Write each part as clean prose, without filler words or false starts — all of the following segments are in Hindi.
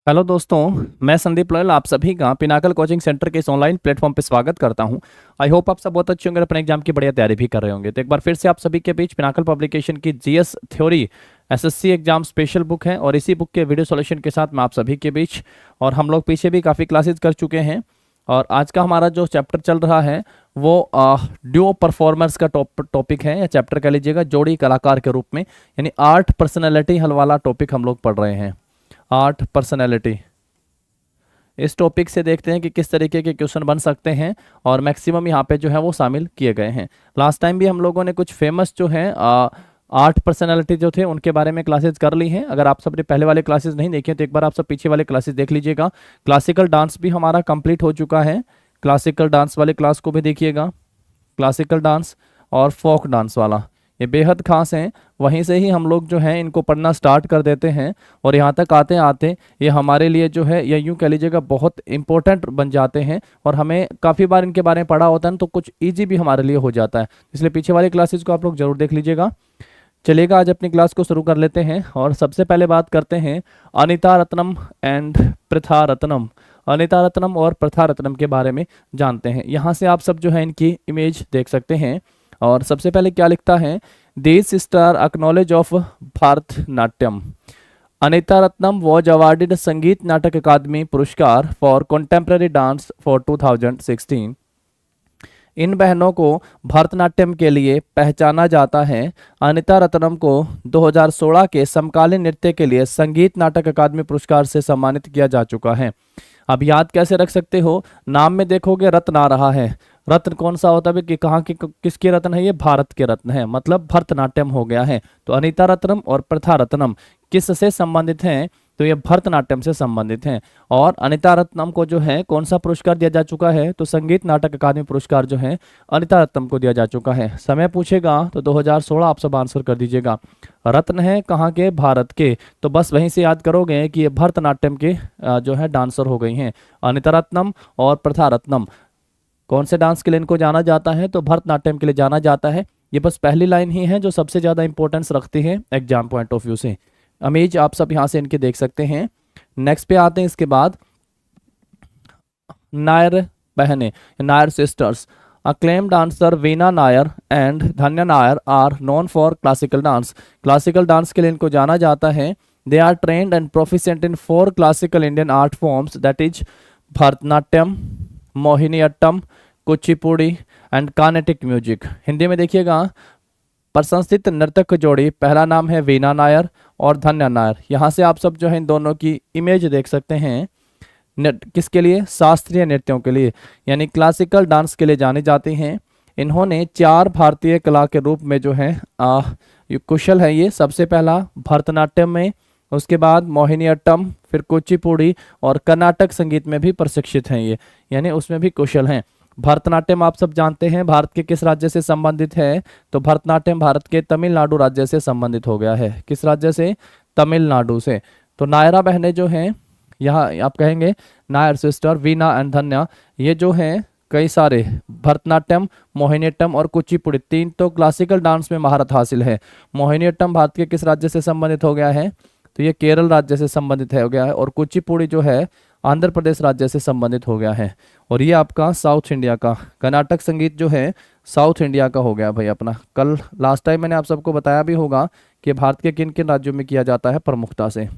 हेलो दोस्तों, मैं संदीप लोयल आप सभी का पिनाकल कोचिंग सेंटर के इस ऑनलाइन प्लेटफॉर्म पे स्वागत करता हूं। आई होप आप सब बहुत अच्छे होंगे, अपने एग्जाम की बढ़िया तैयारी भी कर रहे होंगे। तो एक बार फिर से आप सभी के बीच पिनाकल पब्लिकेशन की GS theory SSC exam special book है और इसी बुक के वीडियो सॉल्यूशन के साथ मैं आप सभी के बीच, और हम लोग पीछे भी काफ़ी क्लासेज कर चुके हैं। और आज का हमारा जो चैप्टर चल रहा है वो ड्यूओ परफॉर्मर्स का टॉपिक है, या चैप्टर कह लीजिएगा जोड़ी कलाकार के रूप में, यानी आर्ट पर्सनैलिटी हल वाला टॉपिक हम लोग पढ़ रहे हैं। आर्ट पर्सनैलिटी, इस टॉपिक से देखते हैं कि किस तरीके के क्वेश्चन बन सकते हैं, और मैक्सिमम यहाँ पे जो है वो शामिल किए गए हैं। लास्ट टाइम भी हम लोगों ने कुछ फेमस जो है आर्ट पर्सनैलिटी जो थे उनके बारे में क्लासेस कर ली हैं। अगर आप सबने पहले वाले क्लासेस नहीं देखे तो एक बार आप सब पीछे वाले क्लासेस देख लीजिएगा। क्लासिकल डांस भी हमारा कंप्लीट हो चुका है, क्लासिकल डांस वाले क्लास को भी देखिएगा। क्लासिकल डांस और फोक डांस वाला ये बेहद खास हैं, वहीं से ही हम लोग जो है इनको पढ़ना स्टार्ट कर देते हैं, और यहाँ तक आते आते ये हमारे लिए जो है या यूँ कह लीजिएगा बहुत इंपॉर्टेंट बन जाते हैं, और हमें काफ़ी बार इनके बारे में पढ़ा होता है तो कुछ ईजी भी हमारे लिए हो जाता है। इसलिए पीछे वाली क्लासेज को आप लोग जरूर देख लीजिएगा। चलिएगा, आज अपनी क्लास को शुरू कर लेते हैं, और सबसे पहले बात करते हैं अनीता रत्नम एंड प्रथा रत्नम। अनीता रत्नम और प्रथा रत्नम के बारे में जानते हैं। यहाँ से आप सब जो है इनकी इमेज देख सकते हैं, और सबसे पहले क्या लिखता है, this star acknowledge of Bharatanatyam. Anita Ratnam was awarded संगीत नाटक अकादमी पुरस्कार फॉर कॉन्टेम्प्ररी डांस फॉर 2016। इन बहनों को भरतनाट्यम के लिए पहचाना जाता है। अनीता रत्नम को 2016 के समकालीन नृत्य के लिए संगीत नाटक अकादमी पुरस्कार से सम्मानित किया जा चुका है। अब याद कैसे रख सकते हो, नाम में देखोगे रत्न आ रहा है। रत्न कौन सा होता है कि कहाँ की किसके रत्न है, ये भारत के रत्न है, मतलब भरतनाट्यम हो गया है। तो अनीता रत्नम और प्रथा रत्नम किससे संबंधित हैं, तो ये भरतनाट्यम से संबंधित हैं। और अनीता रत्नम को जो है कौन सा पुरस्कार दिया जा चुका है, तो संगीत नाटक अकादमी पुरस्कार जो है अनीता रत्नम को दिया जा चुका है। समय पूछेगा तो 2016 आप सब आंसर कर दीजिएगा। रत्न है कहाँ के, भारत के, तो बस वहीं से याद करोगे कि ये भरतनाट्यम के जो है डांसर हो गई हैं। अनीता रत्नम और प्रथा रत्नम कौन से डांस के लिए इनको जाना जाता है, तो भरतनाट्यम के लिए जाना जाता है। ये बस पहली लाइन ही है जो सबसे ज़्यादा इंपॉर्टेंस रखती है एग्जाम पॉइंट ऑफ व्यू से। इमेज आप सब यहाँ से इनके देख सकते हैं। नेक्स्ट पे आते हैं, इसके बाद नायर बहनें, Nair sisters. Acclaimed dancer Veena Nair and Dhanya Nair are known for classical dance. Classical dance के लिए इनको जाना जाता है। They are trained and proficient in 4 classical Indian art forms, that is Bharatanatyam, Mohiniyattam, Kuchipudi and Carnatic music. Hindi में देखिएगा, प्रशंसित नर्तक जोड़ी, पहला नाम है वीना नायर और धन्या नायर। यहाँ से आप सब जो है इन दोनों की इमेज देख सकते हैं। किसके लिए, शास्त्रीय नृत्यों के लिए, यानी क्लासिकल डांस के लिए जानी जाती हैं। इन्होंने 4 भारतीय कला के रूप में जो है कुशल है ये। सबसे पहला भरतनाट्यम में, उसके बाद मोहिनीअट्टम, फिर कुचिपुड़ी और कर्नाटक संगीत में भी प्रशिक्षित हैं ये, यानी उसमें भी कुशल हैं। भरतनाट्यम आप सब जानते हैं भारत के किस राज्य से संबंधित है, तो भरतनाट्यम भारत के तमिलनाडु राज्य से संबंधित हो गया है। किस राज्य से, तमिलनाडु से। तो नायरा बहनें जो हैं, यहाँ आप कहेंगे नायर सिस्टर वीना एंड धन्या, ये जो हैं कई सारे भरतनाट्यम, मोहिनीअट्टम और कुचिपुड़ी, 3 तो क्लासिकल डांस में महारत हासिल है। मोहिनीअट्टम भारत के किस राज्य से संबंधित हो गया है, तो ये केरल राज्य से संबंधित हो गया है, और कुचिपुड़ी जो है आंध्र प्रदेश राज्य से संबंधित हो गया है। और ये आपका साउथ इंडिया का, कर्नाटक संगीत जो है साउथ इंडिया का हो गया भाई अपना। कल लास्ट टाइम मैंने आप सबको बताया भी होगा कि भारत के किन किन राज्यों में किया जाता है प्रमुखता से।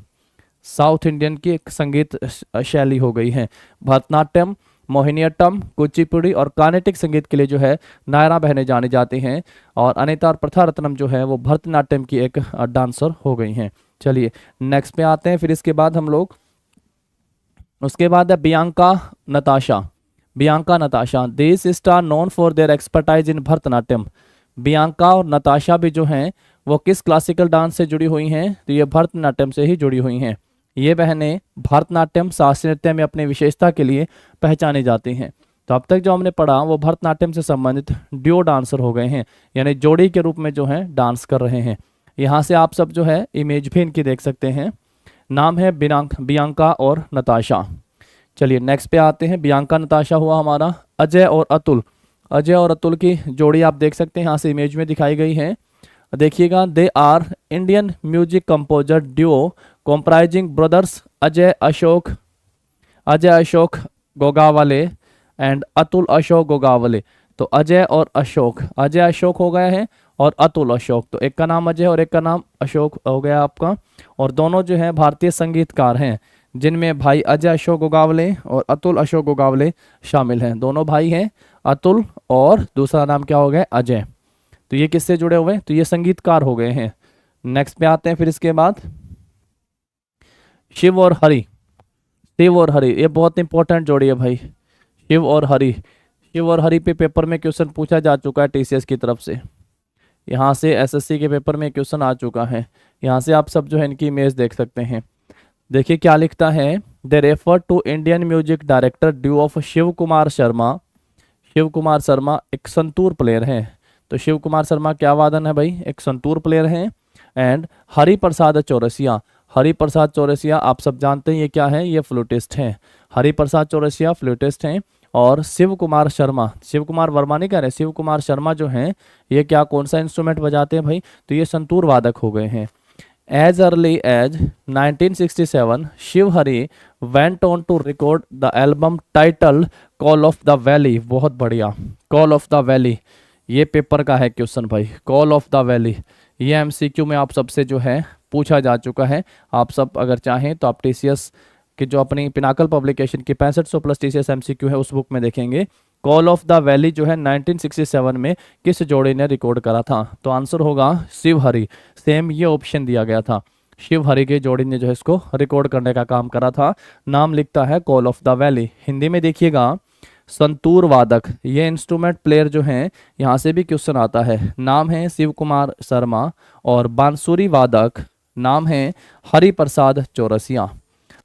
साउथ इंडियन की एक संगीत शैली हो गई है। भरतनाट्यम, मोहिनीअट्टम, कुचिपुड़ी और कार्नेटिक संगीत के लिए जो है नायरा बहनें जानी जाती हैं, और अनीता और प्रथा रत्नम जो है वो भरतनाट्यम की एक डांसर हो गई हैं। चलिए नेक्स्ट पे आते हैं। फिर इसके बाद हम लोग, उसके बाद है Bianca Natasha. Bianca Natasha, this star known for their expertise in Bharatanatyam. Bianca और नताशा भी जो हैं वो किस क्लासिकल डांस से जुड़ी हुई हैं, तो ये भरतनाट्यम से ही जुड़ी हुई हैं। ये बहनें भरतनाट्यम शास्त्रीय नृत्य में अपनी विशेषता के लिए पहचानी जाती हैं। तो अब तक जो हमने पढ़ा वो भरतनाट्यम से संबंधित ड्यूओ डांसर हो गए हैं, यानी जोड़ी के रूप में जो है डांस कर रहे हैं। यहाँ से आप सब जो है इमेज भी इनकी देख सकते हैं। नाम है बियांका और नताशा। चलिए नेक्स्ट पे आते हैं। बियांका नताशा हुआ हमारा। अजय और अतुल, अजय और अतुल की जोड़ी आप देख सकते हैं, यहाँ से इमेज में दिखाई गई है। देखिएगा, they are Indian music composer duo comprising brothers Ajay Ashok Gogawale and Atul Ashok Gogawale. तो अजय और अशोक, अजय अशोक हो गए हैं और अतुल अशोक, तो एक का नाम अजय और एक का नाम अशोक हो गया आपका। और दोनों जो है भारतीय संगीतकार हैं, जिनमें भाई अजय अशोक गोगावले और अतुल अशोक गोगावले शामिल हैं। दोनों भाई हैं, अतुल और दूसरा नाम क्या हो गया, अजय। तो ये किससे जुड़े हुए हैं, तो ये संगीतकार हो गए हैं। नेक्स्ट पे आते हैं फिर इसके बाद, शिव और हरि। शिव और हरि ये बहुत इंपॉर्टेंट जोड़ी है भाई, शिव और हरि। शिव और हरि पे पेपर में क्वेश्चन पूछा जा चुका है टीसीएस की तरफ से, यहाँ से एसएससी के पेपर में क्वेश्चन आ चुका है। यहाँ से आप सब जो है इनकी इमेज देख सकते हैं। देखिए क्या लिखता है, they refer to Indian music director duo of Shiv Kumar Sharma. Shiv Kumar Sharma एक संतूर प्लेयर है, तो शिव कुमार शर्मा क्या वादन है भाई, एक संतूर प्लेयर है। एंड हरि प्रसाद चौरसिया, हरि प्रसाद चौरसिया आप सब जानते हैं ये क्या है, ये फ्लूटिस्ट हैं। हरि प्रसाद चौरसिया फ्लूटिस्ट हैं। और शिव कुमार शर्मा, शिव कुमार वर्मा नहीं कह रहे, शिव कुमार शर्मा जो हैं ये क्या, कौन सा इंस्ट्रूमेंट बजाते हैं भाई, तो ये संतूर वादक हो गए हैं। As early as 1967 Shiv Hari went on to record the album titled call of the valley. बहुत बढ़िया, कॉल ऑफ द वैली ये पेपर का है क्वेश्चन भाई, कॉल ऑफ द वैली ये एमसीक्यू में आप सबसे जो है पूछा जा चुका है। आप सब अगर चाहें तो आप टीसीएस कि जो अपनी पिनाकल पब्लिकेशन की 6500 प्लस टीसीएस एमसीक्यू है उस बुक में देखेंगे। कॉल ऑफ द वैली जो है 1967 में किस जोड़ी ने रिकॉर्ड करा था, तो आंसर होगा शिव हरि। सेम ये ऑप्शन दिया गया था, शिव हरि के जोड़ी ने जो है इसको रिकॉर्ड करने का काम करा था। नाम लिखता है call of the valley. Hindi में देखिएगा, संतूर वादक ये इंस्ट्रूमेंट प्लेयर जो हैं, यहाँ से भी क्वेश्चन आता है। नाम है शिव कुमार शर्मा और बांसुरी वादक नाम है हरि प्रसाद चौरसिया।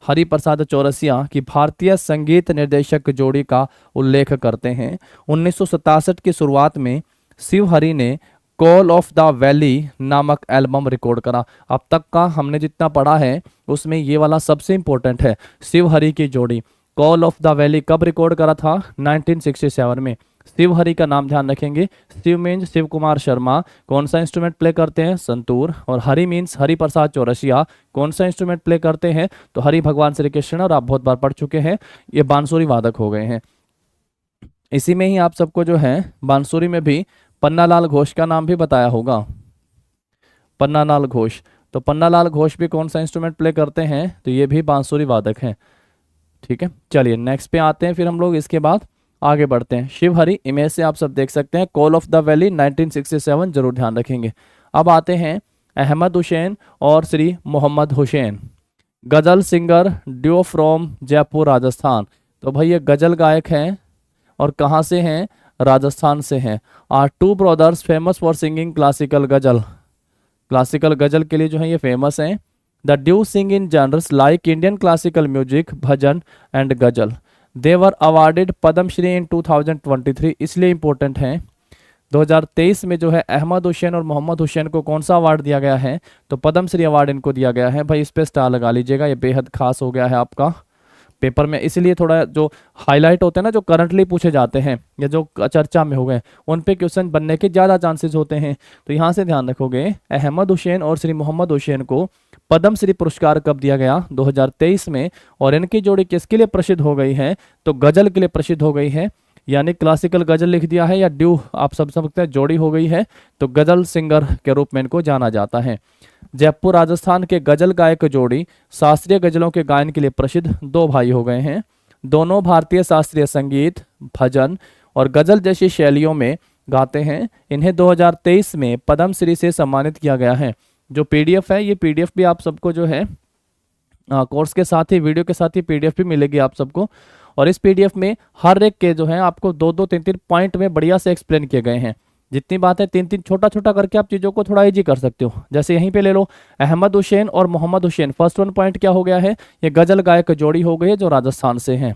हरि प्रसाद चौरसिया की भारतीय संगीत निर्देशक जोड़ी का उल्लेख करते हैं। 1967 की शुरुआत में शिव हरि ने कॉल ऑफ द वैली नामक एल्बम रिकॉर्ड करा। अब तक का हमने जितना पढ़ा है उसमें ये वाला सबसे इंपॉर्टेंट है, शिव हरि की जोड़ी। कॉल ऑफ द वैली कब रिकॉर्ड करा था, 1967 में। शिव हरि का नाम ध्यान रखेंगे, शिव मीन्स शिव कुमार शर्मा, कौन सा इंस्ट्रूमेंट प्ले करते हैं, संतूर। और हरि मीन्स हरि प्रसाद चौरसिया, कौन सा इंस्ट्रूमेंट प्ले करते हैं, तो हरि भगवान श्री कृष्ण, और आप बहुत बार पढ़ चुके हैं, ये बांसुरी वादक हो गए हैं। इसी में ही आप सबको जो है बांसुरी में भी पन्नालाल घोष का नाम भी बताया होगा, पन्नालाल घोष। तो पन्नालाल घोष भी कौन सा इंस्ट्रूमेंट प्ले करते हैं, तो ये भी बांसुरी वादक हैं। ठीक है, चलिए नेक्स्ट पे आते हैं फिर हम लोग, इसके बाद आगे बढ़ते हैं। शिव हरि इमेज से आप सब देख सकते हैं, कॉल ऑफ द वैली 1967 जरूर ध्यान रखेंगे। अब आते हैं अहमद हुसैन और श्री मोहम्मद हुसैन, गजल singer due from Jaipur Rajasthan. तो भाई ये गजल गायक हैं और कहाँ से हैं, राजस्थान से हैं। Are two brothers famous for singing classical ghazal, classical ghazal के लिए जो है ये फेमस हैं। The duo sing in genres like Indian classical music, bhajan and ghazal. They were awarded Padmashri इन 2023, इसलिए इंपॉर्टेंट हैं। 2023 में जो है अहमद हुसैन और मोहम्मद हुसैन को कौन सा अवार्ड दिया गया है, तो पद्मश्री अवार्ड इनको दिया गया है। भाई इस पे स्टार लगा लीजिएगा, ये बेहद खास हो गया है आपका पेपर में। इसलिए थोड़ा जो हाईलाइट होते हैं ना, जो करंटली पूछे जाते हैं या जो चर्चा में हो गए, उन पे क्वेश्चन बनने के ज़्यादा चांसेस होते हैं। तो यहाँ से ध्यान रखोगे, अहमद हुसैन और श्री मोहम्मद हुसैन को पद्मश्री पुरस्कार कब दिया गया, 2023 में। और इनकी जोड़ी किसके लिए प्रसिद्ध हो गई है, तो गजल के लिए प्रसिद्ध हो गई है। यानी क्लासिकल गजल लिख दिया है, या ड्यू आप सब समझते हैं जोड़ी हो गई है, तो गजल सिंगर के रूप में इनको जाना जाता है। जयपुर राजस्थान के गजल गायक जोड़ी शास्त्रीय गजलों के गायन के लिए प्रसिद्ध दो भाई हो गए हैं। दोनों भारतीय शास्त्रीय संगीत, भजन और गजल जैसी शैलियों में गाते हैं। इन्हें 2023 में पद्मश्री से सम्मानित किया गया है। जो पीडीएफ है, ये पीडीएफ भी आप सबको जो है कोर्स के साथ ही, वीडियो के साथ ही पीडीएफ भी मिलेगी आप सबको। और इस पीडीएफ में हर एक के जो है आपको 2-2, 3-3 पॉइंट में बढ़िया से एक्सप्लेन किए गए हैं। जितनी बात है 3-3 छोटा छोटा करके आप चीज़ों को थोड़ा इजी कर सकते हो। जैसे यहीं पे ले लो, अहमद हुसैन और Mohammed Hussain, first one point क्या हो गया है, ये गजल गायक जोड़ी हो गई है जो राजस्थान से हैं।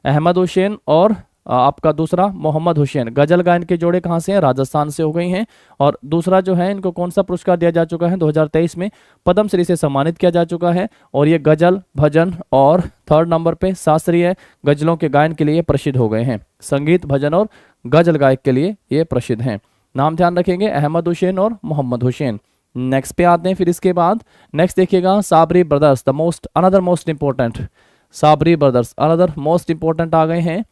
अहमद हुसैन और आपका दूसरा मोहम्मद हुसैन, गजल गायन के जोड़े कहाँ से हैं, राजस्थान से हो गई हैं। और दूसरा जो है, इनको कौन सा पुरस्कार दिया जा चुका है, 2023 में पद्मश्री से सम्मानित किया जा चुका है। और ये गजल, भजन और थर्ड नंबर पे शास्त्रीय गजलों के गायन के लिए प्रसिद्ध हो गए हैं। संगीत, भजन और गजल गायक के लिए ये प्रसिद्ध हैं। नाम ध्यान रखेंगे, अहमद हुसैन और मोहम्मद हुसैन। नेक्स्ट पे आते हैं। फिर इसके बाद नेक्स्ट देखिएगा Sabri brothers, the most another most important, Sabri brothers another most important आ गए हैं।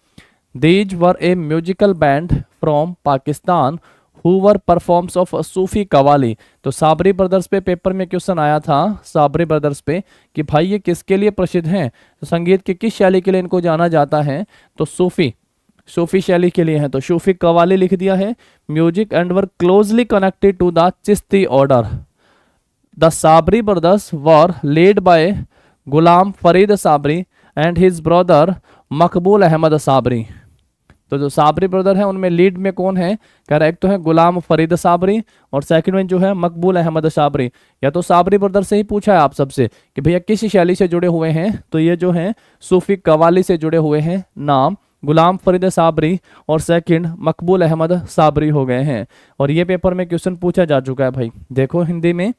These were a musical band from Pakistan who were performs of Sufi qawwali. तो साबरी ब्रदर्स पे पेपर में क्वेश्चन आया था, साबरी ब्रदर्स पे, कि भाई ये किसके लिए प्रसिद्ध हैं, तो संगीत की किस शैली के लिए इनको जाना जाता है, तो सूफी शैली के लिए है, तो सूफी कवाली लिख दिया है। Music and were closely connected to the Chishti order. The Sabri brothers were led by Ghulam Farid Sabri and his brother Maqbool Ahmed Sabri. तो जो साबरी ब्रदर है उनमें लीड में कौन है, कह रहा है एक तो है गुलाम फरीद साबरी और सेकंड में जो है मकबूल अहमद साबरी। या तो साबरी ब्रदर से ही पूछा है आप सबसे कि भैया किस शैली से जुड़े हुए हैं, तो ये जो है सूफी कवाली से जुड़े हुए हैं, नाम गुलाम फरीद साबरी और सेकंड मकबूल अहमद साबरी हो गए हैं। और ये पेपर में क्वेश्चन पूछा जा चुका है भाई। देखो हिंदी में,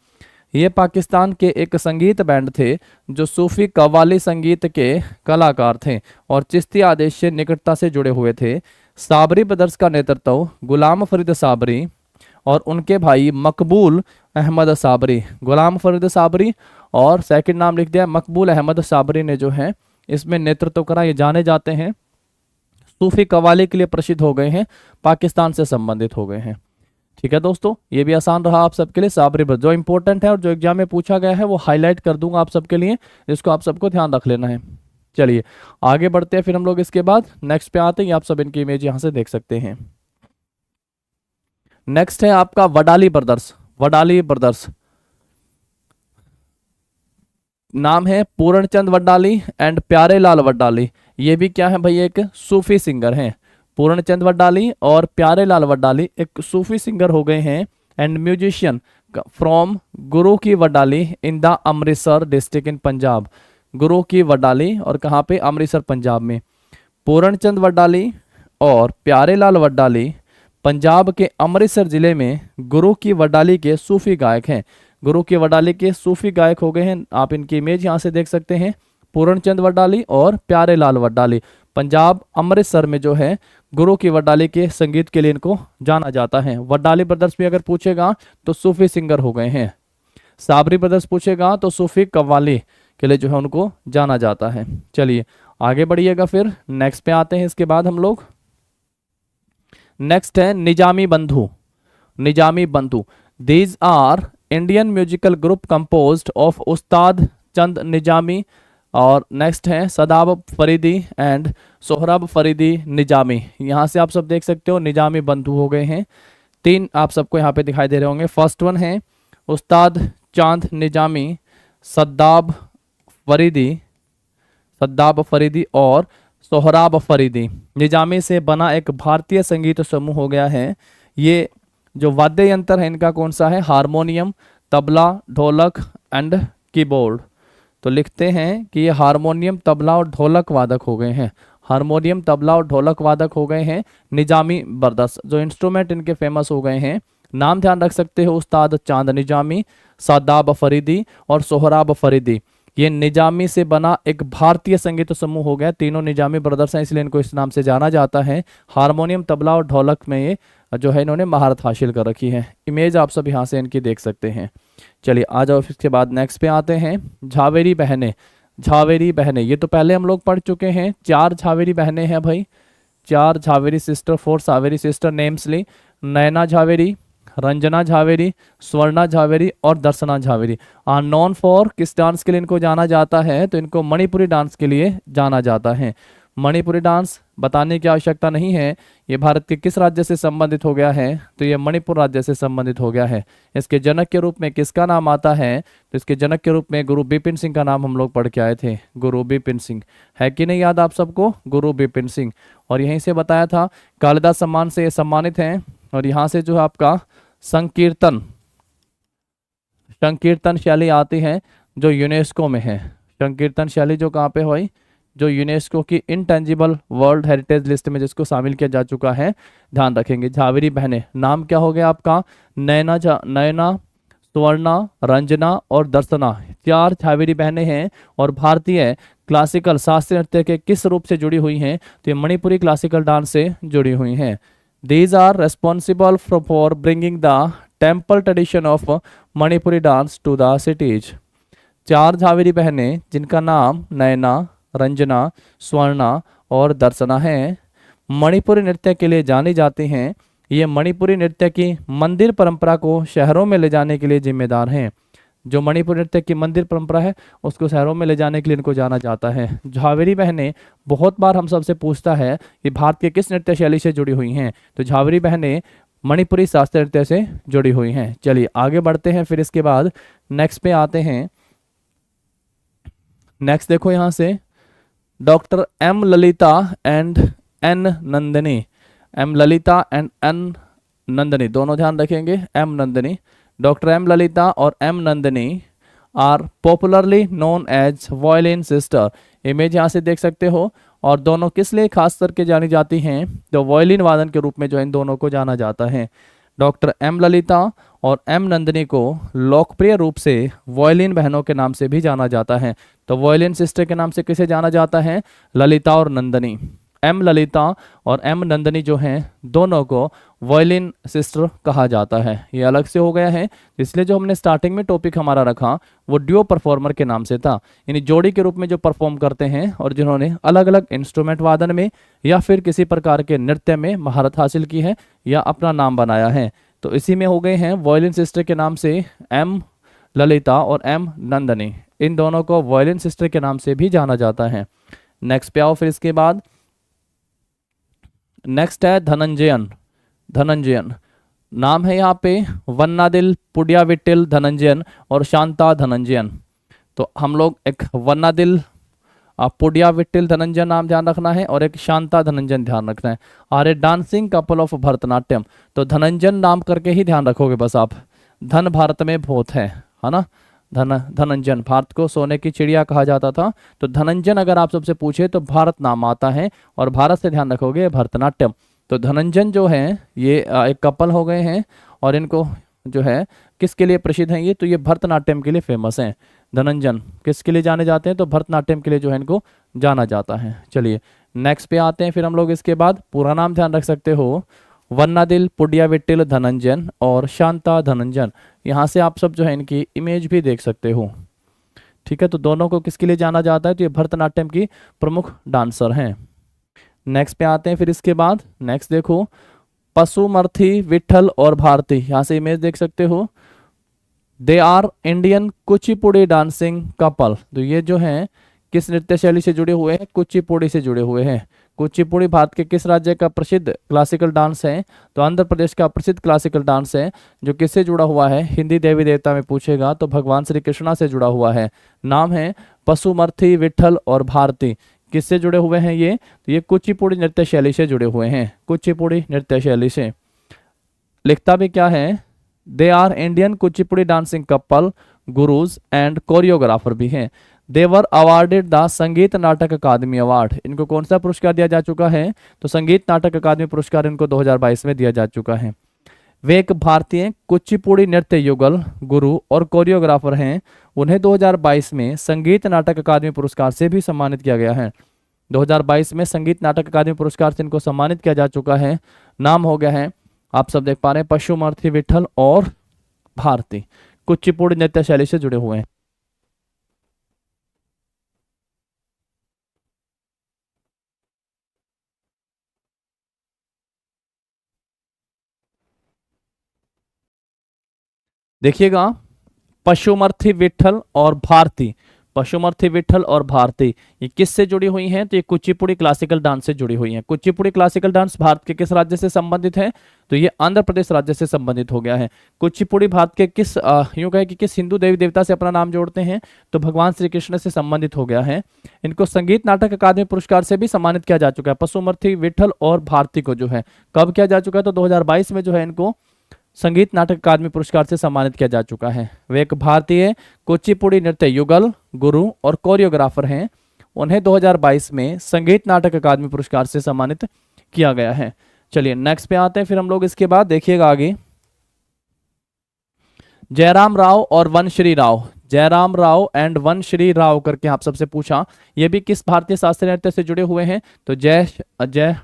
ये पाकिस्तान के एक संगीत बैंड थे जो सूफी कव्वाली संगीत के कलाकार थे और चिश्ती आदेश से निकटता से जुड़े हुए थे। साबरी ब्रदर्स का नेतृत्व गुलाम फरीद साबरी और उनके भाई मकबूल अहमद साबरी, गुलाम फरीद साबरी और सेकंड नाम लिख दिया मकबूल अहमद साबरी ने जो है इसमें नेतृत्व करा। ये जाने जाते हैं, सूफी कव्वाली के लिए प्रसिद्ध हो गए हैं, पाकिस्तान से संबंधित हो गए हैं। ठीक है दोस्तों, ये भी आसान रहा आप सबके लिए। साबरी ब्रदर्स जो इंपॉर्टेंट है और जो एग्जाम में पूछा गया है वो हाईलाइट कर दूंगा आप सबके लिए, इसको आप सबको ध्यान रख लेना है। चलिए आगे बढ़ते हैं। फिर हम लोग इसके बाद नेक्स्ट पे आते हैं। आप सब इनकी इमेज यहां से देख सकते हैं। नेक्स्ट है आपका वडाली ब्रदर्स। वडाली ब्रदर्स नाम है पूर्णचंद वडाली एंड प्यारेलाल वडाली। ये भी क्या है भाई, एक सूफी सिंगर हैं। पूर्णचंद वडाली और प्यारेलाल वडाली एक सूफी सिंगर हो गए हैं एंड म्यूजिशियन फ्रॉम गुरु की Wadali in the Amritsar district in Punjab. गुरु की वडाली और कहाँ पे, अमृतसर पंजाब में। पूर्णचंद वडाली और प्यारेलाल वडाली पंजाब के अमृतसर जिले में गुरु की वडाली के सूफी गायक हैं। गुरु की वडाली के सूफी गायक हो गए हैं। आप इनकी इमेज यहाँ से देख सकते हैं, पूर्णचंद वडाली और प्यारेलाल वडाली। पंजाब अमृतसर में जो है गुरु की वडाली के संगीत के लिए इनको जाना जाता है। वडाली ब्रदर्स भी अगर पूछेगा तो सूफी सिंगर हो गए हैं। साबरी ब्रदर्स पूछेगा तो सूफी कव्वाली के लिए जो है उनको जाना जाता है। चलिए आगे बढ़िएगा। फिर नेक्स्ट पे आते हैं। इसके बाद हम लोग नेक्स्ट है Nizami Bandhu. Nizami Bandhu, these are Indian musical group composed of Ustad Chand Nizami और नेक्स्ट है सदाब फरीदी एंड सोहराब फरीदी निजामी। यहाँ से आप सब देख सकते हो निजामी बंधु हो गए हैं। तीन आप सबको यहाँ पे दिखाई दे रहे होंगे। फर्स्ट वन है उस्ताद चांद निजामी, सद्दाब फरीदी और सोहराब फरीदी। निजामी से बना एक भारतीय संगीत समूह हो गया है। ये जो वाद्य यंत्र है इनका कौन सा है, हारमोनियम, तबला, ढोलक एंड कीबोर्ड। तो लिखते हैं कि ये हारमोनियम, तबला और ढोलक वादक हो गए हैं। हारमोनियम, तबला और ढोलक वादक हो गए हैं निजामी ब्रदर्स। जो इंस्ट्रूमेंट इनके फेमस हो गए हैं, नाम ध्यान रख सकते हो, उस्ताद चांद निजामी, सादाब फरीदी और सोहराब फरीदी। ये निजामी से बना एक भारतीय संगीत समूह हो गया। तीनों निजामी ब्रदर्स हैं, इसलिए इनको इस नाम से जाना जाता है। हारमोनियम, तबला और ढोलक में ये जो है इन्होंने महारत हासिल कर रखी है। इमेज आप सब यहाँ से इनकी देख सकते हैं। चलिए आ जाओ, इसके बाद नेक्स्ट पे आते हैं। झावेरी बहनें। झावेरी बहनें ये तो पहले हम लोग पढ़ चुके हैं। 4 झावेरी बहनें हैं भाई, 4 Jhaveri sister, 4 Jhaveri sister names ली। नैना झावेरी, रंजना झावेरी, स्वर्णा झावेरी और Darshana Jhaveri are known for किस डांस के लिए इनको जाना जाता है, तो इनको मणिपुरी डांस के लिए जाना जाता है। मणिपुरी डांस बताने की आवश्यकता नहीं है, ये भारत के किस राज्य से संबंधित हो गया है, तो ये मणिपुर राज्य से संबंधित हो गया है। इसके जनक के रूप में किसका नाम आता है, तो इसके जनक के रूप में गुरु बिपिन सिंह का नाम हम लोग पढ़ के आए थे। गुरु बिपिन सिंह है कि नहीं याद आप सबको, गुरु बिपिन सिंह। और यहीं से बताया था कालिदास सम्मान से ये सम्मानित हैं। और यहाँ से जो है आपका संकीर्तन शैली आती है जो यूनेस्को में है। संकीर्तन शैली जो कहाँ पे हुई, जो यूनेस्को की इंटेंजिबल वर्ल्ड हेरिटेज लिस्ट में जिसको शामिल किया जा चुका है, ध्यान रखेंगे। झावेरी बहनें, नाम क्या हो गया आपका, नैना, स्वर्णा, रंजना और दर्शना। 4 झावेरी बहनें हैं और भारतीय क्लासिकल शास्त्रीय नृत्य के किस रूप से जुड़ी हुई हैं, तो ये मणिपुरी क्लासिकल डांस से जुड़ी हुई हैं। These are responsible for bringing the temple tradition of Manipuri dance to the cities. चार झावेरी बहनें जिनका नाम नयना, रंजना, स्वर्णा और दर्शना है, मणिपुरी नृत्य के लिए जानी जाती हैं। ये मणिपुरी नृत्य की मंदिर परंपरा को शहरों में ले जाने के लिए जिम्मेदार हैं। जो मणिपुरी नृत्य की मंदिर परंपरा है उसको शहरों में ले जाने के लिए इनको जाना जाता है। झावेरी बहनें बहुत बार हम सबसे पूछता है कि भारत के किस नृत्य शैली से जुड़ी हुई हैं, तो झावेरी बहनें मणिपुरी शास्त्रीय नृत्य से जुड़ी हुई हैं। चलिए आगे बढ़ते हैं, फिर इसके बाद नेक्स्ट पे आते हैं। नेक्स्ट देखो यहाँ से doctor M Lalitha and N Nandini, M Lalitha and N Nandini दोनों ध्यान रखेंगे, M Nandini, doctor M Lalitha और M Nandini are popularly known as violin sister. Image यहाँ से देख सकते हो, और दोनों किस लिए खास करके जानी जाती हैं, तो वायलिन वादन के रूप में जो इन दोनों को जाना जाता है। डॉक्टर एम ललिता और एम नंदिनी को लोकप्रिय रूप से वायलिन बहनों के नाम से भी जाना जाता है। तो वायलिन सिस्टर के नाम से किसे जाना जाता है, ललिता और नंदिनी। एम ललिता और एम नंदिनी जो हैं दोनों को वायलिन सिस्टर कहा जाता है। ये अलग से हो गया है, इसलिए जो हमने स्टार्टिंग में टॉपिक हमारा रखा वो ड्यूओ परफॉर्मर के नाम से था, यानी जोड़ी के रूप में जो परफॉर्म करते हैं और जिन्होंने अलग अलग इंस्ट्रूमेंट वादन में या फिर किसी प्रकार के नृत्य में महारत हासिल की है या अपना नाम बनाया है। तो इसी में हो गए हैं वायलिन सिस्टर के नाम से एम ललिता और एम नंदिनी, इन दोनों को वायलिन सिस्टर के नाम से भी जाना जाता है। नेक्स्ट पे आओ, फिर इसके बाद नेक्स्ट है धनंजयन। धनंजयन नाम है यहाँ पे वन्नादिल पुडियाविट्टिल धनंजयन और शांता धनंजयन। तो हम लोग एक वन्नादिल पुडियाविट्टिल धनंजयन नाम ध्यान रखना है और एक शांता धनंजयन ध्यान रखना है। Are a dancing couple of Bharatanatyam. तो धनंजयन नाम करके ही ध्यान रखोगे बस आप, धन भारत में बहुत है ना, धनंजन, भारत को सोने की चिड़िया कहा जाता था। तो धनंजन अगर आप सबसे पूछे तो भारत नाम आता है, और भारत से ध्यान रखोगे भरतनाट्यम। तो धनंजन जो है ये एक कपल हो गए हैं, और इनको जो है किसके लिए प्रसिद्ध हैं ये, तो ये भरतनाट्यम के लिए फेमस हैं। धनंजन किसके लिए जाने जाते हैं, तो भरतनाट्यम के लिए जो है इनको जाना जाता है। चलिए नेक्स्ट पे आते हैं, फिर हम लोग इसके बाद पूरा नाम ध्यान रख सकते हो, वन्नादिल पुडियाविट्टिल धनंजन और शांता धनंजन। यहाँ से आप सब जो है इनकी इमेज भी देख सकते हो, ठीक है। तो दोनों को किसके लिए जाना जाता है, तो ये भरतनाट्यम की प्रमुख डांसर हैं। नेक्स्ट पे आते हैं, फिर इसके बाद नेक्स्ट देखो पशुमर्थी विट्ठल और भारती, यहाँ से इमेज देख सकते हो। They are Indian Kuchipudi dancing couple. तो ये जो हैं किस नृत्य शैली से जुड़े हुए हैं, कुचिपुड़ी से जुड़े हुए हैं। कुचिपुड़ी भारत के किस राज्य का प्रसिद्ध क्लासिकल डांस है, तो आंध्र प्रदेश का प्रसिद्ध क्लासिकल डांस है, जो किससे जुड़ा हुआ है, हिंदी देवी देवता में पूछेगा तो भगवान श्री कृष्णा से जुड़ा हुआ है। नाम है पशुमर्थी विट्ठल और भारती। किससे जुड़े हुए हैं ये, तो ये कुचिपुड़ी नृत्य शैली से जुड़े हुए हैं, कुचिपुड़ी नृत्य शैली से। लिखता भी क्या है, they are Indian Kuchipudi dancing couple, gurus and choreographer भी हैं। देवर अवार्डेड द संगीत नाटक अकादमी अवार्ड। इनको कौन सा पुरस्कार दिया जा चुका है, तो संगीत नाटक अकादमी पुरस्कार इनको 2022 में दिया जा चुका है। वे एक भारतीय कुचिपुड़ी नृत्य युगल, गुरु और कोरियोग्राफर हैं। उन्हें 2022 में संगीत नाटक अकादमी पुरस्कार से भी सम्मानित किया गया है। 2022 में संगीत नाटक अकादमी पुरस्कार से इनको सम्मानित किया जा चुका है। नाम हो गया है, आप सब देख पा रहे हैं, पशुमर्थी विट्ठल और भारती, कुचिपुड़ी नृत्य शैली से जुड़े हुए हैं। देखिएगा पशुमर्थी विट्ठल और भारती, पशुमर्थी विट्ठल और भारती ये किससे जुड़ी हुई हैं, तो ये कुचिपुड़ी क्लासिकल डांस से जुड़ी हुई हैं। कुचिपुड़ी क्लासिकल डांस भारत के किस राज्य से संबंधित है, तो ये आंध्र प्रदेश राज्य से संबंधित हो गया है। कुचिपुड़ी भारत के किस यूं कहे कि किस हिंदू देवी देवता से अपना नाम जोड़ते हैं, तो भगवान श्री कृष्ण से संबंधित हो गया है। इनको संगीत नाटक अकादमी पुरस्कार से भी सम्मानित किया जा चुका है। पशुमर्थी विट्ठल और भारती को जो है कब किया जा चुका है, तो 2022 में जो है इनको संगीत नाटक अकादमी पुरस्कार से सम्मानित किया जा चुका है। वे एक भारतीय कुचिपुड़ी नृत्य युगल, गुरु और कोरियोग्राफर हैं। उन्हें 2022 में संगीत नाटक अकादमी पुरस्कार से सम्मानित किया गया है। चलिए नेक्स्ट पे आते हैं, फिर हम लोग इसके बाद देखिएगा आगे जयराम राव और वनश्री राव, जयराम राव एंड वनश्री राव करके आप सबसे पूछा। ये भी किस भारतीय शास्त्रीय नृत्य से जुड़े हुए हैं, तो जय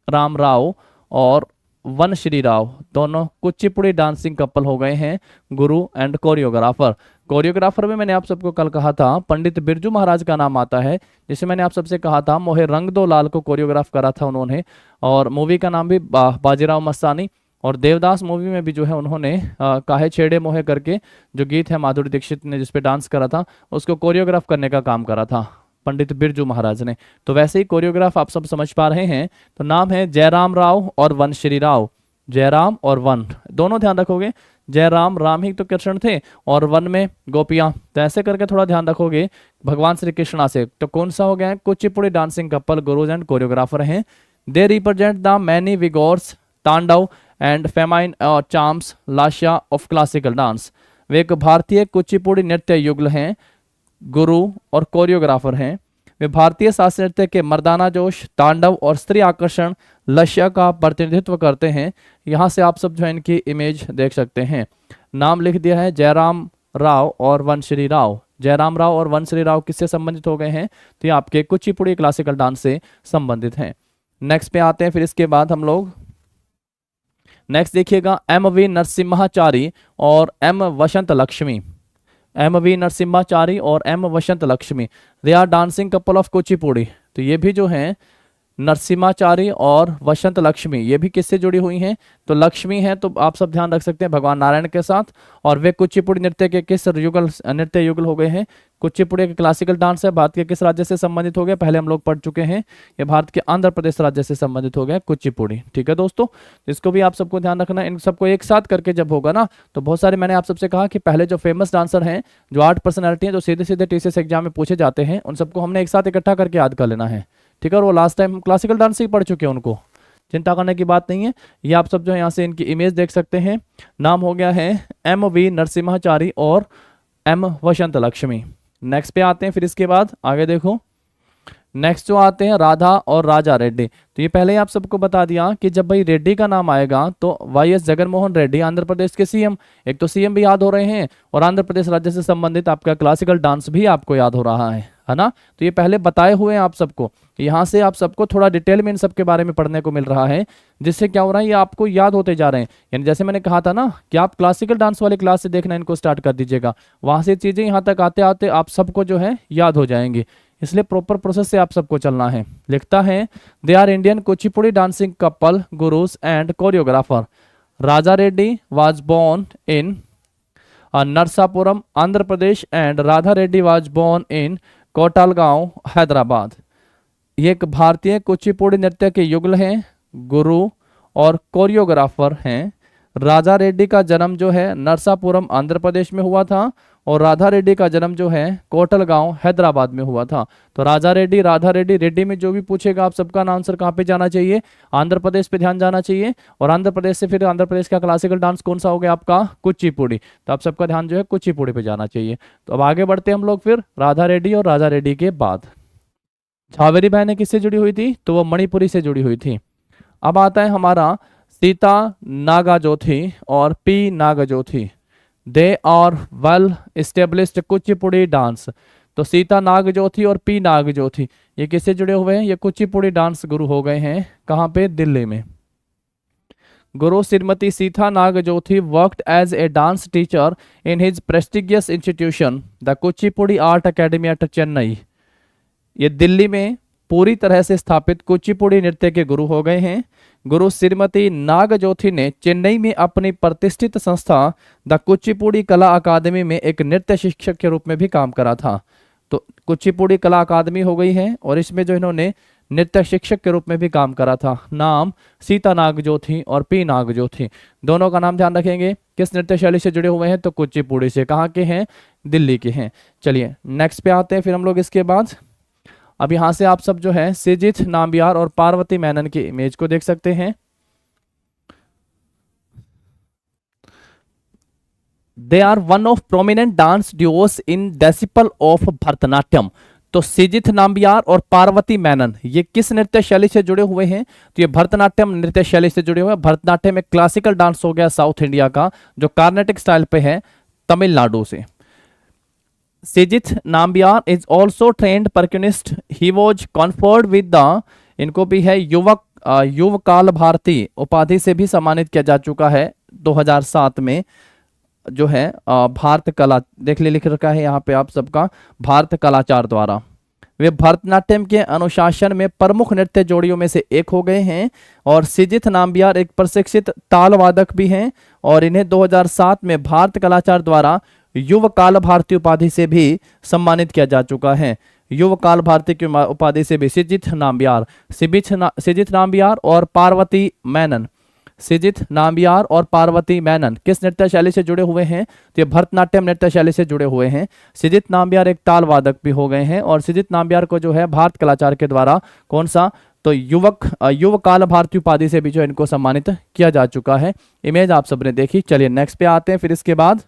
राम राव और वन श्री राव, दोनों कुचिपुड़ी डांसिंग कपल हो गए हैं गुरु एंड कोरियोग्राफर। कोरियोग्राफर में मैंने आप सबको कल कहा था पंडित बिरजू महाराज का नाम आता है, जिसे मैंने आप सबसे कहा था मोहे रंग दो लाल को कोरियोग्राफ करा था उन्होंने, और मूवी का नाम भी बाजीराव मस्तानी। और देवदास मूवी में भी जो है उन्होंने काहे छेड़े मोहे करके जो गीत है माधुरी दीक्षित ने जिसपे डांस करा था, उसको कोरियोग्राफ करने का काम करा था पंडित बिरजू महाराज ने। तो वैसे ही कोरियोग्राफ आप सब समझ पा रहे हैं। तो नाम है जयराम राव और वन श्री राव। जयराम और वन दोनों ध्यान रखोगे, जयराम राम ही तो कृष्ण थे और वन में गोपियां, तो ऐसे करके थोड़ा ध्यान रखोगे भगवान श्री कृष्णा से। तो कौन सा हो गया है, Kuchipudi dancing couple gurus and choreographer हैं। They represent the many vigours tandava and feminine charms lasya of classical dance. वे एक भारतीय कुचिपुड़ी नृत्य युगल हैं, गुरु और कोरियोग्राफर हैं। वे भारतीय शास्त्रीय नृत्य के मर्दाना जोश, तांडव और स्त्री आकर्षण लक्ष्य का प्रतिनिधित्व करते हैं। यहाँ से आप सब जो है इनकी इमेज देख सकते हैं। नाम लिख दिया है जयराम राव और वनश्री राव। जयराम राव और वनश्री राव किससे संबंधित हो गए हैं, तो ये आपके कुचिपुड़ी क्लासिकल डांस से संबंधित हैं। नेक्स्ट पे आते हैं। फिर इसके बाद हम लोग नेक्स्ट देखिएगा एम वी नरसिम्हाचारी और M Vasanta Lakshmi. M V Narasimhachari और M Vasanta Lakshmi, they are dancing couple of Kuchipudi. तो ये भी जो हैं नरसिम्हाचारी और वसंत लक्ष्मी, ये भी किससे जुड़ी हुई हैं, तो लक्ष्मी हैं तो आप सब ध्यान रख सकते हैं भगवान नारायण के साथ। और वे कुचिपुड़ी नृत्य के किस युगल नृत्य युगल हो गए हैं, कुचिपुड़ी के क्लासिकल डांस है, भारत के किस राज्य से संबंधित हो गया, पहले हम लोग पढ़ चुके हैं, ये भारत के आंध्र प्रदेश राज्य से संबंधित हो गया कुचिपुड़ी। ठीक है दोस्तों, इसको भी आप सबको ध्यान रखना। इन सबको एक साथ करके जब होगा ना, तो बहुत सारे मैंने आप सबसे कहा कि पहले जो फेमस डांसर हैं, जो 8 पर्सनैलिटी हैं, जो सीधे सीधे टीसीएस एग्जाम में पूछे जाते हैं, उन सबको हमने एक साथ इकट्ठा करके याद कर लेना है। ठीक है, और वो लास्ट टाइम क्लासिकल डांस ही पढ़ चुके हैं, उनको चिंता करने की बात नहीं है। ये आप सब जो है यहाँ से इनकी इमेज देख सकते हैं। नाम हो गया है एम वी नरसिम्हाचारी और एम वसंत लक्ष्मी। नेक्स्ट पे आते हैं। फिर इसके बाद आगे देखो, नेक्स्ट जो आते हैं राधा और राजा रेड्डी। तो ये पहले ही आप सबको बता दिया कि जब भाई रेड्डी का नाम आएगा तो वाईएस जगनमोहन रेड्डी आंध्र प्रदेश के सीएम, एक तो सीएम भी याद हो रहे हैं और आंध्र प्रदेश राज्य से संबंधित आपका क्लासिकल डांस भी आपको याद हो रहा है ना। तो ये पहले बताए हुए हैं आप सबको, यहाँ से आप सबको थोड़ा डिटेल में इन सब के बारे में पढ़ने को मिल रहा है, जिससे क्या हो रहा है, ये आपको याद होते जा रहे हैं। यानी जैसे मैंने कहा था ना कि आप क्लासिकल डांस वाले क्लास से देखना इनको स्टार्ट कर दीजिएगा, वहां से चीजें यहाँ तक आते आते आप सबको जो है याद हो जाएंगी। इसलिए प्रॉपर प्रोसेस से आप सबको चलना है। लिखता है they are Indian Kuchipudi dancing couple gurus and choreographer. Raja Reddy was born in Narasapuram Andhra Pradesh and Radha Reddy was born in Kotalgaon Hyderabad. ये एक भारतीय कुचिपुड़ी नृत्य के युगल हैं, गुरु और कोरियोग्राफर हैं। राजा रेड्डी का जन्म जो है नरसापुरम आंध्र प्रदेश में हुआ था और राधा रेड्डी का जन्म जो है कोटलगांव हैदराबाद में हुआ था। तो राजा रेड्डी, राधा रेड्डी, रेड्डी में जो भी पूछेगा आप सबका आंसर कहाँ पे जाना चाहिए, आंध्र प्रदेश पे ध्यान जाना चाहिए। और आंध्र प्रदेश से फिर आंध्र प्रदेश का क्लासिकल डांस कौन सा हो गया आपका, कुचिपुड़ी। तो आप सबका ध्यान जो है कुचिपुड़ी पे जाना चाहिए। तो अब आगे बढ़ते हम लोग फिर राधा रेड्डी और राजा रेड्डी के बाद। झावेरी बहन किससे जुड़ी हुई थी, तो वो मणिपुरी से जुड़ी हुई थी। अब आता है हमारा सीता नागाजोथी और P Nagajothi. They are well established Kuchipudi dance. तो सीता नागजोथी और पी नागजोथी ये किससे जुड़े हुए हैं, ये कुचिपुड़ी डांस गुरु हो गए हैं। कहाँ पे, दिल्ली में। Guru Shrimati Sita Nagajothi worked as a dance teacher in his prestigious institution the Kuchipudi art academy at Chennai. ये दिल्ली में पूरी तरह से स्थापित कुचिपुड़ी नृत्य के गुरु हो गए हैं। गुरु श्रीमती नागजोथी ने चेन्नई में अपनी प्रतिष्ठित संस्था द कुचिपुड़ी कला अकादमी में एक नृत्य शिक्षक के रूप में भी काम करा था। तो कुचिपुड़ी कला अकादमी हो गई है और इसमें जो इन्होंने नृत्य शिक्षक के रूप में भी काम करा था। नाम सीता नागजोथी और पी नागजोथी, दोनों का नाम ध्यान रखेंगे। किस नृत्य शैली से जुड़े हुए हैं, तो कुचिपुड़ी से। कहाँ के हैं, दिल्ली के हैं। चलिए नेक्स्ट पे आते हैं फिर हम लोग इसके बाद। अब यहाँ से आप सब जो है सिजिथ नाम्बियार और पार्वती मेनन की इमेज को देख सकते हैं। They are one of prominent dance duos in disciple of Bharatanatyam. तो सिजिथ नाम्बियार और पार्वती मेनन ये किस नृत्य शैली से जुड़े हुए हैं, तो ये भरतनाट्यम नृत्य शैली से जुड़े हुए हैं। भरतनाट्यम एक क्लासिकल डांस हो गया साउथ इंडिया का, जो कार्नेटिक स्टाइल पे है तमिलनाडु से। Sijith Nambiar is also trained percussionist. He was conferred with the, इनको भी है युवक युवकाल भारती उपाधि से भी सम्मानित किया जा चुका है 2007 में। जो है भारत कला, देख ले लिख रखा है यहाँ पे आप सबका, भारत कलाचार द्वारा। वे भरतनाट्यम के अनुशासन में प्रमुख नृत्य जोड़ियों में से एक हो गए हैं। और सिजिथ नाम्बियार एक प्रशिक्षित ताल वादक भी हैं और इन्हें 2007 में भारत कलाचार द्वारा युवकाल भारती उपाधि से भी सम्मानित किया जा चुका है। युवकाल भारती की उपाधि से भी सिजिथ नाम्बियार और पार्वती मेनन, सिजिथ नाम्बियार और पार्वती मेनन किस नृत्य शैली से जुड़े हुए हैं? तो ये भरतनाट्यम नृत्य शैली से जुड़े हुए हैं। सिजिथ नाम्बियार एक ताल वादक भी हो गए हैं और सिजिथ नाम्बियार को जो है भारत कलाचार के द्वारा कौन सा, तो युवकाल भारती उपाधि से भी जो इनको सम्मानित किया जा चुका है। इमेज आप सबने देखी। चलिए नेक्स्ट पे आते हैं। फिर इसके बाद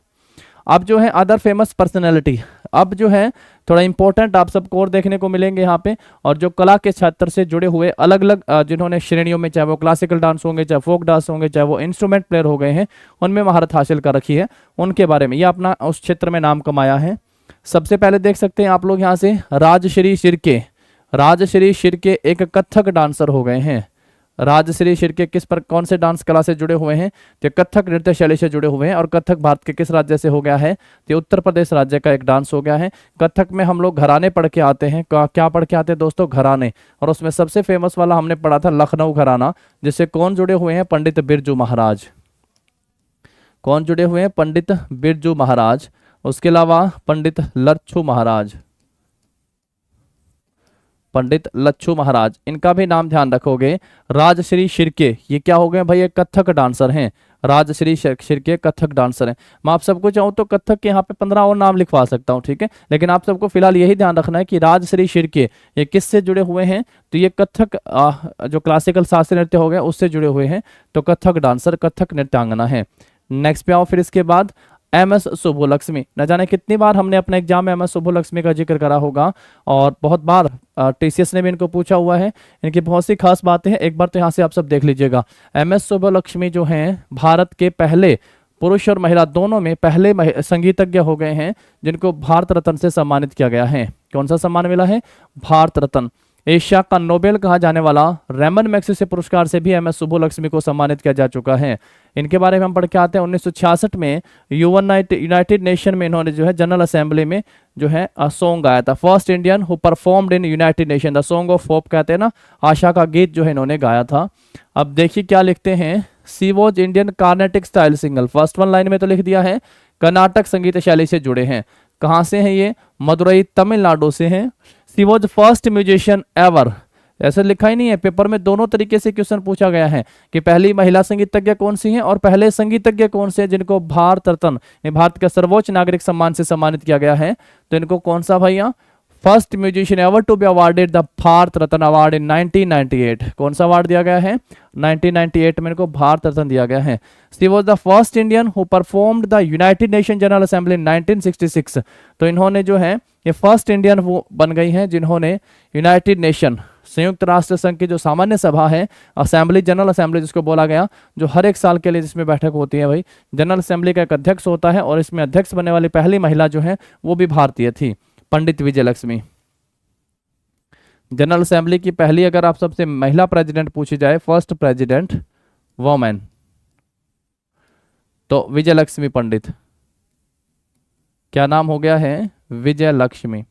अब जो है अदर फेमस पर्सनैलिटी, अब जो है थोड़ा इंपॉर्टेंट आप सबको और देखने को मिलेंगे यहाँ पे। और जो कला के क्षेत्र से जुड़े हुए अलग अलग जिन्होंने श्रेणियों में, चाहे वो क्लासिकल डांस होंगे, चाहे फोक डांस होंगे, चाहे वो इंस्ट्रूमेंट प्लेयर हो गए हैं, उनमें महारत हासिल कर रखी है, उनके बारे में ये अपना उस क्षेत्र में नाम कमाया है। सबसे पहले देख सकते हैं आप लोग यहाँ से राजश्री शिर्के। राजश्री शिर्के एक कथक डांसर हो गए हैं। राजश्री शिर्के किस पर, कौन से डांस कला से जुड़े हुए हैं? तो कथक नृत्य शैली से जुड़े हुए हैं। और कथक भारत के किस राज्य से हो गया है? तो उत्तर प्रदेश राज्य का एक डांस हो गया है। कथक में हम लोग घराने पढ़ के आते हैं। क्या पढ़ के आते हैं दोस्तों? घराने। और उसमें सबसे फेमस वाला हमने पढ़ा था लखनऊ घराना, जिससे कौन जुड़े हुए हैं? पंडित बिरजू महाराज। कौन जुड़े हुए हैं? पंडित बिरजू महाराज। उसके अलावा पंडित लच्छू महाराज, पंडित लच्छू महाराज, इनका भी नाम ध्यान रखोगे। राजश्री शिर्के ये क्या हो गए भाई? ये कथक डांसर हैं। राजश्री शिर्के कथक डांसर हैं। मैं आप सबको चाहूँ तो कथक के यहाँ पे 15 और नाम लिखवा सकता हूँ, ठीक है, लेकिन आप सबको फिलहाल यही ध्यान रखना है कि राजश्री शिर्के ये किससे जुड़े हुए हैं? तो ये कथक जो क्लासिकल शास्त्रीय नृत्य हो गया उससे जुड़े हुए हैं। तो कथक डांसर, कथक नृत्यांगना है। नेक्स्ट पे आओ। फिर इसके बाद एम.एस. सुब्बुलक्ष्मी। न जाने कितनी बार हमने अपने एग्जाम में एम.एस. सुब्बुलक्ष्मी का जिक्र करा होगा और बहुत बार टीसीएस ने भी इनको पूछा हुआ है। इनकी बहुत सी खास बातें हैं, एक बार तो यहाँ से आप सब देख लीजिएगा। एम.एस. सुब्बुलक्ष्मी जो हैं भारत के पहले, पुरुष और महिला दोनों में पहले संगीतज्ञ हो गए हैं जिनको भारत रत्न से सम्मानित किया गया है। कौन सा सम्मान मिला है? भारत रत्न। एशिया का नोबेल कहा जाने वाला रैमन मैग्सेसे पुरस्कार से भी एम.एस. सुब्बुलक्ष्मी को सम्मानित किया जा चुका है। इनके बारे में हम पढ़ के आते हैं। 1966 में यूनाइटेड नेशन में इन्होंने जो है जनरल असेंबली में जो है सॉन्ग गाया था। First Indian who performed in United nation, the song of hope कहते हैं ना, आशा का गीत जो है इन्होंने गाया था। अब देखिए क्या लिखते हैं। She was Indian Carnatic style singer. First one line में तो लिख दिया है कर्नाटक संगीत शैली से जुड़े हैं। कहाँ से हैं ये? मदुरई तमिलनाडु से हैं। She was first musician ever, ऐसा लिखा ही नहीं है पेपर में। दोनों तरीके से क्वेश्चन पूछा गया है कि पहली महिला संगीतज्ञ कौन सी हैं और पहले संगीतज्ञ कौन से हैं जिनको भारत रत्न, भारत के सर्वोच्च नागरिक सम्मान से सम्मानित किया गया है। तो इनको कौन सा भैया? First musician ever to be awarded the Bharat Ratna award in 1998। कौन सा अवार्ड दिया गया है? 1998 में इनको भारत रत्न दिया गया है। She was the first Indian who performed the United nation general assembly in 1966। तो इन्होंने जो है ये फर्स्ट इंडियन वो बन गई हैं जिन्होंने यूनाइटेड नेशन, संयुक्त राष्ट्र संघ की जो सामान्य सभा है, असेंबली, जनरल असेंबली जिसको बोला गया, जो हर एक साल के लिए जिसमें बैठक होती है भाई, जनरल असेंबली का एक अध्यक्ष होता है और इसमें अध्यक्ष बनने वाली पहली महिला जो है वो भी भारतीय थी, पंडित विजयलक्ष्मी। जनरल असेंबली की पहली अगर आप सबसे महिला प्रेसिडेंट पूछी जाए, फर्स्ट प्रेसिडेंट वोमेन, तो विजयलक्ष्मी पंडित। क्या नाम हो गया है? विजयलक्ष्मी,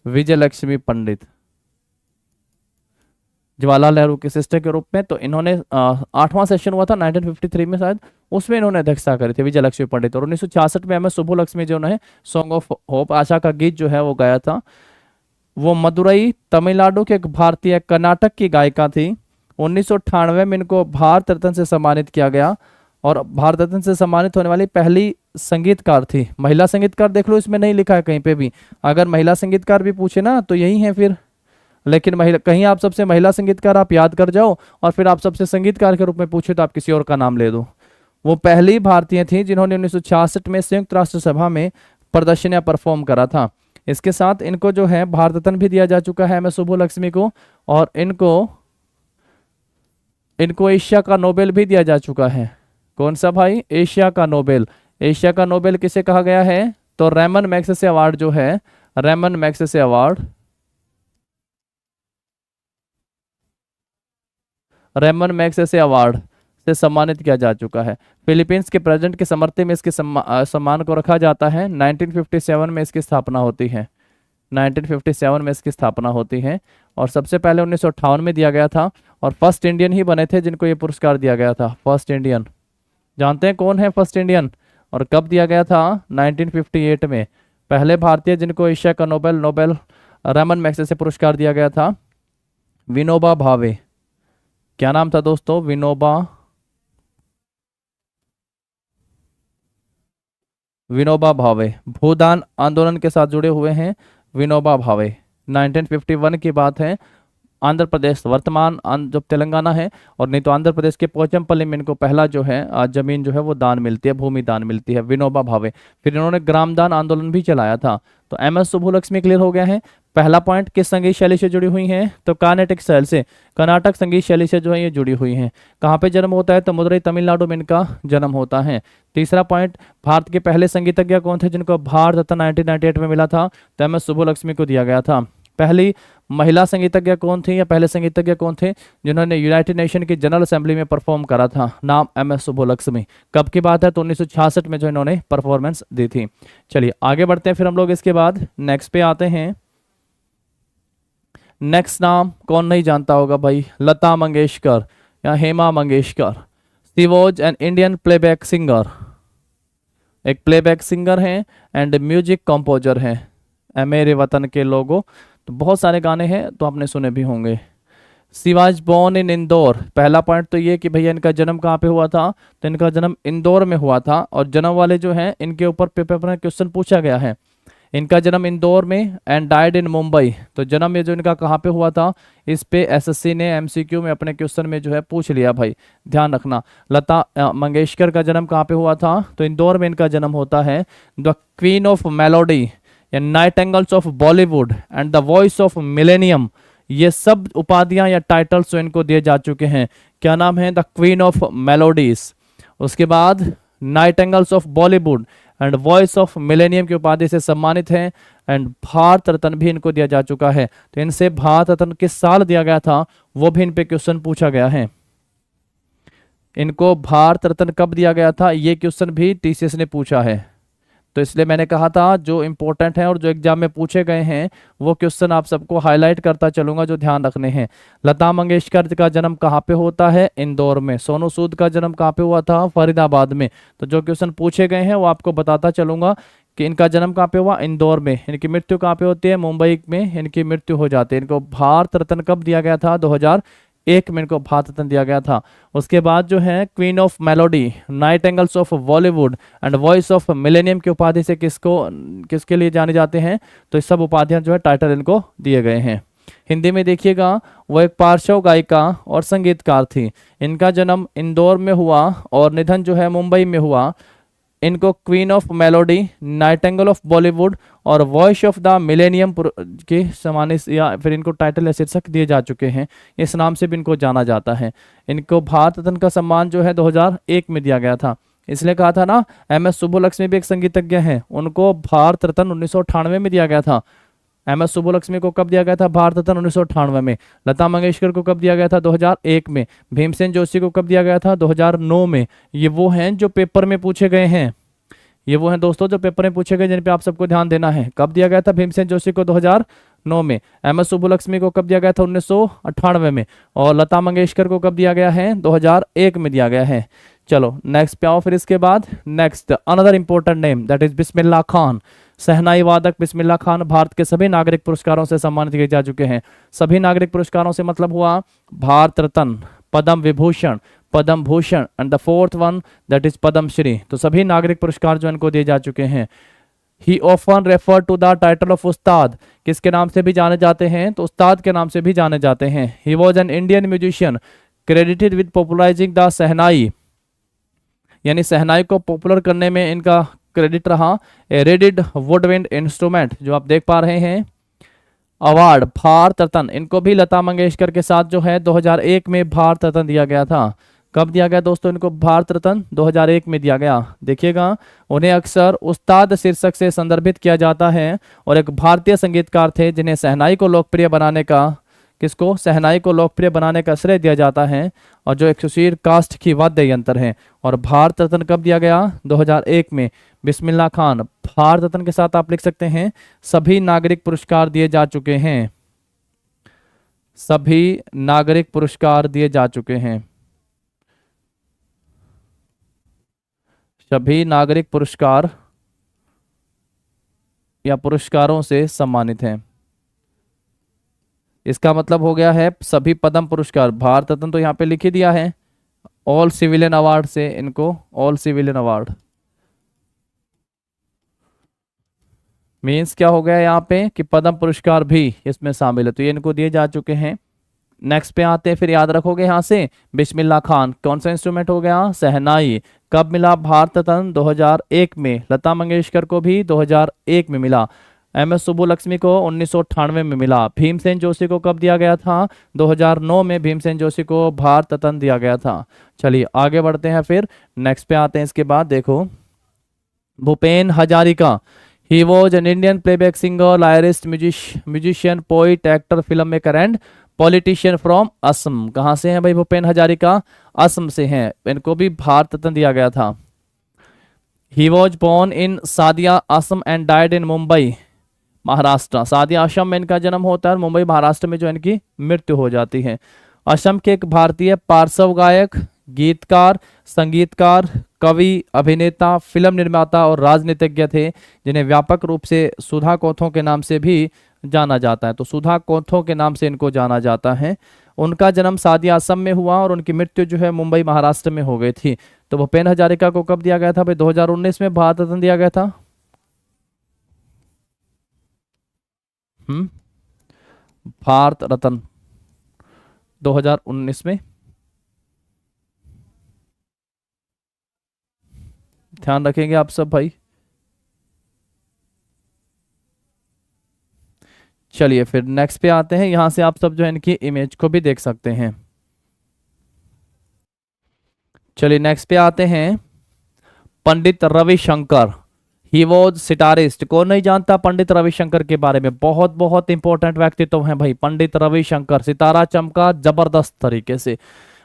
विजयलक्ष्मी पंडित, जवाहरलाल नेहरू के सिस्टर के रूप में। तो इन्होंने 8वां सेशन हुआ था 1953 में शायद, उसमें इन्होंने अध्यक्षता करी थी, विजयलक्ष्मी पंडित। और 1966 में एम.एस. सुब्बुलक्ष्मी जो है सॉन्ग ऑफ होप, आशा का गीत जो है वो गाया था। वो मदुरई तमिलनाडु के एक भारतीय कर्नाटक की गायिका थी। 1998 में इनको भारत रत्न से सम्मानित किया गया और भारत रत्न से सम्मानित होने वाली पहली संगीतकार थी। महिला संगीतकार देख लो, इसमें नहीं लिखा है कहीं पे भी। अगर महिला संगीतकार भी पूछे ना तो यही है फिर, लेकिन महिला, कहीं आप सबसे महिला संगीतकार आप याद कर जाओ और फिर आप सबसे संगीतकार के रूप में पूछे तो आप किसी और का नाम ले दो। वो पहली भारतीय थी जिन्होंने 1966 में संयुक्त राष्ट्र सभा में प्रदर्शन या परफॉर्म करा था। इसके साथ इनको जो है भारत रत्न भी दिया जा चुका है एम.एस. सुब्बुलक्ष्मी को, और इनको एशिया का नोबेल भी दिया जा चुका है। कौन सा भाई? एशिया का नोबेल। एशिया का नोबेल किसे कहा गया है? तो रैमन मैग्सेसे अवार्ड जो है, Ramon Magsaysay award, Ramon Magsaysay award से सम्मानित किया जा चुका है। फिलीपींस के प्रेसिडेंट के समर्थन में इसके सम्मान को रखा जाता है। 1957 में इसकी स्थापना होती है। 1957 में इसकी स्थापना होती है और सबसे पहले 1958 में दिया गया था और फर्स्ट इंडियन ही बने थे जिनको ये पुरस्कार दिया गया था। फर्स्ट इंडियन, जानते हैं कौन है फर्स्ट इंडियन और कब दिया गया था? 1958 में। पहले भारतीय जिनको एशिया का नोबेल रेमन मैग्सेसे पुरस्कार दिया गया था, विनोबा भावे। क्या नाम था दोस्तों? विनोबा भावे। भूदान आंदोलन के साथ जुड़े हुए हैं विनोबा भावे। 1951 की बात है। आंध्र प्रदेश, वर्तमान जो तेलंगाना है और नहीं तो आंध्र प्रदेश के पोचमपल्ली में इनको पहला जो है जमीन जो है वो दान मिलती है, भूमि दान मिलती है, विनोबा भावे। फिर इन्होंने ग्राम दान आंदोलन भी चलाया था। तो एमएस सुब्बुलक्ष्मी क्लियर हो गया है। पहला पॉइंट किस संगीत शैली से जुड़ी हुई हैं? तो कार्नेटिक स्टाइल से, कर्नाटक संगीत शैली से जो है ये जुड़ी हुई हैं। कहाँ पे जन्म होता है? तो मदुरई तमिलनाडु में इनका जन्म होता है। तीसरा पॉइंट, भारत के पहले संगीतज्ञ कौन थे जिनको भारत रत्न 1998 में मिला था? तो एमएस सुब्बुलक्ष्मी को दिया गया था। पहली महिला संगीतज्ञ कौन थी या पहले संगीतज्ञ कौन थे जिन्होंने यूनाइटेड नेशन की जनरल असेंबली में परफॉर्म करा था? नाम एमएस सुब्बुलक्ष्मी। कब की बात है? तो 1966 में जो इन्होंने परफॉर्मेंस दी थी। चलिए आगे बढ़ते हैं फिर हम लोग इसके बाद नेक्स्ट पे आते हैं। नेक्स्ट नाम कौन नहीं जानता होगा भाई? लता मंगेशकर या Hema Mangeshkar. She was an Indian playback singer, एक प्लेबैक सिंगर हैं एंड म्यूजिक कंपोजर हैं। मेरे वतन के लोगों, तो बहुत सारे गाने हैं तो आपने सुने भी होंगे। She was born in Indore. पहला पॉइंट तो ये कि भैया इनका जन्म कहाँ पे हुआ था? तो इनका जन्म इंदौर में हुआ था और जन्म वाले जो हैं इनके ऊपर पेपर में क्वेश्चन पूछा गया है। इनका जन्म इंदौर में एंड डाइड इन मुंबई। तो जन्म ये जो इनका कहाँ पे हुआ था, इस पे एसएससी ने एमसीक्यू में अपने क्वेश्चन में जो है पूछ लिया भाई, ध्यान रखना। लता मंगेशकर का जन्म कहाँ पे हुआ था? तो इंदौर में इनका जन्म होता है। द क्वीन ऑफ मेलोडी या nightingales of Bollywood and the voice of millennium, ये सब उपाधियां या टाइटल्स जो इनको दिए जा चुके हैं। क्या नाम है? The queen of melodies. उसके बाद nightingales of Bollywood and voice of millennium की उपाधि से सम्मानित हैं एंड भारत रत्न भी इनको दिया जा चुका है। तो इनसे भारत रत्न किस साल दिया गया था वो भी इन पे क्वेश्चन पूछा गया है। इनको भारत रत्न कब दिया गया था ये क्वेश्चन भी टीसीएस ने पूछा है। तो इसलिए मैंने कहा था जो इंपॉर्टेंट है और जो एग्जाम में पूछे गए हैं वो क्वेश्चन आप सबको हाईलाइट करता चलूंगा जो ध्यान रखने हैं। लता मंगेशकर का जन्म कहाँ पे होता है? इंदौर में। सोनू सूद का जन्म कहाँ पे हुआ था? फरीदाबाद में। तो जो क्वेश्चन पूछे गए हैं वो आपको बताता चलूंगा कि इनका जन्म कहाँ पे हुआ? इंदौर में। इनकी मृत्यु कहाँ पे होती है? मुंबई में इनकी मृत्यु हो जाती है। इनको भारत रत्न कब दिया गया था? 2001 में इनको भारत रत्न दिया गया था। उसके बाद जो है queen of melody, nightingales of Bollywood and voice of millennium की उपाधि से किसके लिए जाने जाते हैं? तो इस सब उपाधियां जो है टाइटल इनको दिए गए हैं। हिंदी में देखिएगा, वो एक पार्श्व गायिका और संगीतकार थी। इनका जन्म इंदौर में हुआ और निधन जो है मुंबई में हुआ। इनको queen of melody, Nightingale of Bollywood और वॉइस ऑफ द मिलेनियम के सम्मानित या फिर इनको टाइटल या शीर्षक दिए जा चुके हैं। इस नाम से भी इनको जाना जाता है। इनको भारत रत्न का सम्मान जो है 2001 में दिया गया था। इसलिए कहा था ना, एमएस सुब्बुलक्ष्मी भी एक संगीतज्ञ हैं, उनको भारत रत्न 1998 में दिया गया था। एमएस सुब्बुलक्ष्मी को कब दिया गया था भारत रत्न? 1998 में। लता मंगेशकर को कब दिया गया था? 2001 में। भीमसेन जोशी को कब दिया गया था? 2009 में। ये वो हैं जो पेपर में पूछे गए हैं। ये वो हैं दोस्तों जो पेपर में पूछे गए जिन पे आप सबको ध्यान देना है। कब दिया गया था भीमसेन जोशी को? 2009 में। एमएस सुब्बुलक्ष्मी को कब दिया गया था? 1998 में। और लता मंगेशकर को कब दिया गया है? 2001 में दिया गया है। चलो नेक्स्ट पे आओ। फिर इसके बाद next another important name that is Bismillah Khan. Shehnai वादक बिस्मिल्लाह खान भारत के सभी नागरिक पुरस्कारों से सम्मानित किए जा चुके हैं। सभी नागरिक पुरस्कारों से मतलब हुआ Bharat Ratna, Padma Vibhushan, Padma Bhushan and the fourth one that is Padma Shri. तो सभी नागरिक पुरस्कार जो इनको दिए जा चुके हैं। He often refer to the title of Ustad. किसके नाम से भी जाने जाते हैं? तो उस्ताद के नाम से भी जाने जाते हैं। He was an Indian musician credited with popularising the shehnai, यानी शहनाई को पॉपुलर करने में इनका क्रेडिट रहा। ए रेडिड वुडविंड इंस्ट्रूमेंट जो आप देख पा रहे हैं। अवार्ड भारत रत्न, इनको भी लता मंगेशकर के साथ जो है 2001 में भारत रत्न दिया गया था। कब दिया गया दोस्तों इनको भारत रत्न? 2001 में दिया गया। देखिएगा, उन्हें अक्सर उस्ताद शीर्षक से संदर्भित किया जाता है और एक भारतीय संगीतकार थे जिन्हें शहनाई को लोकप्रिय बनाने का किसको, शहनाई को लोकप्रिय बनाने का श्रेय दिया जाता है, और जो एक सुशीर कास्ट की वाद्य यंत्र है। और भारत रत्न कब दिया गया, 2001 में, बिस्मिल्लाह खान। भारत रत्न के साथ आप लिख सकते हैं सभी नागरिक पुरस्कार दिए जा चुके हैं, सभी नागरिक पुरस्कार दिए जा चुके हैं, सभी नागरिक पुरस्कार या पुरस्कारों से सम्मानित हैं। इसका मतलब हो गया है सभी पद्म पुरस्कार, भारत रत्न तो यहाँ पे लिख ही दिया है, ऑल सिविलियन अवार्ड से इनको, ऑल सिविलियन अवार्ड मीन्स क्या हो गया यहाँ पे कि पद्म पुरस्कार भी इसमें शामिल है, तो ये इनको दिए जा चुके हैं। नेक्स्ट पे आते हैं, फिर याद रखोगे यहाँ से बिस्मिल्लाह खान कौन सा इंस्ट्रूमेंट हो गया, शहनाई। कब मिला भारत रत्न, 2001 में। लता मंगेशकर को भी 2001 में मिला। MS सुब्बुलक्ष्मी को 1998 में मिला। भीमसेन जोशी को कब दिया गया था, 2009 में भीमसेन जोशी को भारत रत्न दिया गया था। चलिए आगे बढ़ते हैं, फिर नेक्स्ट पे आते हैं। इसके बाद देखो Bhupen Hazarika, he was an Indian playback singer, lyricist, musician, poet, actor, film maker and politician from Assam. कहाँ से हैं भाई भूपेन हजारिका, असम से हैं। इनको भी भारत रत्न दिया गया था। He was born in Sadiya Assam and died in Mumbai Maharashtra. Sadiya Assam में इनका जन्म होता है, मुंबई महाराष्ट्र में जो इनकी मृत्यु हो जाती है। असम के एक भारतीय पार्श्व गायक, गीतकार, संगीतकार, कवि, अभिनेता, फिल्म निर्माता और राजनीतिज्ञ थे, जिन्हें व्यापक रूप से सुधा कोथों के नाम से भी जाना जाता है। तो सुधा कोथों के नाम से इनको जाना जाता है। उनका जन्म सादिया असम में हुआ और उनकी मृत्यु जो है मुंबई महाराष्ट्र में हो गई थी। तो भूपेन हजारिका को कब दिया गया था भाई, 2019 में भारत रत्न दिया गया था। भारत रत्न 2019 में, ध्यान रखेंगे आप सब भाई। चलिए फिर नेक्स्ट पे आते हैं। यहां से आप सब जो है इनकी इमेज को भी देख सकते हैं। चलिए नेक्स्ट पे आते हैं, Pandit Ravishankar, he was sitarist. कौन नहीं जानता पंडित रविशंकर के बारे में, बहुत बहुत इंपॉर्टेंट व्यक्तित्व है भाई पंडित रविशंकर। सितारा चमका जबरदस्त तरीके से,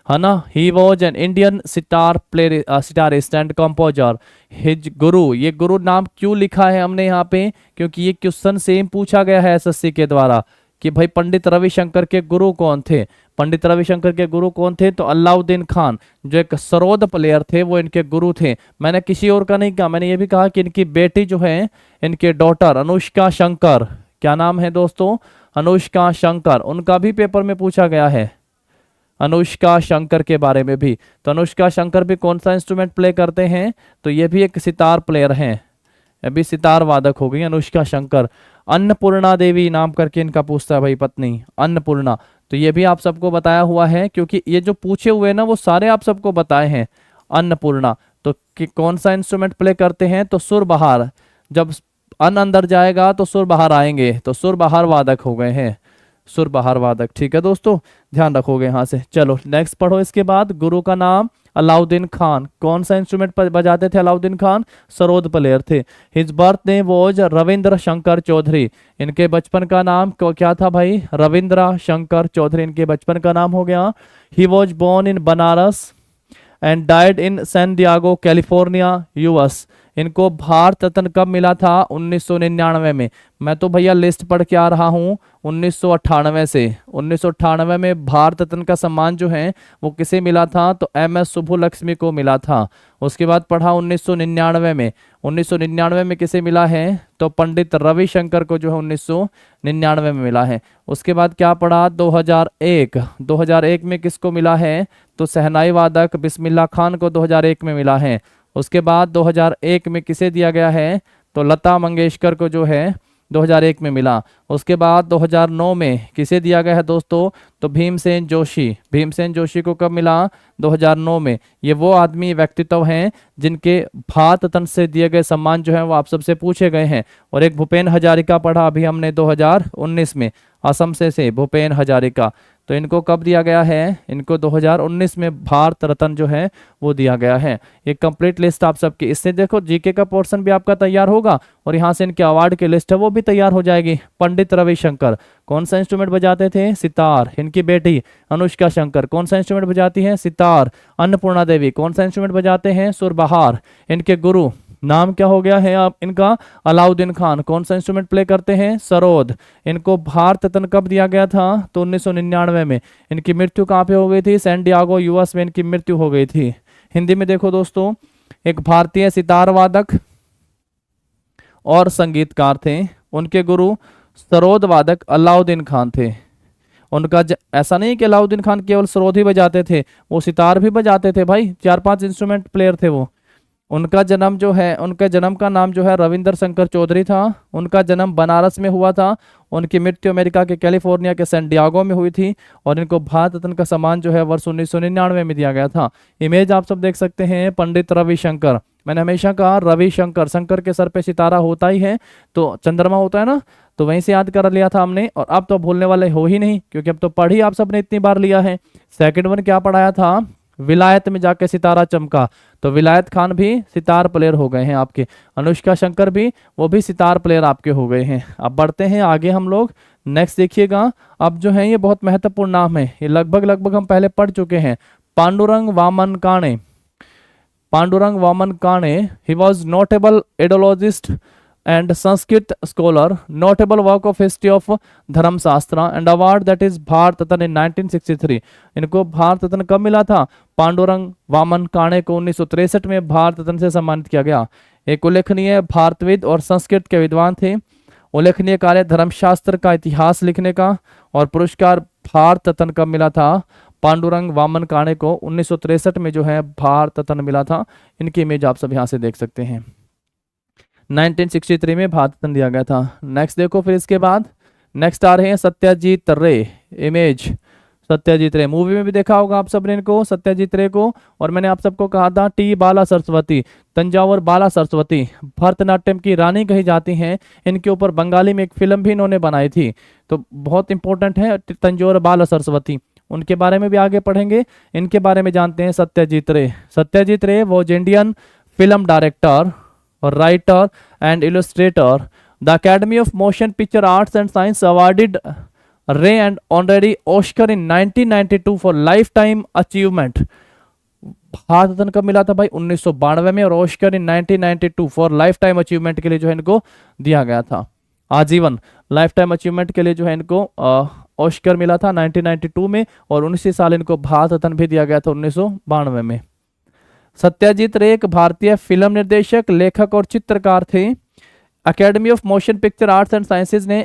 है ना। He was an Indian sitarist and composer. His गुरु, ये गुरु नाम क्यों लिखा है हमने यहाँ पे, क्योंकि ये क्वेश्चन सेम पूछा गया है SSC के द्वारा कि भाई पंडित रविशंकर के गुरु कौन थे। पंडित रविशंकर के गुरु कौन थे, तो अलाउद्दीन खान जो एक सरोद प्लेयर थे वो इनके गुरु थे। मैंने किसी और का नहीं कहा, मैंने ये भी कहा कि इनकी बेटी जो है, इनके डॉटर अनुष्का शंकर, क्या नाम है दोस्तों, अनुष्का शंकर, उनका भी पेपर में पूछा गया है, अनुष्का शंकर के बारे में भी। तो अनुष्का शंकर भी कौन सा इंस्ट्रूमेंट प्ले करते हैं, तो ये भी एक सितार प्लेयर हैं, अभी सितार वादक हो गई अनुष्का शंकर। अन्नपूर्णा देवी नाम करके इनका पूछता है भाई पत्नी, अन्नपूर्णा। तो ये भी आप सबको बताया हुआ है, क्योंकि ये जो पूछे हुए ना वो सारे आप सबको बताए हैं। अन्नपूर्णा तो कि कौन सा इंस्ट्रूमेंट प्ले करते हैं, तो सुर बहार। जब अन्न अंदर जाएगा तो सुर बाहर आएंगे, तो सुर बहार वादक हो गए हैं, सुर बहार वादक। ठीक है दोस्तों, ध्यान रखोगे यहाँ से। चलो नेक्स्ट पढ़ो। इसके बाद गुरु का नाम अलाउद्दीन खान। कौन सा इंस्ट्रूमेंट बजाते थे अलाउद्दीन खान, सरोद प्लेयर थे। His birth name was Ravindra Shankar Chowdhury. इनके बचपन का नाम क्या था भाई, रविंद्र शंकर चौधरी इनके बचपन का नाम हो गया। He was born in Banaras and died in San Diego California US। इनको भारत रत्न कब मिला था, 1999 में। मैं तो भैया लिस्ट पढ़ के आ रहा हूँ 1998 से। 1998 में भारत रत्न का सम्मान जो है वो किसे मिला था, तो MS सुब्बुलक्ष्मी को मिला था। उसके बाद पढ़ा 1999 में। 1999 में किसे मिला है, तो पंडित रविशंकर को जो है 1999 में मिला है। उसके बाद क्या पढ़ा, 2001 में किसको मिला है, तो शहनाई वादक बिस्मिल्लाह खान को 2001 में मिला है। उसके बाद 2001 में किसे दिया गया है, तो लता मंगेशकर को जो है 2001 में मिला। उसके बाद 2009 में किसे दिया गया है दोस्तों, तो भीमसेन जोशी। भीमसेन जोशी को कब मिला, 2009 में। ये वो आदमी व्यक्तित्व हैं जिनके भारत रत्न से दिए गए सम्मान जो है वो आप सबसे पूछे गए हैं। और एक भूपेन हजारिका पढ़ा अभी हमने 2019 में। असम से भूपेन हजारिका। तो इनको कब दिया गया है? इनको 2019 में भारत रत्न जो है वो दिया गया है। ये कंप्लीट लिस्ट आप सबकी, इससे देखो जीके का पोर्शन भी आपका तैयार होगा और यहाँ से इनके अवार्ड की लिस्ट है वो भी तैयार हो जाएगी। पंडित रविशंकर कौन सा इंस्ट्रूमेंट बजाते थे? सितार। इनकी बेटी अनुष्का शंकर कौन सा इंस्ट्रूमेंट बजाती है? सितार। अन्नपूर्णा देवी कौन सा इंस्ट्रूमेंट बजाते हैं? सुरबहार। इनके गुरु नाम क्या हो गया है आप इनका? अलाउद्दीन खान कौन सा इंस्ट्रूमेंट प्ले करते हैं? सरोद। इनको भारत रत्न कब दिया गया था? तो 1999 में। इनकी मृत्यु कहाँ पे हो गई थी? सैन डियागो यूएस में इनकी मृत्यु हो गई थी। हिंदी में देखो दोस्तों, एक भारतीय सितार वादक और संगीतकार थे, उनके गुरु सरोद वादक अलाउद्दीन खान थे। उनका ऐसा नहीं कि अलाउद्दीन खान केवल सरोद ही बजाते थे, वो सितार भी बजाते थे भाई, 4-5 इंस्ट्रूमेंट प्लेयर थे वो। उनका जन्म जो है, उनके जन्म का नाम जो है रविंदर शंकर चौधरी था। उनका जन्म बनारस में हुआ था। उनकी मृत्यु अमेरिका के कैलिफोर्निया के सैन डियागो में हुई थी और इनको भारत रत्न का सम्मान जो है वर्ष 1999 में दिया गया था। इमेज आप सब देख सकते हैं, पंडित रविशंकर। मैंने हमेशा कहा रविशंकर, शंकर के सर पे सितारा होता ही है तो चंद्रमा होता है ना, तो वहीं से याद कर लिया था हमने। और अब तो भूलने वाले हो ही नहीं, क्योंकि अब तो पढ़ ही आप सबने इतनी बार लिया है। सेकंड वन क्या पढ़ाया था? विलायत में जाके सितारा चमका, तो विलायत खान भी सितार प्लेयर हो गए हैं आपके। अनुष्का शंकर भी, वो भी सितार प्लेयर आपके हो गए हैं। अब बढ़ते हैं आगे हम लोग। नेक्स्ट देखिएगा, अब जो है ये बहुत महत्वपूर्ण नाम है, ये लगभग हम पहले पढ़ चुके हैं। Pandurang Vaman Kane. Pandurang Vaman Kane, he was notable Indologist and Sanskrit scholar, notable work of history of धर्मशास्त्र and award that is Bharat Ratna in 1963। इनको भारत रत्न कब मिला था? पांडुरंग वामन काणे को 1963 में भारत रत्न से सम्मानित किया गया। एक उल्लेखनीय भारतविद और संस्कृत के विद्वान थे। उल्लेखनीय कार्य धर्मशास्त्र का इतिहास लिखने का, और पुरस्कार भारत रत्न कब मिला था? पांडुरंग वामन काणे को 1963 में जो है भारत रत्न मिला था। इनकी इमेज आप सब यहाँ से देख सकते हैं। 1963 में भारत रत्न दिया गया था। नेक्स्ट देखो, फिर इसके बाद नेक्स्ट आ रहे हैं सत्यजीत रे। इमेज सत्यजीत रे, मूवी में भी देखा होगा आप सबने इनको, सत्यजीत रे को। और मैंने आप सबको कहा था टी बाला सरस्वती, तंजावुर बाला सरस्वती भरतनाट्यम की रानी कही जाती हैं। इनके ऊपर बंगाली में एक फिल्म भी इन्होंने बनाई थी, तो बहुत इंपॉर्टेंट है तंजौर बाला सरस्वती। उनके बारे में भी आगे पढ़ेंगे। इनके बारे में जानते हैं सत्यजीत रे। सत्यजीत रे was Indian film director, writer and illustrator. The Academy of Motion Picture Arts and Science awarded Ray an honorary Oscar in 1992 for lifetime achievement. Bharat Ratna कब मिला था भाई? 1992 में, और Oscar in 1992 for life time achievement के लिए जो है इनको दिया गया था। आजीवन लाइफ टाइम अचीवमेंट के लिए जो है इनको ऑस्कर मिला था 1992 में, और 19 साल इनको भारत रत्न भी दिया गया था 1992 में। सत्यजीत रे एक भारतीय फिल्म निर्देशक, लेखक और चित्रकार थे। Academy of motion picture arts and sciences ने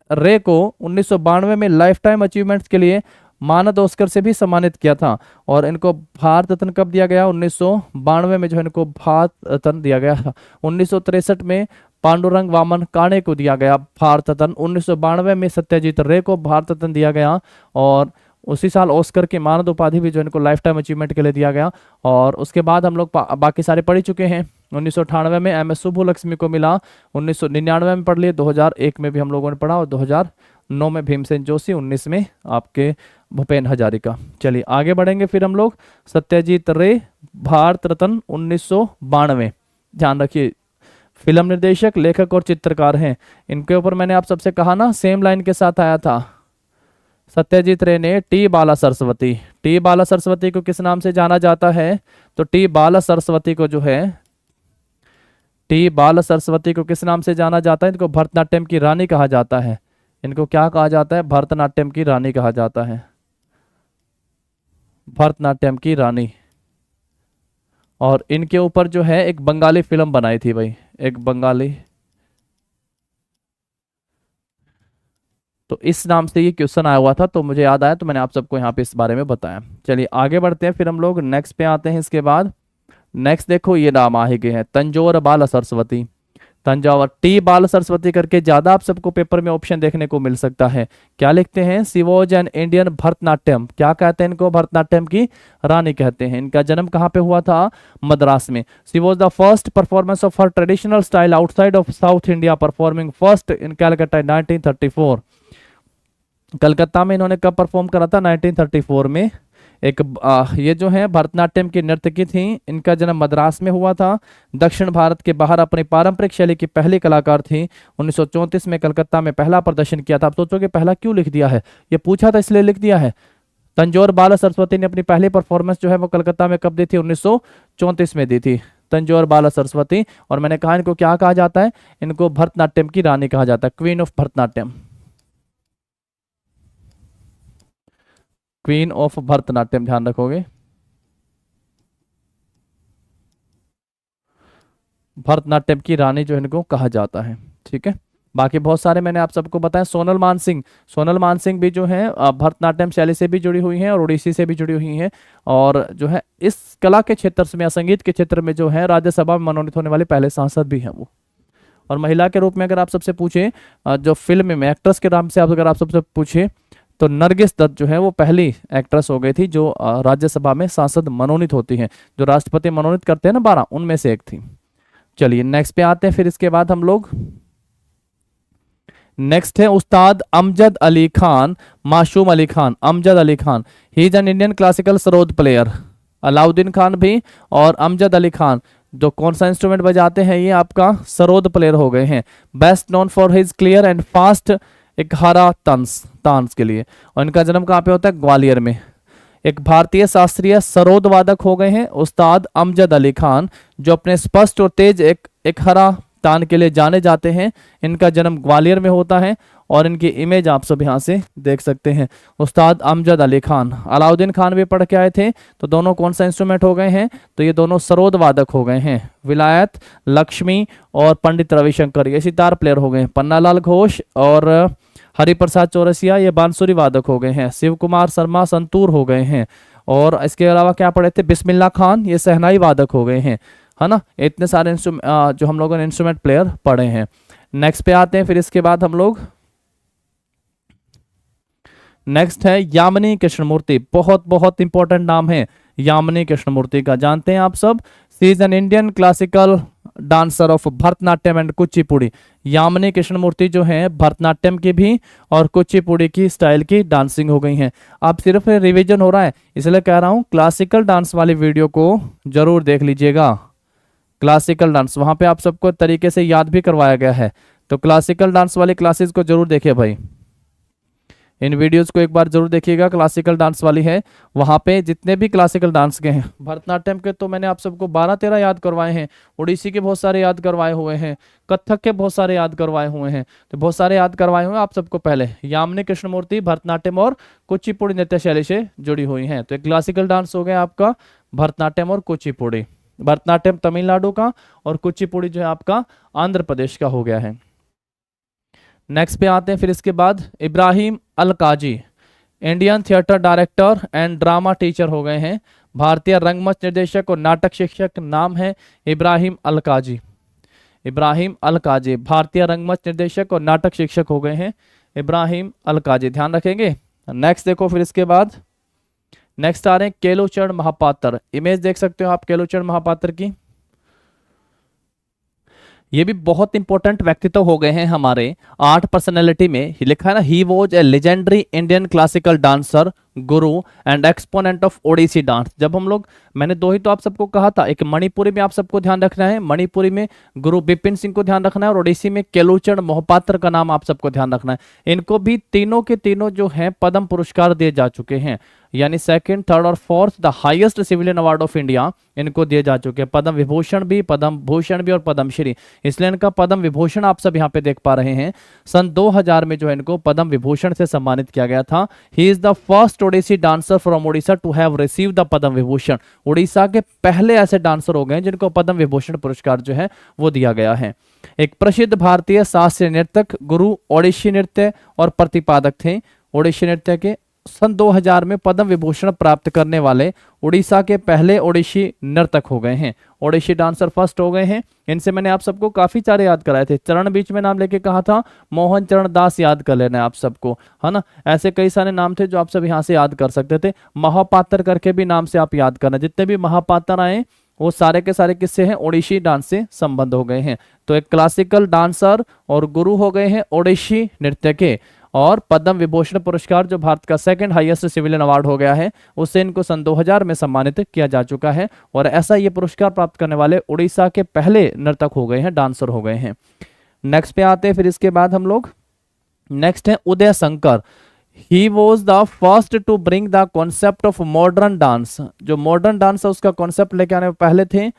रे को 1992 में लाइफ टाइम अचीवमेंट्स के लिए मानद ऑस्कर से भी सम्मानित किया था। और इनको भारत रत्न कब दिया गया? 1992 में जो है इनको भारत रत्न दिया गया था। 1963 में पांडुरंग वामन काणे को दिया गया भारत रत्न। 1992 में सत्यजीत रे को भारत रत्न दिया गया, और उसी साल ऑस्कर की मानद उपाधि भी जो इनको लाइफ टाइम अचीवमेंट के लिए दिया गया। और उसके बाद हम लोग बाकी सारे पढ़ चुके हैं। 1998 में एम एस सुब्बुलक्ष्मी को मिला, 1999 में पढ़ लिए, 2001 में भी हम लोगों ने पढ़ा, और 2009 में भीमसेन जोशी, 19 में आपके भूपेन हजारिका। चलिए आगे बढ़ेंगे फिर हम लोग। सत्यजीत रे भारत रत्न 1992। ध्यान रखिए, फिल्म निर्देशक, लेखक और चित्रकार हैं। इनके ऊपर मैंने आप सबसे कहा ना, सेम लाइन के साथ आया था। सत्यजीत रे ने टी बाला सरस्वती, टी बाला सरस्वती को किस नाम से जाना जाता है? तो टी बाला सरस्वती को जो है, टी बाला सरस्वती को किस नाम से जाना जाता है? इनको भरतनाट्यम की रानी कहा जाता है। इनको क्या कहा जाता है? भरतनाट्यम की रानी कहा जाता है, भरतनाट्यम की रानी। और इनके ऊपर जो है एक बंगाली फिल्म बनाई थी भाई, एक बंगाली, तो इस नाम से ये क्वेश्चन आया हुआ था, तो मुझे याद आया, तो मैंने आप सबको यहाँ पे इस बारे में बताया। चलिए आगे बढ़ते हैं, फिर हम लोग नेक्स्ट पे आते हैं। इसके बाद नेक्स्ट देखो, ये नाम आ ही गए हैं, तंजौर बाला सरस्वती। तंजावर, टी बाला सरस्वती करके ज्यादा आप सबको पेपर में ऑप्शन देखने को मिल सकता है। क्या लिखते हैं? She was an Indian Bharatanatyam, क्या कहते हैं इनको? भरतनाट्यम की रानी कहते हैं। इनका जन्म कहाँ पे हुआ था? मद्रास में। She was the first performance of her traditional style outside of south India, performing first in Calcutta 1934। Calcutta में इन्होंने कब परफॉर्म करा था? 1934 में। एक ये जो है भरतनाट्यम की नर्तकी थी, इनका जन्म मद्रास में हुआ था। दक्षिण भारत के बाहर अपनी पारंपरिक शैली की पहली कलाकार थी। 1934 में कलकत्ता में पहला प्रदर्शन किया था। आप सोचोगे पहला क्यों लिख दिया है? ये पूछा था इसलिए लिख दिया है। तंजौर बाला सरस्वती ने अपनी पहली परफॉर्मेंस जो है वो कलकत्ता में कब दी थी? 1934 में दी थी तंजौर बाला सरस्वती। और मैंने कहा इनको क्या कहा जाता है? इनको भरतनाट्यम की रानी कहा जाता है, queen of Bharatanatyam. Queen of Bharatanatyam ध्यान रखोगे। भरतनाट्यम की रानी जो इनको कहा जाता है। ठीक है, बाकी बहुत सारे मैंने आप सबको बताया। सोनल मानसिंह, सोनल मानसिंह भी जो है भरतनाट्यम शैली से भी जुड़ी हुई हैं और ओडिसी से भी जुड़ी हुई हैं। और जो है इस कला के क्षेत्र में या संगीत के क्षेत्र में जो है राज्यसभा में मनोनीत होने वाले पहले सांसद भी हैं वो। और महिला के रूप में अगर आप सबसे पूछे जो फिल्म में एक्ट्रेस के नाम से अगर आप सबसे पूछे तो नरगिस दत्त जो है वो पहली एक्ट्रेस हो गई थी जो राज्यसभा में सांसद मनोनीत होती हैं। जो राष्ट्रपति मनोनीत करते हैं ना 12, उनमें से एक थी। चलिए नेक्स्ट पे आते हैं। फिर इसके बाद हम लोग नेक्स्ट है उस्ताद अमजद अली खान, मासूम अली खान, अमजद अली खान। ही is an Indian classical sarod player. Alauddin Khan भी और अमजद अली खान जो कौन सा इंस्ट्रूमेंट बजाते हैं? ये आपका सरोद प्लेयर हो गए हैं। Best known for his clear and fast ekahara taans के लिए। और इनका जन्म कहाँ पे होता है? ग्वालियर में। एक भारतीय शास्त्रीय सरोद वादक हो गए हैं उस्ताद अमजद अली खान, जो अपने स्पष्ट और तेज इकहारा तान के लिए जाने जाते हैं। इनका जन्म ग्वालियर में होता है और इनकी इमेज आप सब यहाँ से देख सकते हैं। उस्ताद अमजद अली खान। अलाउद्दीन खान भी पढ़ के आए थे, तो दोनों कौन सा इंस्ट्रूमेंट हो गए हैं? तो ये दोनों सरोद वादक हो गए हैं। विलायत लक्ष्मी और पंडित रविशंकर ये सितार प्लेयर हो गए हैं। पन्नालाल घोष और हरिप्रसाद चौरसिया ये बांसुरी वादक हो गए हैं। शिव कुमार शर्मा संतूर हो गए हैं। और इसके अलावा क्या पढ़े थे? बिस्मिल्लाह खान ये सहनाई वादक हो गए हैं, है ना। इतने सारे इंस्ट्रूमेंट जो हम लोगों ने इंस्ट्रूमेंट प्लेयर पढ़े हैं। नेक्स्ट पे आते हैं। फिर इसके बाद हम लोग नेक्स्ट है यामिनी कृष्णमूर्ति। बहुत बहुत इंपॉर्टेंट नाम है यामिनी कृष्णमूर्ति का, जानते हैं आप सब। She is an Indian classical dancer of Bharatanatyam and Kuchipudi. Yamini Krishnamurthy जो है भरतनाट्यम की भी और कुचिपुड़ी की स्टाइल की डांसिंग हो गई हैं। अब सिर्फ रिवीजन हो रहा है इसलिए कह रहा हूँ क्लासिकल डांस वाली वीडियो को जरूर देख लीजिएगा। क्लासिकल डांस वहां पे आप सबको तरीके से याद भी करवाया गया है, तो क्लासिकल डांस वाली क्लासेस को जरूर देखिए भाई। इन वीडियोस को एक बार जरूर देखिएगा, क्लासिकल डांस वाली है। वहां पे जितने भी क्लासिकल डांस के हैं, भरतनाट्यम के तो मैंने आप सबको 12-13 याद करवाए हैं, ओडिसी के बहुत सारे याद करवाए हुए हैं, कथक के बहुत सारे याद करवाए हुए हैं, तो बहुत सारे याद करवाए हुए हैं आप सबको पहले। यामिनी कृष्णमूर्ति भरतनाट्यम और कुचिपुड़ी नृत्य शैली से जुड़ी हुई हैं। तो एक क्लासिकल डांस हो गया आपका भरतनाट्यम और कुचिपुड़ी। भरतनाट्यम तमिलनाडु का और कुचिपुड़ी जो है आपका आंध्र प्रदेश का हो गया है। नेक्स्ट पे आते हैं। फिर इसके बाद Ibrahim Alkazi, Indian theatre director and drama teacher हो गए हैं। भारतीय रंगमंच निर्देशक और नाटक शिक्षक, नाम है इब्राहिम अल काजी। इब्राहिम अल काजी भारतीय रंगमंच निर्देशक और नाटक शिक्षक हो गए हैं इब्राहिम अल काजी, ध्यान रखेंगे। नेक्स्ट देखो। फिर इसके बाद नेक्स्ट आ रहे हैं केलुचरण महापात्र। इमेज देख सकते हो आप केलुचरण महापात्र की। ये भी बहुत इंपॉर्टेंट व्यक्तित्व हो गए हैं हमारे आर्ट पर्सनैलिटी में। लिखा है ना, he was a legendary Indian classical dancer, guru and exponent of Odissi dance. जब हम लोग, मैंने दो ही तो आप सबको कहा था, एक मणिपुरी में आप सबको ध्यान रखना है, मणिपुरी में गुरु बिपिन सिंह को ध्यान रखना है, और ओडिसी में केलुचरण महापात्र का नाम आप सबको ध्यान रखना है। इनको भी तीनों के तीनों जो हैं पद्म पुरस्कार दिए जा चुके हैं, यानी सेकंड, थर्ड और fourth the highest civilian award of India इनको दिए जा चुके हैं। पद्म विभूषण भी, पद्म भूषण भी और पद्मश्री, इसलिए इनका पद्म विभूषण आप सब यहाँ पे देख पा रहे हैं। सन 2000 में जो है इनको पद्म विभूषण से सम्मानित किया गया था। He is the first Odissi dancer from Odisha to have received the Padma Vibhushan. Orissa के पहले ऐसे डांसर हो गए जिनको पद्म विभूषण पुरस्कार जो है वो दिया गया है। एक प्रसिद्ध भारतीय शास्त्रीय नर्तक, गुरु, ओडिसी नृत्य और प्रतिपादक थे। ओडिसी नृत्य के सन 2000 में पद्म विभूषण प्राप्त करने वाले उड़ीसा के पहले ओडिसी नर्तक हो गए हैं। ओडिसी डांसर फर्स्ट हो गए हैं। इनसे मैंने आप सबको काफी सारे याद कराए थे। चरण बीच में नाम लेके कहा था, मोहन चरण दास याद कर लेना है आप सबको, है ना। ऐसे कई सारे नाम थे जो आप सब यहाँ से याद कर सकते थे। महापात्र करके भी नाम से आप याद करना। जितने भी महापात्र आए वो सारे के सारे किससे हैं? ओडिसी डांस से संबंध हो गए हैं। तो एक क्लासिकल डांसर और गुरु हो गए हैं ओडिसी नृत्य के, और पद्म विभूषण पुरस्कार जो भारत का सेकंड हाईएस्ट सिविलियन अवार्ड हो गया है, उससे इनको सन 2000 में सम्मानित किया जा चुका है। और ऐसा ये पुरस्कार प्राप्त करने वाले उड़ीसा के पहले नर्तक हो गए हैं, डांसर हो गए हैं। नेक्स्ट पे आते हैं फिर इसके बाद हम लोग, नेक्स्ट है Uday Shankar. He was the first to bring the concept of modern dance, जो मॉडर्न डांस है उसका कॉन्सेप्ट लेके आने पहले थे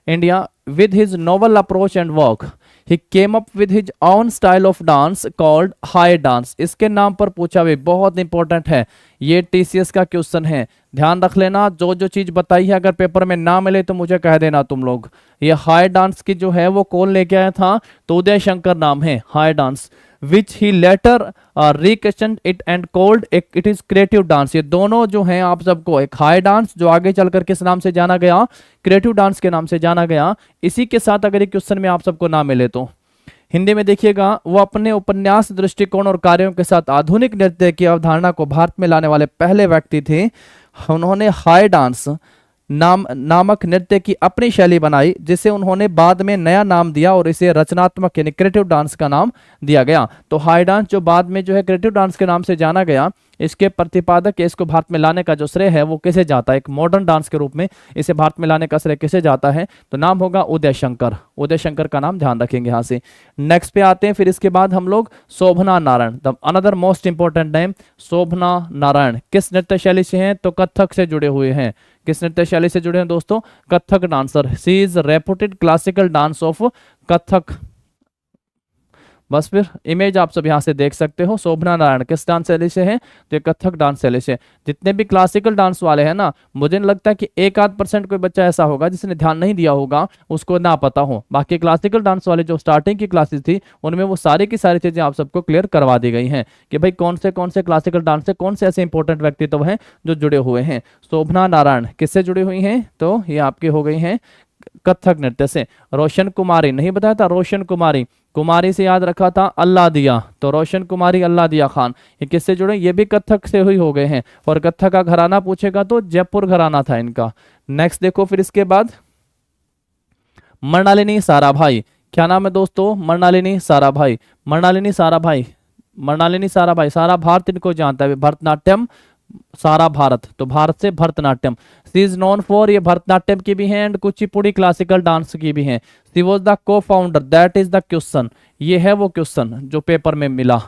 India. With his novel approach and work he came up with his own style of dance called high dance. इसके नाम पर पूछा भी, बहुत इंपॉर्टेंट है ये, टीसीएस का क्वेश्चन है, ध्यान रख लेना। जो जो चीज बताई है अगर पेपर में ना मिले तो मुझे कह देना तुम लोग। ये हाई डांस की जो है वो कौन लेके आया था, तो उदय शंकर नाम है high dance, which he later rechristened it and called it is creative dance. ये दोनों जो हैं आप सबको, एक हाई डांस जो आगे चलकर किस नाम से जाना गया, क्रिएटिव डांस के नाम से जाना गया। इसी के साथ अगर एक क्वेश्चन में आप सबको ना मिले तो हिंदी में देखिएगा, वो अपने उपन्यास दृष्टिकोण और कार्यों के साथ आधुनिक नृत्य की अवधारणा को भारत में लाने वाले पहले व्यक्ति थे। उन्होंने हाई डांस नामक नृत्य की अपनी शैली बनाई, जिसे उन्होंने बाद में नया नाम दिया और इसे रचनात्मक यानी क्रिएटिव डांस का नाम दिया गया। तो हाई डांस जो बाद में जो है क्रिएटिव डांस के नाम से जाना गया, इसके प्रतिपादक, इसको भारत में लाने का जो श्रेय है वो किसे जाता है, एक मॉडर्न डांस के रूप में इसे भारत में लाने का श्रेय किसे जाता है, तो नाम होगा उदय शंकर। उदय शंकर का नाम ध्यान रखेंगे यहाँ से। नेक्स्ट पे आते हैं फिर इसके बाद हम लोग, Shobhana Narayan, the another most important name Shobhana Narayan. किस नृत्य शैली से हैं, तो कथक से जुड़े हुए हैं। किस नृत्य शैली से जुड़े हैं दोस्तों, Kathak dancer. She is reputed classical dance of Kathak. बस फिर इमेज आप सब यहाँ से देख सकते हो। शोभना नारायण किस डांस शैली से है, तो ये कथक डांस शैली से। जितने भी क्लासिकल डांस वाले हैं ना, मुझे नहीं लगता कि 1-8% कोई बच्चा ऐसा होगा जिसने ध्यान नहीं दिया होगा, उसको ना पता हो। बाकी क्लासिकल डांस वाले जो स्टार्टिंग की क्लासेस थी उनमें वो सारी की सारी चीजें आप सबको क्लियर करवा दी गई हैं कि भाई कौन से क्लासिकल डांस से कौन से ऐसे इंपॉर्टेंट व्यक्तित्व हैं जो जुड़े हुए हैं। शोभना नारायण किससे जुड़ी हुई हैं, तो ये आपकी हो गई हैं कथक नृत्य से। रोशन कुमारी नहीं बताया था, रोशन कुमारी, कुमारी से याद रखा था अल्लादिया, तो रोशन कुमारी अल्लादिया खान, ये किससे जुड़े, ये भी कथक से हुई हो गए हैं। और कथक का घराना पूछेगा तो जयपुर घराना था इनका। नेक्स्ट देखो फिर इसके बाद, मृणालिनी साराभाई। क्या नाम है दोस्तों, मृणालिनी साराभाई। मृणालिनी साराभाई, मृणालिनी साराभाई, सारा भारत इनको जानता है। भरतनाट्यम सारा भारत, तो भारत से भरतनाट्यम। सी इज नोन फॉर, ये भरतनाट्यम की भी हैं एंड कुचिपुड़ी क्लासिकल डांस की भी हैं। सी वॉज द को founder, that is the question. ये है वो क्वेश्चन जो पेपर में मिला,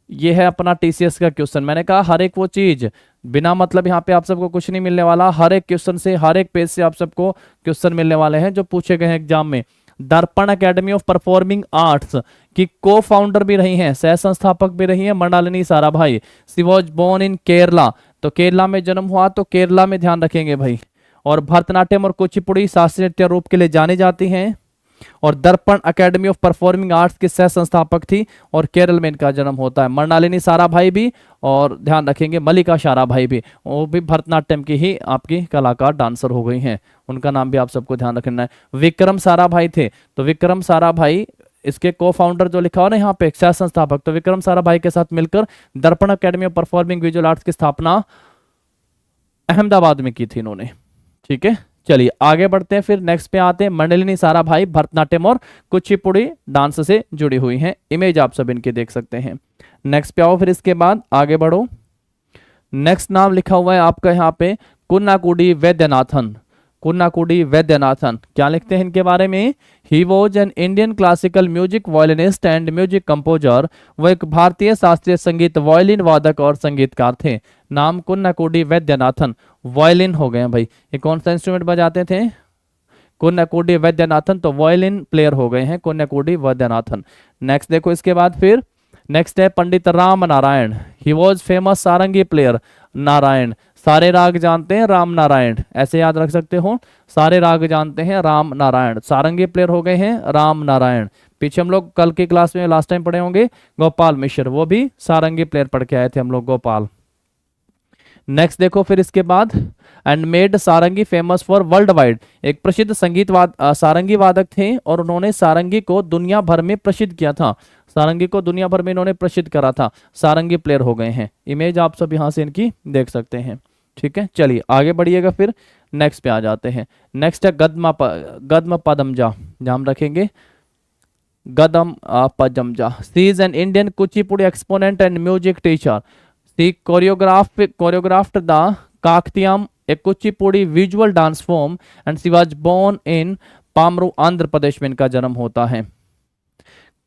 ये है अपना टीसीएस का क्वेश्चन। मैंने कहा हर एक वो चीज बिना मतलब यहाँ पे आप सबको कुछ नहीं मिलने वाला, हर एक क्वेश्चन से, हर एक पेज से आप सबको क्वेश्चन मिलने वाले हैं जो पूछे गए हैं एग्जाम में। दर्पण एकेडमी ऑफ परफॉर्मिंग आर्ट्स की को फाउंडर भी रही हैं, सह संस्थापक भी रही हैं Mrinalini Sarabhai. She was born in Kerala, तो केरला में जन्म हुआ, तो केरला में ध्यान रखेंगे भाई। और भरतनाट्यम और कुचिपुड़ी शास्त्रीय नृत्य रूप के लिए जानी जाती हैं। और दर्पण एकेडमी ऑफ परफॉर्मिंग आर्ट्स की सह संस्थापक थी और केरल में इनका जन्म होता है। मृणालिनी साराभाई भी, और ध्यान रखेंगे मल्लिका साराभाई भी, वो भी भरतनाट्यम की ही आपकी कलाकार डांसर हो गई हैं। उनका नाम भी आप सबको ध्यान रखना है। विक्रम साराभाई थे, तो विक्रम साराभाई इसके को फाउंडर जो लिखा हुआ ना यहाँ पे सह संस्थापक, तो विक्रम साराभाई के साथ मिलकर दर्पण academy of performing visual arts की स्थापना अहमदाबाद में की थी इन्होंने। ठीक है, चलिए आगे बढ़ते हैं। फिर नेक्स्ट पे आते हैं, मृणालिनी साराभाई भरतनाट्यम और कुचिपुड़ी डांस से जुड़ी हुई हैं। इमेज आप सब इनके देख सकते हैं। नेक्स्ट पे आओ, फिर इसके बाद आगे बढ़ो। नेक्स्ट नाम लिखा हुआ है आपका यहाँ पे कुन्नाकुडी वैद्यनाथन। कुन्नाकुडी वैद्यनाथन, क्या लिखते हैं इनके बारे में, ही was an Indian classical music violinist and music composer. वो एक भारतीय शास्त्रीय संगीत वायलिन वादक और संगीतकार थे। नाम कुन्नाकुडी वैद्यनाथन। वायलिन हो गए भाई, ये कौन सा इंस्ट्रूमेंट बजाते थे, कुन्नाकुडी वैद्यनाथन, तो वायलिन प्लेयर हो गए हैं कुन्नाकुडी वैद्यनाथन। नेक्स्ट देखो इसके बाद, फिर नेक्स्ट है Pandit Ram Narayan. He was famous sarangi player. Narayan, सारे राग जानते हैं, राम नारायण, ऐसे याद रख सकते हो, सारे राग जानते हैं, राम नारायण। सारंगी प्लेयर हो गए हैं राम नारायण। पीछे हम लोग कल की क्लास में लास्ट टाइम पढ़े होंगे गोपाल मिश्र, वो भी सारंगी प्लेयर पढ़ के आए थे हम लोग, गोपाल। नेक्स्ट देखो फिर इसके बाद, and made sarangi famous for world wide. एक प्रसिद्ध सारंगी वादक थे और उन्होंने सारंगी को दुनिया भर में प्रसिद्ध किया था। सारंगी को दुनिया भर में इन्होंने प्रसिद्ध करा था, सारंगी प्लेयर हो गए हैं। इमेज आप सब यहाँ से इनकी देख सकते हैं। ठीक है, चलिए आगे बढ़िएगा, फिर नेक्स्ट पे आ जाते हैं। नेक्स्ट है गद्म पदमजा, नाम रखेंगे Gaddam Padmaja. She is an Indian Kuchipudi exponent and music teacher. She choreographed the Kakatiyam, a Kuchipudi visual dance form, and she was born in Pamuru, Andhra Pradesh में इनका जन्म होता है।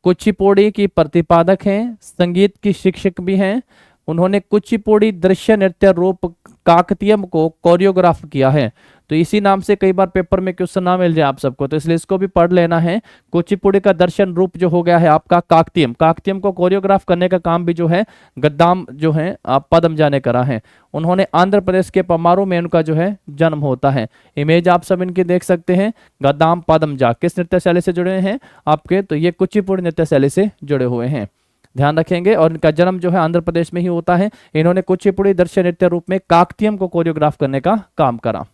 कुचिपुड़ी की प्रतिपादक हैं, संगीत की शिक्षक भी हैं। उन्होंने कुचिपुड़ी दृश्य नृत्य रूप काकतीयम को कोरियोग्राफ किया है। तो इसी नाम से कई बार पेपर में क्वेश्चन ना मिल जाए आप सबको, तो इसलिए इसको भी पढ़ लेना है। कुचिपुड़ी का दर्शन रूप जो हो गया है आपका काकतीयम, काकतीयम को कोरियोग्राफ करने का काम भी जो है गद्दाम जो है आप पदमजा ने करा है। उन्होंने आंध्र प्रदेश के पमारू में उनका जो है जन्म होता है। इमेज आप सब इनकी देख सकते हैं। गद्दाम पदमजा किस नृत्य शैली से जुड़े हैं आपके, तो ये कुचिपुड़ी नृत्य शैली से जुड़े हुए हैं, ध्यान रखेंगे। और इनका जन्म जो है आंध्र प्रदेश में ही होता है। इन्होंने कुचिपुड़ी दृश्य नृत्य रूप में काकतीयम को कोरियोग्राफ करने का काम करा।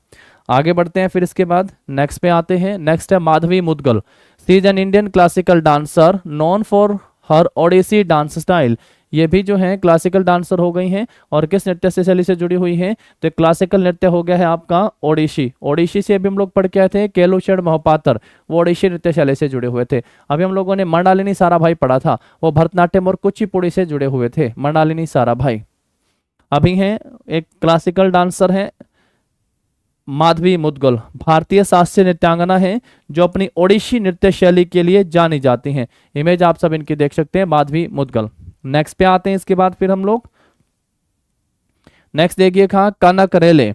आगे बढ़ते हैं, फिर इसके बाद नेक्स्ट पे आते हैं। नेक्स्ट है Madhavi Mudgal. She is an Indian classical dancer known for her Odissi dance style. ये भी जो है क्लासिकल डांसर हो गई हैं और किस नृत्य से शैली से जुड़ी हुई हैं, तो क्लासिकल नृत्य हो गया है आपका ओडिशी। ओडिशी से अभी हम लोग पढ़ के आए थे केलुषण मोहपात्र, वो ओडिशी नृत्य शैली से जुड़े हुए थे। अभी हम लोगों ने मृणालिनी साराभाई पढ़ा था, वो भरतनाट्यम और कुचिपुड़ी से जुड़े हुए थे, मृणालिनी साराभाई। अभी हैं एक क्लासिकल डांसर है माधवी मुदगल, भारतीय शास्त्रीय नृत्यांगना है जो अपनी ओडिशी नृत्य शैली के लिए जानी जाती हैं। इमेज आप सब इनकी देख सकते हैं, माधवी मुदगल। नेक्स्ट पे आते हैं इसके बाद फिर हम लोग। नेक्स्ट देखिए कहा कनक रेले।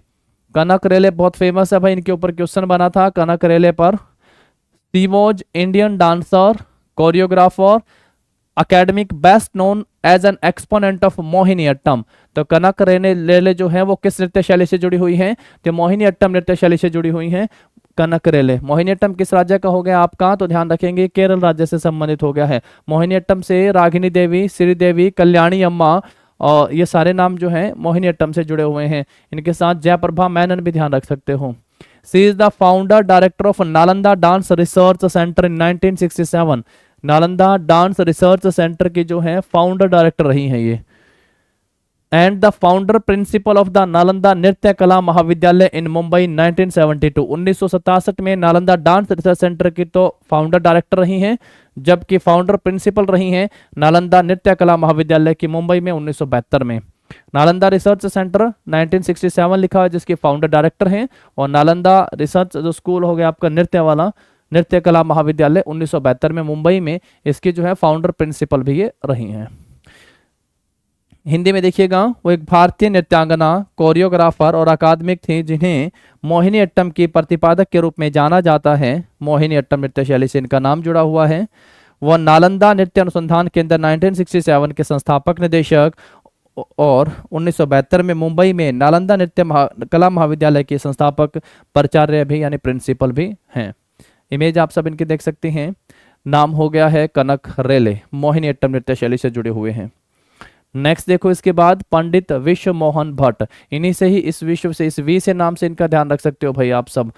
कनक रेले बहुत फेमस है भाई, इनके ऊपर क्वेश्चन बना था कनक रेले पर। She was Indian dancer, choreographer, academic, best known as an exponent of Mohiniyattam. तो कनक रेले जो है वो किस नृत्य शैली से जुड़ी हुई है, तो मोहिनीअट्टम नृत्य शैली से जुड़ी हुई है कनक रेले। मोहिनीअट्टम किस राज्य का हो गया आपका, तो ध्यान रखेंगे केरल राज्य से संबंधित हो गया है। मोहिनीअट्टम से रागिनी देवी, श्रीदेवी, कल्याणी अम्मा और ये सारे नाम जो हैं मोहिनीअट्टम से जुड़े हुए हैं। इनके साथ जयप्रभा मैनन भी ध्यान रख सकते हो। She is the founder director of Nalanda dance research centre in 1967। Nalanda dance research centre की जो है फाउंडर डायरेक्टर रही हैं ये। And the founder principal of the Nalanda Nritya Kala महाविद्यालय इन मुंबई 1972। 1967 में नालंदा डांस रिसर्च सेंटर की तो फाउंडर डायरेक्टर रही हैं, जबकि फाउंडर प्रिंसिपल रही हैं नालंदा नृत्य कला महाविद्यालय की मुंबई में 1972 में। नालंदा रिसर्च सेंटर 1967 लिखा है जिसके फाउंडर डायरेक्टर हैं, और नालंदा रिसर्च जो स्कूल हो गया आपका नृत्य वाला, नृत्य कला महाविद्यालय 1972 में मुंबई में, इसकी जो है फाउंडर प्रिंसिपल भी ये रही हैं। हिंदी में देखिएगा, वो एक भारतीय नृत्यांगना, कोरियोग्राफर और अकादमिक थी जिन्हें मोहिनीअट्टम की प्रतिपादक के रूप में जाना जाता है। मोहिनीअट्टम नृत्य शैली से इनका नाम जुड़ा हुआ है। वह नालंदा नृत्य अनुसंधान केंद्र 1967 के संस्थापक निदेशक और 1972 में मुंबई में नालंदा नृत्य कला महाविद्यालय के संस्थापक प्राचार्य भी यानी प्रिंसिपल भी हैं। इमेज आप सब इनकी देख सकते हैं। नाम हो गया है कनक रेले, मोहिनीअट्टम नृत्य शैली से जुड़े हुए हैं। नेक्स्ट देखो इसके बाद पंडित विश्व मोहन भट्ट। इन्हीं से ही इस विश्व से, इस वी से नाम से इनका ध्यान रख सकते हो भाई आप सब।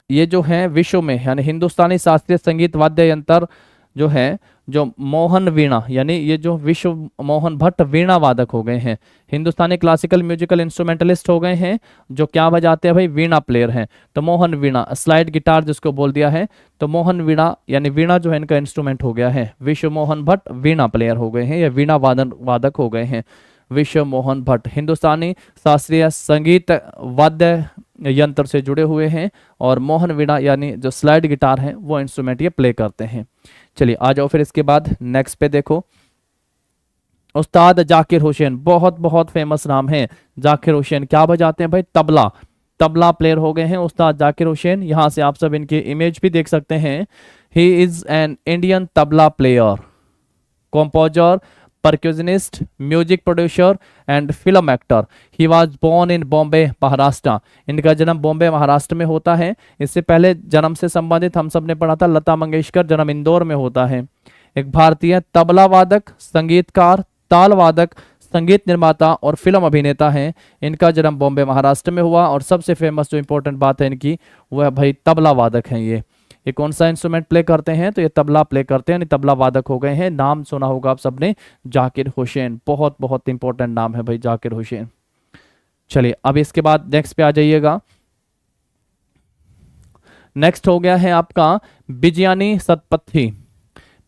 ये जो है विश्व में यानी हिंदुस्तानी शास्त्रीय संगीत वाद्य यंत्र जो है, जो मोहन वीणा यानी ये जो विश्व मोहन भट्ट वीणा वादक हो गए हैं। हिंदुस्तानी क्लासिकल म्यूजिकल इंस्ट्रूमेंटलिस्ट हो गए हैं जो क्या बजाते हैं भाई, वीणा प्लेयर हैं। तो मोहन वीणा, स्लाइड गिटार जिसको बोल दिया है, तो मोहन वीणा यानी वीणा जो है इनका इंस्ट्रूमेंट हो गया है। विश्व मोहन भट्ट वीणा प्लेयर हो गए हैं या वीणा वादक हो गए हैं। विश्व मोहन भट्ट हिंदुस्तानी शास्त्रीय संगीत वाद्य यंत्र से जुड़े हुए हैं, और मोहन वीणा यानी जो स्लाइड गिटार है वो इंस्ट्रूमेंट ये प्ले करते हैं। चलिए आ जाओ फिर इसके बाद नेक्स्ट पे देखो, उस्ताद जाकिर हुसैन, बहुत बहुत फेमस नाम है जाकिर हुसैन। क्या बजाते हैं भाई, तबला, तबला प्लेयर हो गए हैं उस्ताद जाकिर हुसैन। यहां से आप सब इनकी इमेज भी देख सकते हैं। He is an Indian tabla player, composer, percussionist, music producer and film actor. He was born in Bombay Maharashtra. इनका जन्म बॉम्बे महाराष्ट्र में होता है। इससे पहले जन्म से संबंधित हम सब ने पढ़ा था लता मंगेशकर, जन्म इंदौर में होता है। एक भारतीय तबला वादक, संगीतकार, ताल वादक, संगीत निर्माता और फिल्म अभिनेता हैं। इनका जन्म बॉम्बे महाराष्ट्र में हुआ, और सबसे फेमस जो इंपॉर्टेंट बात है इनकी वह भाई तबला वादक हैं। ये कौन सा इंस्ट्रूमेंट प्ले करते हैं, तो ये तबला प्ले करते हैं, तबला वादक हो गए हैं। नाम सुना होगा आप सबने, जाकिर हुसैन, बहुत बहुत इंपॉर्टेंट नाम है भाई जाकिर हुसैन। चलिए अब इसके बाद नेक्स्ट पे आ जाइएगा। नेक्स्ट हो गया है आपका बिजयानी सतपथी।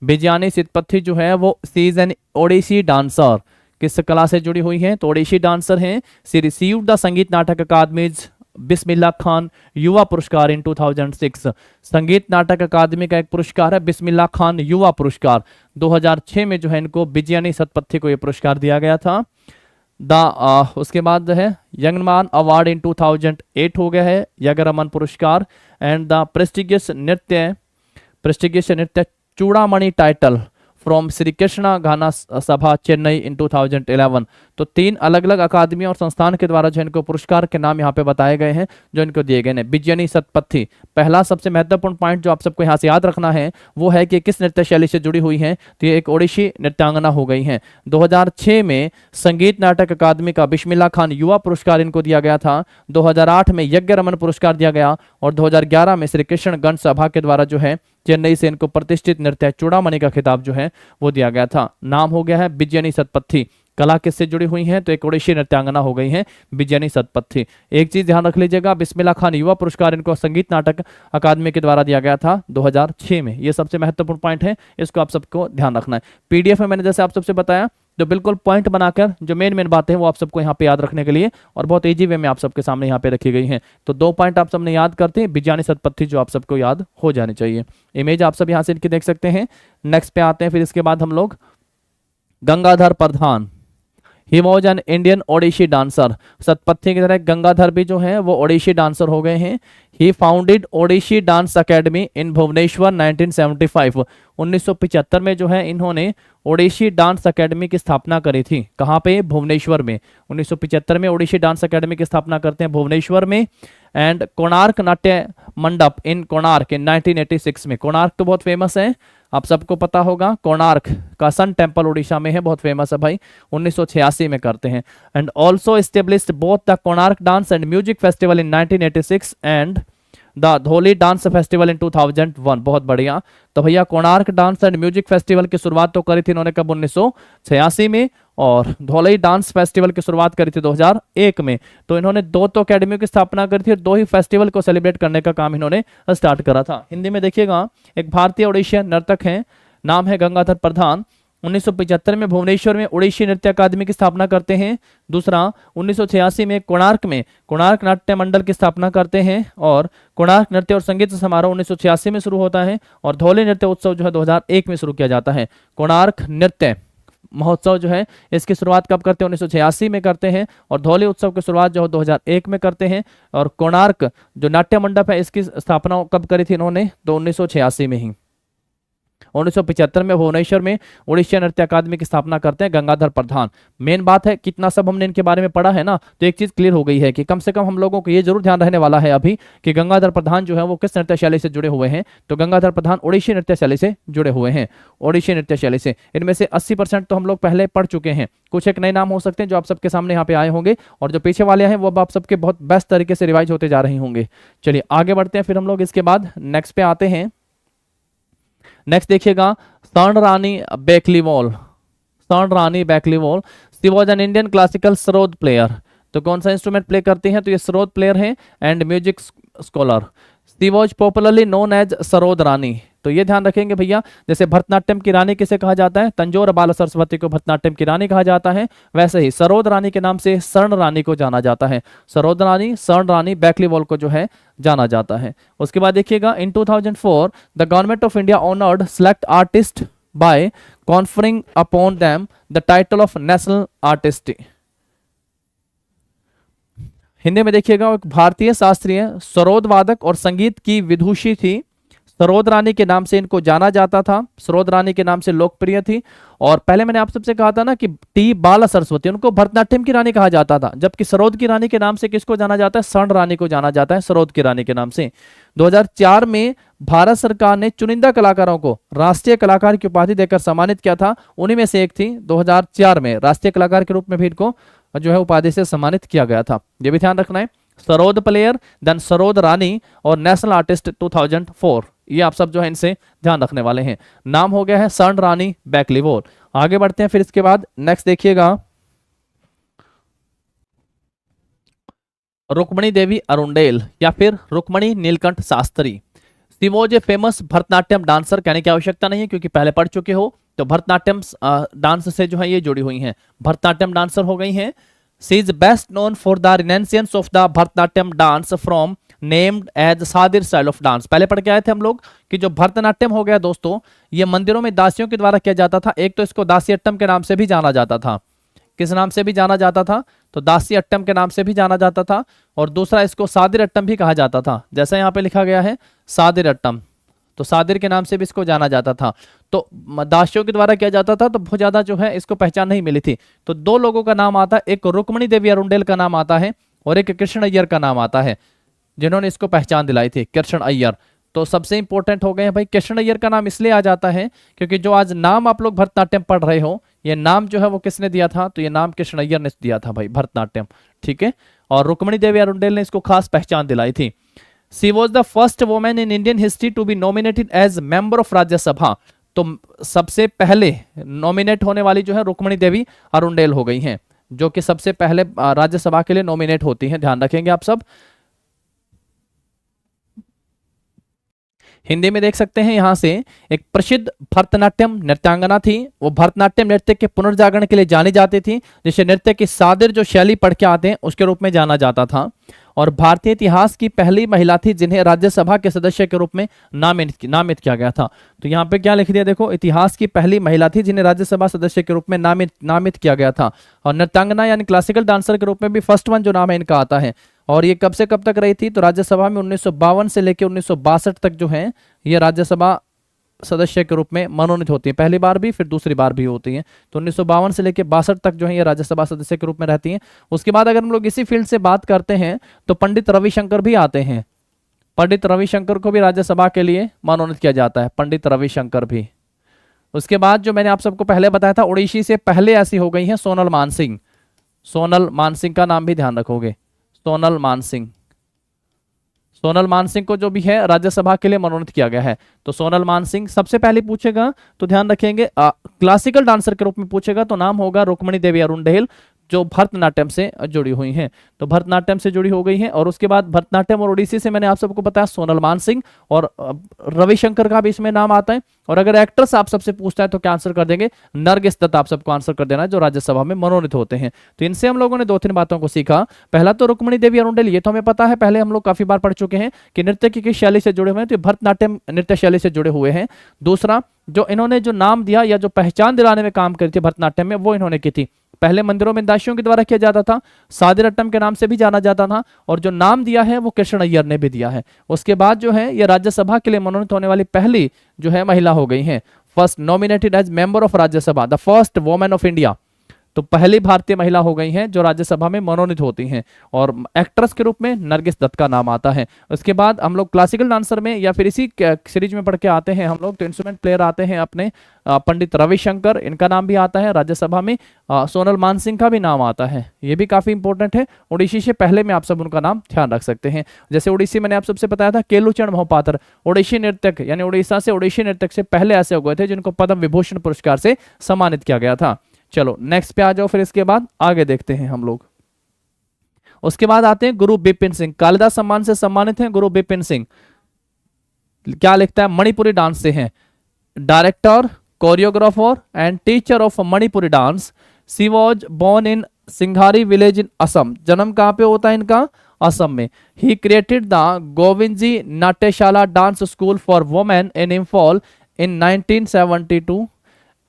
बिजयानी सतपथी जो है वो सी इज एन ओडिसी डांसर, किस कला से जुड़ी हुई है? तो ओडिसी डांसर हैं। सी रिसीव्ड द संगीत नाटक अकादमीज बिस्मिल्लाह खान युवा पुरस्कार इन 2006। संगीत नाटक अकादमी का एक पुरस्कार है बिस्मिल्लाह खान युवा पुरस्कार। 2006 में जो है इनको बिजयानी सतपथी को ये पुरस्कार दिया गया था। उसके बाद है यंगमैन अवार्ड इन 2008 हो गया है यगरमन पुरस्कार। एंड द प्रेस्टिगियस नृत्य चूड़ामणि टाइटल फ्रॉम श्री कृष्णा गाना सभा चेन्नई इन 2011। तो 3 अलग अलग अकादमी और संस्थान के द्वारा जो इनको पुरस्कार के नाम यहाँ पे बताए गए हैं जो इनको दिए गए हैं। बिजयानी सतपथी, पहला सबसे महत्वपूर्ण पॉइंट जो आप सबको यहाँ से याद रखना है वो है कि किस नृत्य शैली से जुड़ी हुई हैं, तो ये एक ओडिसी नृत्यांगना हो गई हैं। 2006 में संगीत नाटक अकादमी का बिस्मिल्लाह खान युवा पुरस्कार इनको दिया गया था। 2008 में यज्ञ रमन पुरस्कार दिया गया और 2011 में श्री कृष्ण गण सभा के द्वारा जो है चेन्नई से इनको प्रतिष्ठित नृत्य चूड़ामणि का खिताब जो है वो दिया गया था। नाम हो गया है बिजयानी सतपथी। कला किससे जुड़ी हुई है? तो एक ओडिसी नृत्यांगना हो गई है बिजयानी सतपथी। एक चीज ध्यान रख लीजिएगा, बिस्मिल्लाह खान युवा पुरस्कार इनको संगीत नाटक अकादमी के द्वारा दिया गया था 2006 में। ये सबसे महत्वपूर्ण पॉइंट है, इसको आप सबको ध्यान रखना है। पीडीएफ में मैंने जैसे आप सबसे बताया जो बिल्कुल पॉइंट बनाकर जो मेन बातें हैं वो आप सबको यहाँ पे याद रखने के लिए और बहुत इजी वे में आप सबके सामने यहाँ पे रखी गई हैं। तो 2 पॉइंट आप सबने याद करते हैं, बिजयानी सतपथी जो आप सबको याद हो जानी चाहिए। इमेज आप सब यहाँ से इनकी देख सकते हैं। नेक्स्ट पे आते हैं, फिर इसके बाद हम लोग Gangadhar Pradhan. He was an Indian Odissi dancer. Satpathy की तरह गंगाधर भी जो है वो ओडिसी डांसर हो गए हैं। He founded Odissi dance academy in Bhubaneswar 1975। 1975 में जो है इन्होंने ओडिसी डांस अकेडमी की स्थापना करी थी। कहाँ पे? भुवनेश्वर में। 1975 में ओडिसी डांस अकेडमी की स्थापना करते हैं भुवनेश्वर में। एंड कोणार्क नाट्य मंडप इन कोणार्क इन 1986 में। कोणार्क तो बहुत फेमस है, आप सबको पता होगा। कोणार्क का सन टेम्पल उड़ीसा में है, बहुत फेमस है भाई। 1986 में करते हैं। And also established both the Konark dance and music festival in 1986 and the Dhauli dance festival in 2001। बहुत बढ़िया। तो भैया Konark dance and music festival की शुरुआत तो करी थी इन्होंने कब? 1986 में। और धौलई डांस फेस्टिवल की शुरुआत करी थी 2001 में। तो इन्होंने 2 तो अकेडमियों की स्थापना करी थी और 2 ही फेस्टिवल को सेलिब्रेट करने का काम इन्होंने स्टार्ट करा था। हिंदी में देखिएगा, एक भारतीय ओडिशियन नर्तक हैं, नाम है गंगाधर प्रधान। 1975 में भुवनेश्वर में ओडिसी नृत्य अकादमी की स्थापना करते हैं। दूसरा 1986 में कोणार्क नाट्य मंडल की स्थापना करते हैं। और कोणार्क नृत्य और संगीत समारोह 1986 में शुरू होता है और धौली नृत्य उत्सव जो है 2001 में शुरू किया जाता है। कोणार्क नृत्य महोत्सव जो है इसकी शुरुआत कब करते हैं? 1986 में करते हैं। और धौली उत्सव की शुरुआत जो 2001 में करते हैं। और कोणार्क जो नाट्य मंडप है इसकी स्थापना कब करी थी इन्होंने? तो 1986 में ही। 1975 में भुवनेश्वर में ओडिशा नृत्य अकादमी की स्थापना करते हैं गंगाधर प्रधान। मेन बात है, कितना सब हमने इनके बारे में पढ़ा है ना, तो एक चीज क्लियर हो गई है कि कम से कम हम लोगों को ये जरूर ध्यान रहने वाला है अभी कि गंगाधर प्रधान जो है वो किस नृत्य शैली से जुड़े हुए हैं। तो गंगाधर प्रधान ओडिशी नृत्य शैली से जुड़े हुए हैं। ओडिशी नृत्य शैली से इनमें से 80% तो हम लोग पहले पढ़ चुके हैं। कुछ एक नए नाम हो सकते हैं जो आप सबके सामने यहाँ पे आए होंगे और जो पीछे वाले हैं वो अब आप सबके बहुत बेस्ट तरीके से रिवाइज होते जा रहे होंगे। चलिए आगे बढ़ते हैं, फिर हम लोग इसके बाद नेक्स्ट पे आते हैं। नेक्स्ट देखिएगा स्वर्ण Rani Bakliwal. Swarna Rani Bakliwal, she was an Indian classical sarod player. तो कौन सा इंस्ट्रूमेंट प्ले करती हैं? तो ये सरोद प्लेयर हैं and music scholar. She was popularly known as Sarod Rani. तो ये ध्यान रखेंगे भैया, जैसे भरतनाट्यम की रानी किसे कहा जाता है? तंजौर बाला सरस्वती को भरतनाट्यम की रानी कहा जाता है। वैसे ही सरोद रानी के नाम से स्वर्ण रानी को जाना जाता है। सरोद रानी, स्वर्ण रानी बैकलीवॉल को जो है जाना जाता है। उसके बाद देखिएगा in 2004 the government of India honoured select artist by conferring upon them the title of national artist. Hindi में देखिएगा, एक भारतीय शास्त्रीय सरोद वादक और संगीत की विदुषी थी। सरोद रानी के नाम से इनको जाना जाता था, सरोद रानी के नाम से लोकप्रिय थी। और पहले मैंने आप सबसे कहा था ना कि टी बाला सरस्वती उनको भरतनाट्यम की रानी कहा जाता था, जबकि सरोद की रानी के नाम से किसको जाना जाता है? स्वर्ण रानी को जाना जाता है सरोद की रानी के नाम से। 2004 में भारत सरकार ने चुनिंदा कलाकारों को राष्ट्रीय कलाकार की उपाधि देकर सम्मानित किया था। उन्हीं में से एक थी 2004 में राष्ट्रीय कलाकार के रूप में भी इनको जो है उपाधि से सम्मानित किया गया था। ये भी ध्यान रखना है। सरोद प्लेयर, देन सरोद रानी और नेशनल आर्टिस्ट 2004। ये आप सब जो है इनसे ध्यान रखने वाले हैं। नाम हो गया है स्वर्ण रानी बैकलीवॉल। आगे बढ़ते हैं, फिर इसके बाद नेक्स्ट देखिएगा रुक्मणी देवी अरुंडेल या फिर Rukmini Neelakanta Sastri. She was a famous Bharatanatyam dancer, कहने की आवश्यकता नहीं है क्योंकि पहले पढ़ चुके हो। तो भरतनाट्यम डांस से जो है ये जुड़ी हुई हैं, भरतनाट्यम डांसर हो गई हैं। She is best known for the renaissance of the Bharatanatyam dance from named as Sadir style of dance. पहले पढ़ के आए थे हम लोग कि जो भरतनाट्यम हो गया दोस्तों, ये मंदिरों में दासियों के द्वारा किया जाता था। एक तो इसको दासी अट्टम के नाम से भी जाना जाता था। किस नाम से भी जाना जाता था? तो दासी अट्टम के नाम से भी जाना जाता था। और दूसरा इसको सादिर अट्टम भी कहा जाता था, जैसा यहाँ पे लिखा गया है सादिर अट्टम, तो सादिर के नाम से भी इसको जाना जाता था। तो दासियों के द्वारा किया जाता था, तो बहुत ज्यादा जो है इसको पहचान नहीं मिली थी। तो दो लोगों का नाम आता है, एक रुक्मणी देवी अरुंडेल का नाम आता है और एक कृष्ण अय्यर का नाम आता है, जिन्होंने इसको पहचान दिलाई थी, कृष्ण अय्यर। तो सबसे इंपॉर्टेंट हो गए हैं भाई। कृष्ण अय्यर का नाम इसलिए आ जाता है क्योंकि जो आज नाम आप लोग भरतनाट्यम पढ़ रहे हो, ये नाम जो है वो किसने दिया था? तो ये नाम कृष्ण अय्यर ने दिया था भाई, भरतनाट्यम। ठीक है, और रुक्मणी देवी अरुंडेल ने इसको खास पहचान दिलाई थी। She was the first women in Indian history to be nominated as member of Rajya Sabha. तो सबसे पहले नॉमिनेट होने वाली जो है रुक्मणी देवी अरुंडेल हो गई हैं, जो कि सबसे पहले राज्यसभा के लिए नॉमिनेट होती हैं, ध्यान रखेंगे आप सब। हिंदी में देख सकते हैं यहां से, एक प्रसिद्ध भरतनाट्यम नृत्यांगना थी। वो भरतनाट्यम नृत्य के पुनर्जागरण के लिए जानी जाती थी, जिसे नृत्य की सादिर जो शैली पढ़ के आते हैं उसके रूप में जाना जाता था। और भारतीय इतिहास की पहली महिला थी जिन्हें राज्यसभा के सदस्य के रूप में नामित किया गया था। तो यहाँ पे क्या लिख दिया देखो, इतिहास की पहली महिला थी जिन्हें राज्यसभा सदस्य के रूप में नामित किया गया था। और नृत्यांगना यानी क्लासिकल डांसर के रूप में भी फर्स्ट वन जो नाम है इनका आता है। और ये कब से कब तक रही थी? तो राज्यसभा में 1952 से लेकर 1962 तक जो है ये राज्यसभा सदस्य के रूप में मनोनीत होती है। पहली बार भी, फिर दूसरी बार भी होती है। तो 1952 से लेकर 62 तक जो है ये राज्यसभा सदस्य के रूप में रहती हैं। उसके बाद अगर हम लोग इसी फील्ड से बात करते हैं तो पंडित रविशंकर भी आते हैं। पंडित रविशंकर को भी राज्यसभा के लिए मनोनीत किया जाता है, पंडित रविशंकर भी। उसके बाद जो मैंने आप सबको पहले बताया था, ओडिशी से पहले ऐसी हो गई है सोनल मानसिंह। सोनल मानसिंह का नाम भी ध्यान रखोगे, सोनल मानसिंह। सोनल मानसिंह को जो भी है राज्यसभा के लिए मनोनीत किया गया है। तो सोनल मानसिंह सबसे पहले पूछेगा तो ध्यान रखेंगे, क्लासिकल डांसर के रूप में पूछेगा तो नाम होगा रुक्मणी देवी अरुंडेल, जो भरतनाट्यम से जुड़ी हुई हैं। तो भरतनाट्यम से जुड़ी हो गई हैं। और उसके बाद भरतनाट्यम और ओडिसी से मैंने आप सबको बताया सोनल मानसिंह, और रविशंकर का भी इसमें नाम आता है। और अगर एक्ट्रेस आप सबसे पूछता है तो क्या आंसर कर देंगे? नरगिस दत्त आप सबको आंसर कर देना है, जो राज्यसभा में मनोनीत होते हैं। तो इनसे हम लोगों ने 2-3 बातों को सीखा। पहला तो रुक्मणी देवी अरुंडेल, ये तो हमें पता है, पहले हम लोग काफी बार पढ़ चुके हैं कि नृत्य की किस शैली से जुड़े हुए हैं, तो भरतनाट्यम नृत्य शैली से जुड़े हुए हैं। दूसरा, जो इन्होंने जो नाम दिया या जो पहचान दिलाने में काम करी थी भरतनाट्यम में, वो इन्होंने की थी। पहले मंदिरों में दासियों के द्वारा किया जाता था, सादिर अट्टम के नाम से भी जाना जाता था, और जो नाम दिया है वो कृष्ण अय्यर ने भी दिया है। उसके बाद जो है ये राज्यसभा के लिए मनोनीत होने वाली पहली जो है महिला हो गई हैं, first nominated as member of Rajya Sabha, the first women of India. तो पहली भारतीय महिला हो गई हैं जो राज्यसभा में मनोनीत होती हैं। और एक्ट्रेस के रूप में नरगिस दत्त का नाम आता है। उसके बाद हम लोग क्लासिकल डांसर में या फिर इसी सीरीज में पढ़ के आते हैं हम लोग, तो इंस्ट्रूमेंट प्लेयर आते हैं अपने पंडित रविशंकर, इनका नाम भी आता है राज्यसभा में। सोनल मानसिंह का भी नाम आता है, ये भी काफी इंपॉर्टेंट है। ओडिसी से पहले में आप सब उनका नाम ध्यान रख सकते हैं। जैसे ओडिसी मैंने आप सबसे बताया था, केलुचरण मोहपात्र ओडिसी नृत्यक यानी उड़ीसा से ओडिसी नृत्यक से पहले ऐसे हो गए थे जिनको पद्म विभूषण पुरस्कार से सम्मानित किया गया था। चलो नेक्स्ट पे आ जाओ, फिर इसके बाद आगे देखते हैं हम लोग। उसके बाद आते हैं गुरु बिपिन सिंह, कालिदास सम्मान से सम्मानित हैं गुरु बिपिन सिंह। क्या लिखता है? मणिपुरी डांस से हैं, director, choreographer and teacher of Manipuri dance. She was born in Singhari village in Assam. जन्म कहां पे होता है इनका? असम में। He created the Govindaji Natyashala dance school for women in Imphal in 1972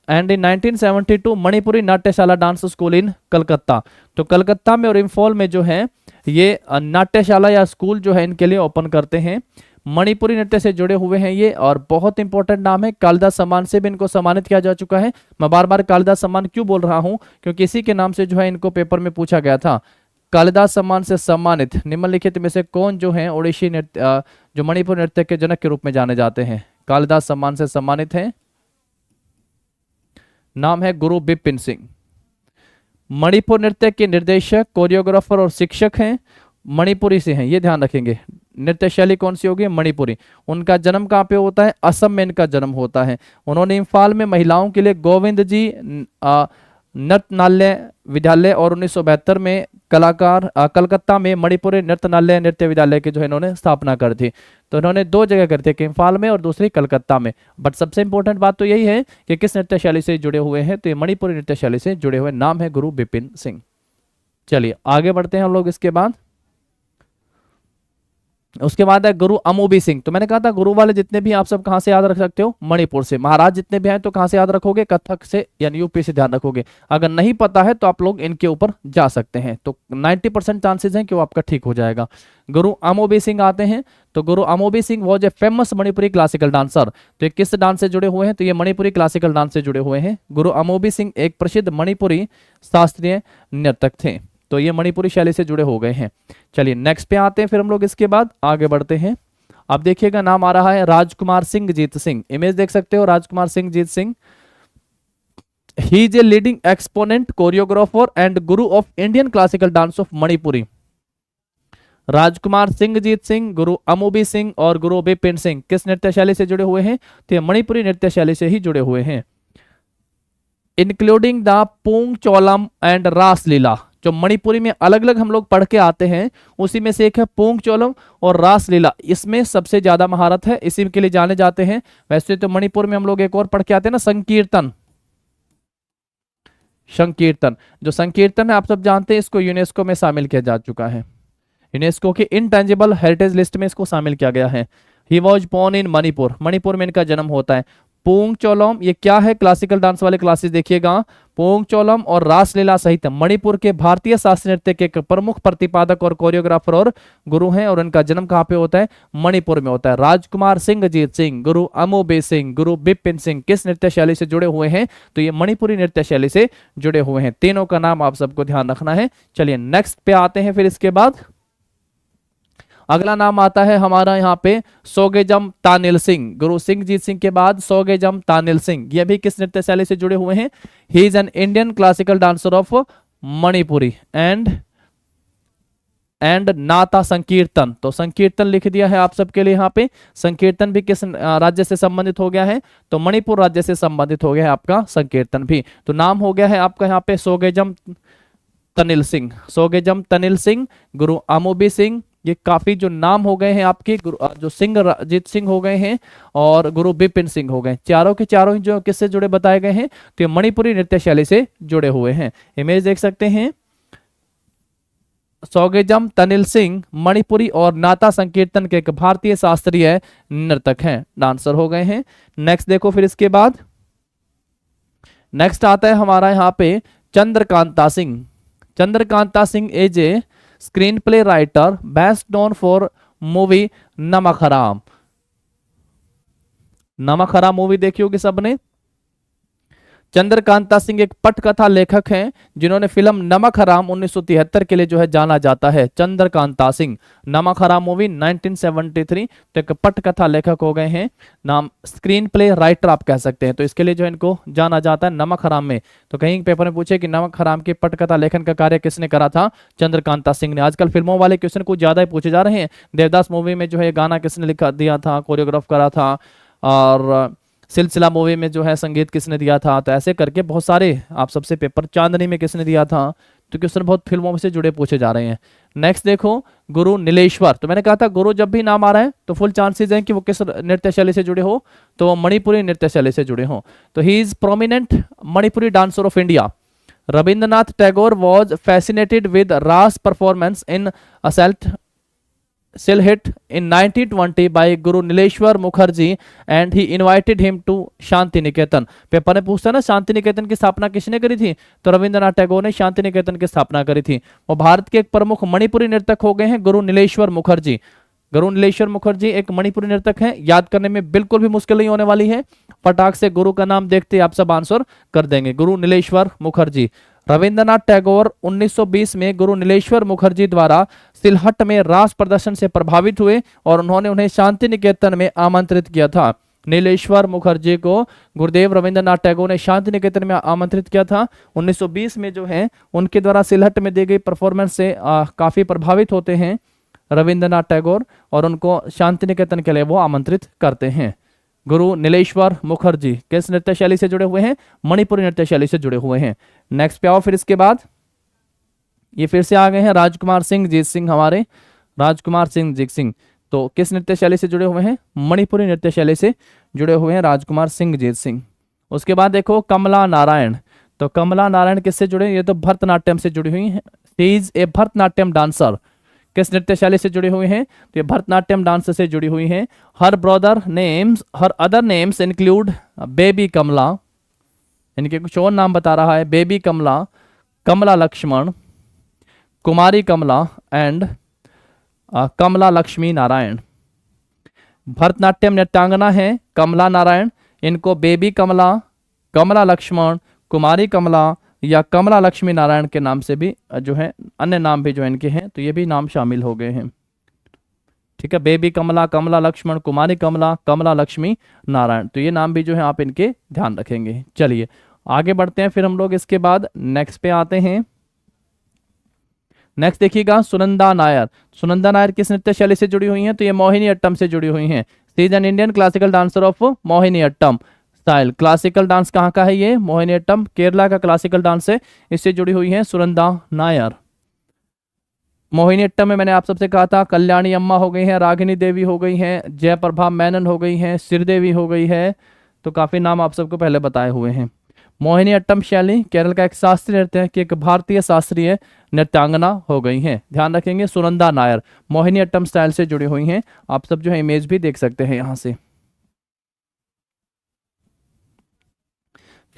and in 1972 Manipuri Natyashala dance school in Calcutta. तो कलकत्ता में और इम्फॉल में जो है ये नाट्यशाला या स्कूल जो है इनके लिए ओपन करते हैं। मणिपुरी नृत्य से जुड़े हुए हैं ये, और बहुत इंपॉर्टेंट नाम है। कालिदास सम्मान से भी इनको सम्मानित किया जा चुका है। मैं बार बार कालिदास सम्मान क्यों बोल रहा हूं? क्योंकि इसी के नाम से जो है इनको पेपर में पूछा गया था। कालिदास सम्मान से सम्मानित निम्नलिखित में से कौन जो है ओडिसी नृत्य जो मणिपुर नृत्य के जनक के रूप में जाने जाते हैं? कालिदास सम्मान से सम्मानित है, नाम है गुरु बिपिन सिंह। मणिपुर नृत्य के निर्देशक, कोरियोग्राफर और शिक्षक हैं, मणिपुरी से हैं, ये ध्यान रखेंगे। नृत्य शैली कौन सी होगी? मणिपुरी। उनका जन्म कहाँ पे होता है? असम में इनका जन्म होता है। उन्होंने इम्फाल में महिलाओं के लिए गोविंद जी नृत्यनाट्य विद्यालय और 1972 में कलाकार कलकत्ता में मणिपुरी नृत्यनालय नृत्य विद्यालय की जो है इन्होंने स्थापना कर थी। तो इन्होंने दो जगह करी थी, एक इम्फाल में और दूसरी कलकत्ता में। बट सबसे इंपॉर्टेंट बात तो यही है कि किस नृत्य शैली से जुड़े हुए हैं, तो ये मणिपुरी नृत्य शैली से जुड़े हुए, नाम है गुरु बिपिन सिंह। चलिए आगे बढ़ते हैं हम लोग। उसके बाद है गुरु अमोबी सिंह। तो मैंने कहा था गुरु वाले जितने भी आप सब कहां से याद रख सकते हो, मणिपुर से। महाराज जितने भी हैं तो कहां से याद रखोगे, कथक से यानी यूपी से ध्यान रखोगे। अगर नहीं पता है तो आप लोग इनके ऊपर जा सकते हैं, तो 90% चांसेस हैं कि वो आपका ठीक हो जाएगा। गुरु अमोबी सिंह आते हैं। तो Guru Amobi Singh was a famous Manipuri classical dancer. तो ये किस डांस से जुड़े हुए हैं, तो ये मणिपुरी क्लासिकल डांस से जुड़े हुए हैं। गुरु अमोबी सिंह एक प्रसिद्ध मणिपुरी शास्त्रीय नर्तक थे। तो ये मणिपुरी शैली से जुड़े हो गए हैं। चलिए नेक्स्ट पे आते हैं फिर हम लोग, इसके बाद आगे बढ़ते हैं। अब देखिएगा नाम आ रहा है राजकुमार सिंह जीत सिंह। इमेज देख सकते हो, Rajkumar Singh Jit Singh. He is a leading exponent, choreographer and guru of Indian classical dance of Manipuri. Rajkumar Singh Jit Singh, Guru Amobi Singh और गुरु बिपिन सिंह किस नृत्य शैली से जुड़े हुए हैं, तो ये मणिपुरी नृत्य शैली से ही जुड़े हुए हैं। Including the Pung Cholom and रासलीला। जो मणिपुरी में अलग अलग हम लोग पढ़ के आते हैं उसी में से एक है पूंग चोलम और रासलीला। इसमें सबसे ज्यादा महारत है, इसी के लिए जाने जाते हैं। वैसे तो मणिपुर में हम लोग एक और पढ़ के आते हैं ना, संकीर्तन। संकीर्तन, जो संकीर्तन है आप सब जानते हैं, इसको यूनेस्को में शामिल किया जा चुका है। यूनेस्को की इनटेंजिबल हेरिटेज लिस्ट में इसको शामिल किया गया है। He was born in Manipur, Manipur में इनका जन्म होता है। पूंग चोलम ये क्या है, क्लासिकल डांस वाले क्लासेस देखिएगा। पूंग चोलम और रासलीला सहित मणिपुर के भारतीय शास्त्रीय नृत्य के एक प्रमुख प्रतिपादक और कोरियोग्राफर और गुरु हैं, और इनका जन्म कहाँ पे होता है, मणिपुर में होता है। राजकुमार सिंह जीत सिंह, गुरु अमोबी सिंह, गुरु बिपिन सिंह किस नृत्य शैली से जुड़े हुए हैं, तो ये मणिपुरी नृत्य शैली से जुड़े हुए हैं। तीनों का नाम आप सबको ध्यान रखना है। चलिए नेक्स्ट पे आते हैं फिर इसके बाद। अगला नाम आता है हमारा यहाँ पे सोगेजम तानिल सिंह। गुरु सिंह जीत सिंह के बाद सोगेजम तानिल सिंह, ये भी किस नृत्य शैली से जुड़े हुए हैं, he is an Indian classical dancer of Manipuri and नाता संकीर्तन। तो संकीर्तन लिख दिया है आप सबके लिए यहाँ पे। संकीर्तन भी किस राज्य से संबंधित हो गया है, तो मणिपुर राज्य से संबंधित हो गया है आपका संकीर्तन भी। तो नाम हो गया है आपका यहाँ पे सोगेजम तनिल सिंह। सोगेजम तनिल सिंह, गुरु अमोबी सिंह, ये काफी जो नाम हो गए हैं आपके। जो सिंह जीत सिंह हो गए हैं और गुरु बिपिन सिंह हो गए, चारों के चारों ही जो किससे जुड़े बताए गए हैं, तो ये मणिपुरी नृत्य शैली से जुड़े हुए हैं। इमेज देख सकते हैं। सोगेजम तनिल सिंह मणिपुरी और नाता संकीर्तन के एक भारतीय शास्त्रीय नर्तक हैं, डांसर हो गए हैं। नेक्स्ट देखो फिर इसके बाद नेक्स्ट आता है हमारा यहाँ पे Chandrakanta Singh. Chandrakanta Singh as a screenplay writer best known for movie Namak Haram. नमक हराम मूवी देखी होगी सबने। चंद्रकांता सिंह एक पटकथा लेखक हैं जिन्होंने फिल्म नमक हराम 1973 के लिए जो है जाना जाता है। चंद्रकांता सिंह, नमक हराम मूवी 1973, तो एक पटकथा लेखक हो गए हैं। नाम स्क्रीन प्ले राइटर आप कह सकते हैं, तो इसके लिए जो इनको जाना जाता है नमक हराम में। तो कहीं पेपर में पूछे कि नमक हराम की पटकथा लेखन का कार्य किसने करा था, चंद्रकांता सिंह ने। आजकल फिल्मों वाले क्वेश्चन कुछ ज्यादा ही पूछे जा रहे हैं। देवदास मूवी में जो है गाना किसने लिखा दिया था, कोरियोग्राफ करा था, और सिलसिला मूवी में जो है संगीत किसने दिया था। तो ऐसे करके बहुत सारे आप सबसे पेपर, चांदनी में किसने दिया था, तो क्वेश्चन बहुत फिल्मों से जुड़े पूछे जा रहे हैं। नेक्स्ट देखो गुरु नीलेश्वर। तो मैंने कहा था गुरु जब भी नाम आ रहा है तो फुल चांसेस हैं कि वो किस नृत्य शैली से जुड़े हो, तो वो मणिपुरी नृत्य शैली से जुड़े हो। तो he is prominent Manipuri dancer of India. Rabindranath Tagore was fascinated with Ras performance in असल्ट Sylhet in 1920 by Guru Nileshwar Mukherjee and he invited him to Shanti Niketan. Paper में पूछता है ना शांति निकेतन की स्थापना किसने करी थी, तो रविंद्रनाथ टैगोर ने शांति निकेतन की स्थापना करी थी। वो भारत के एक प्रमुख मणिपुरी नर्तक हो गए हैं गुरु नीलेश्वर मुखर्जी। गुरु नीलेश्वर मुखर्जी एक मणिपुरी नर्तक हैं, याद करने में बिल्कुल भी मुश्किल नहीं होने वाली है। फटाक से गुरु का नाम देखते आप सब आंसर कर देंगे, गुरु नीलेश्वर मुखर्जी। रविंद्रनाथ टैगोर 1920 में गुरु नीलेश्वर मुखर्जी द्वारा सिलहट में रास प्रदर्शन से प्रभावित हुए और उन्होंने उन्हें शांति निकेतन में आमंत्रित किया था। नीलेश्वर मुखर्जी को गुरुदेव रविंद्रनाथ टैगोर ने शांति निकेतन में आमंत्रित किया था। 1920 में जो है उनके द्वारा सिलहट में दी गई परफॉर्मेंस से काफी प्रभावित होते हैं रविंद्रनाथ टैगोर और उनको शांति निकेतन के लिए वो आमंत्रित करते हैं। गुरु नीलेश्वर मुखर्जी किस नृत्य शैली से जुड़े हुए हैं, मणिपुरी नृत्य शैली से जुड़े हुए हैं। नेक्स्ट पे आओ फिर इसके बाद ये फिर से आ गए हैं राजकुमार सिंह जीत सिंह, हमारे राजकुमार सिंह जीत सिंह। तो किस नृत्य शैली से जुड़े हुए हैं? मणिपुरी नृत्य शैली से जुड़े हुए हैं राजकुमार सिंह जीत सिंह। उसके बाद देखो कमला नारायण। तो कमला नारायण किससे जुड़े? ये तो भरतनाट्यम से जुड़ी हुई हैं। She is A Bharatanatyam dancer. किस नृत्य शैली से जुड़ी हुई हैं? तो ये भरतनाट्यम डांस से जुड़ी हुई हैं। Her other names include Baby Kamala, इनके कुछ और नाम बता रहा है, बेबी कमला, कमला लक्ष्मण, कुमारी कमला एंड कमला लक्ष्मी नारायण। भरतनाट्यम नृत्यांगना है कमला नारायण, इनको बेबी कमला, कमला लक्ष्मण, कुमारी कमला या कमला लक्ष्मी नारायण के नाम से भी जो है अन्य नाम भी जो इनके हैं, तो ये भी नाम शामिल हो गए हैं। ठीक है, बेबी कमला, कमला लक्ष्मण, कुमारी कमला, कमला लक्ष्मी नारायण, तो ये नाम भी जो है आप इनके ध्यान रखेंगे। चलिए आगे बढ़ते हैं, फिर हम लोग इसके बाद नेक्स्ट पे आते हैं। नेक्स्ट देखिएगा सुनंदा नायर। सुनंदा नायर किस नृत्य शैली से जुड़ी हुई हैं? तो ये मोहिनी अट्टम से जुड़ी हुई हैं। She is an Indian classical dancer of Mohini Attam style. Classical dance कहाँ का है ये? मोहिनी अट्टम केरला का क्लासिकल डांस है, इससे जुड़ी हुई है सुनंदा नायर। मोहिनी अट्टम में मैंने आप सबसे कहा था कल्याणी अम्मा हो गई हैं, रागिनी देवी हो गई हैं, जयप्रभा मेनन हो गई हैं, श्रीदेवी हो गई है, तो काफी नाम आप सबको पहले बताए हुए हैं। मोहिनी अट्टम शैली केरल का एक शास्त्रीय नृत्य है कि एक भारतीय शास्त्रीय नृत्यांगना हो गई हैं। ध्यान रखेंगे सुनंदा नायर मोहिनी अट्टम स्टाइल से जुड़ी हुई हैं। आप सब जो है इमेज भी देख सकते हैं यहां से।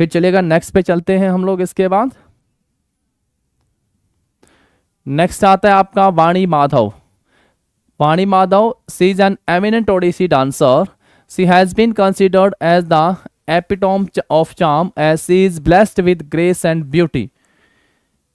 फिर चलेगा नेक्स्ट पे चलते हैं हम लोग। इसके बाद नेक्स्ट आता है आपका Vani Madhav. Vani Madhav, she is an eminent Odissi dancer. She has been considered as the epitome of charm as she is blessed with grace and beauty।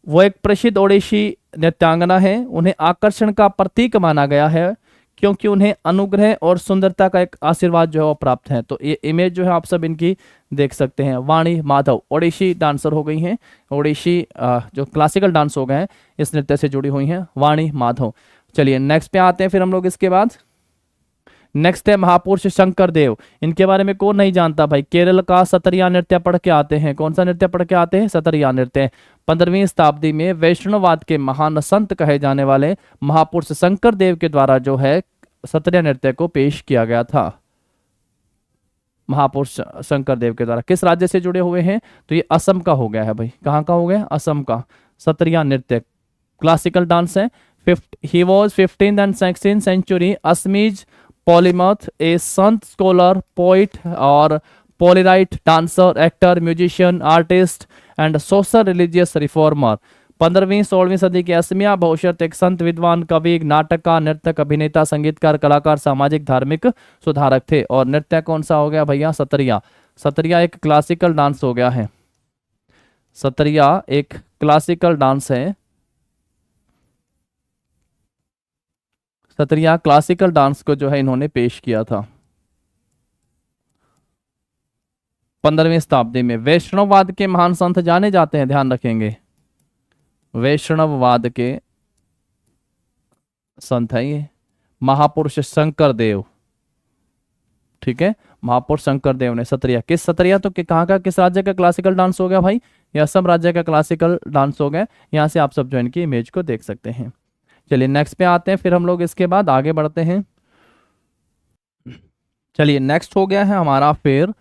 वो एक प्रसिद्ध ओडिसी नृत्यांगना है, उन्हें आकर्षण का प्रतीक माना गया है क्योंकि उन्हें अनुग्रह और सुंदरता का एक आशीर्वाद जो है वो प्राप्त है। तो ये इमेज जो है आप सब इनकी देख सकते हैं। वाणी माधव ओडिसी डांसर हो गई हैं, ओडिसी जो क्लासिकल डांस हो गए हैं इस नृत्य से जुड़ी हुई हैं वाणी माधव। चलिए नेक्स्ट पे आते हैं फिर हम लोग इसके बाद। नेक्स्ट है महापुरुष शंकर देव। इनके बारे में कौन नहीं जानता भाई? केरल का सतरिया नृत्य पढ़ के आते हैं। कौन सा नृत्य पढ़ के आते हैं? सतरिया नृत्य। 15वीं शताब्दी में वैष्णववाद के महान संत कहे जाने वाले महापुरुष शंकर देव के द्वारा जो है सतरिया नृत्य को पेश किया गया था। महापुरुष शंकर देव के द्वारा किस राज्य से जुड़े हुए हैं? तो ये असम का हो गया है भाई। कहाँ का हो गया? असम का। सतरिया नृत्य क्लासिकल डांस है। He was 15th and 16th century Assamese polymath, a sant, scholar, poet और playwright, dancer, actor, musician, artist and social religious reformer. 15वीं-16वीं सदी के असमिया बहुशत एक संत, विद्वान, कवि, नाटककार, नर्तक, अभिनेता, संगीतकार, कलाकार, सामाजिक धार्मिक सुधारक थे। और नृत्य कौन सा हो गया भैया? सतरिया। सतरिया एक क्लासिकल डांस हो गया है। सतरिया एक क्लासिकल डांस है। सतरिया क्लासिकल डांस को जो है इन्होंने पेश किया था 15वीं शताब्दी में। वैष्णववाद के महान संत जाने जाते हैं, ध्यान रखेंगे, वैष्णववाद के संत है ये महापुरुष शंकर देव। ठीक है, महापुरुष शंकर देव ने सतरिया। किस सतरिया? तो कहाँ का, किस राज्य का क्लासिकल डांस हो गया भाई? ये असम राज्य का क्लासिकल डांस हो गया। यहाँ से आप सब जो इनकी इमेज को देख सकते हैं। चलिए नेक्स्ट पे आते हैं, फिर हम लोग इसके बाद आगे बढ़ते हैं। चलिए नेक्स्ट हो गया है हमारा फिर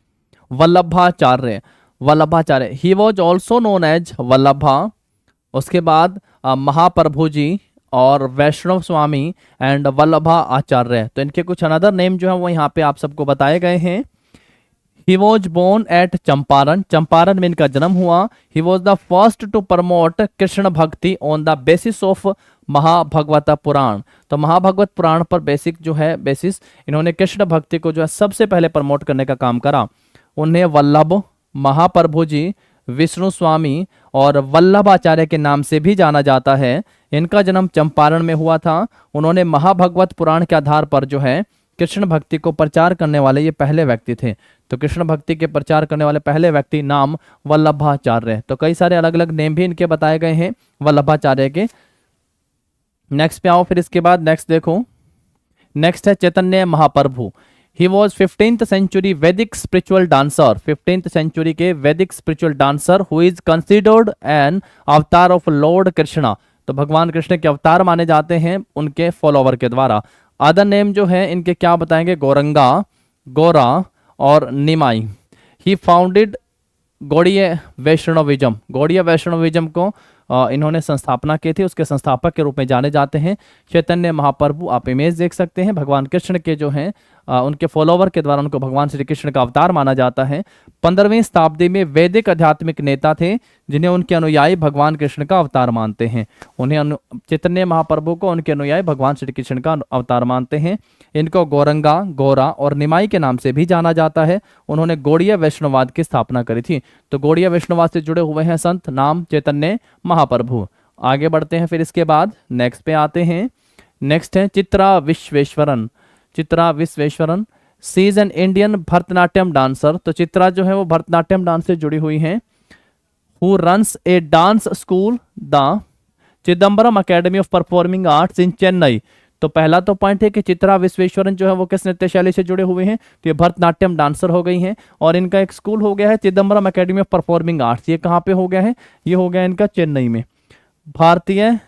Vallabhacharya. Vallabhacharya, he was also known as Vallabha. उसके बाद महाप्रभु जी और वैष्णव स्वामी एंड वल्लभा आचार्य। तो इनके कुछ अनदर नेम जो है वो यहाँ पे आप सबको बताए गए हैं। He was born at Champaran. Champaran में इनका जन्म हुआ। He was the first to promote Krishna भक्ति on the basis of महाभगवत पुराण। तो महाभगवत पुराण पर बेसिक जो है बेसिस इन्होंने कृष्ण भक्ति को जो है सबसे पहले प्रमोट करने का काम करा। उन्हें वल्लभ, महाप्रभु जी, विष्णु स्वामी और वल्लभाचार्य के नाम से भी जाना जाता है। इनका जन्म चंपारण में हुआ था। उन्होंने महाभगवत पुराण के आधार पर जो है कृष्ण भक्ति को प्रचार करने वाले ये पहले व्यक्ति थे। तो कृष्ण भक्ति के प्रचार करने वाले पहले व्यक्ति नाम वल्लभाचार्य। तो कई सारे अलग अलग नेम भी इनके बताए गए हैं वल्लभाचार्य के। नेक्स्ट पे आओ फिर इसके बाद। नेक्स्ट देखो, नेक्स्ट है चैतन्य महाप्रभु। ही वॉज 15th century वैदिक स्पिरिचुअल डांसर। 15th century के वैदिक spiritual dancer who is considered an अवतार ऑफ लॉर्ड कृष्णा। तो भगवान कृष्ण के अवतार माने जाते हैं उनके फॉलोवर के द्वारा। अदर नेम जो है इनके क्या बताएंगे, गौरंगा, गौरा और निमाई। ही founded Gaudiya Vaishnavism, Gaudiya Vaishnavism को इन्होंने संस्थापना की थी, उसके संस्थापक के रूप में जाने जाते हैं। चैतन्य महाप्रभु, आप इमेज देख सकते हैं, भगवान कृष्ण के जो हैं उनके फॉलोवर के द्वारा उनको भगवान श्री कृष्ण का अवतार माना जाता है। 15वीं शताब्दी में वैदिक आध्यात्मिक नेता थे जिन्हें उनके अनुयायी भगवान कृष्ण का अवतार मानते हैं। उन्हें चैतन्य महाप्रभु को उनके अनुयायी भगवान श्री कृष्ण का अवतार मानते हैं। इनको गौरंगा, गौरा और निमाई के नाम से भी जाना जाता है। उन्होंने गौड़ीय वैष्णववाद की स्थापना करी थी। तो गौड़ीय वैष्णववाद से जुड़े हुए हैं संत, नाम चैतन्य महाप्रभु। आगे बढ़ते हैं, फिर इसके बाद नेक्स्ट पे आते हैं। नेक्स्ट है Chitra Visweswaran. Chitra Visweswaran, she is an Indian Bharatanatyam dancer. तो चित्रा जो है वो भरतनाट्यम डांस से जुड़ी हुई हैं। Who runs A dance school the Chidambaram academy of performing arts इन चेन्नई। तो पहला तो पॉइंट है कि चित्रा विश्वेश्वरन जो है वो किस नृत्य शैली से जुड़े हुए हैं, तो ये भरतनाट्यम डांसर हो गई हैं। और इनका एक स्कूल हो गया है Chidambaram academy of performing arts. ये कहाँ पे हो गया है, ये हो गया इनका चेन्नई में। भारतीय,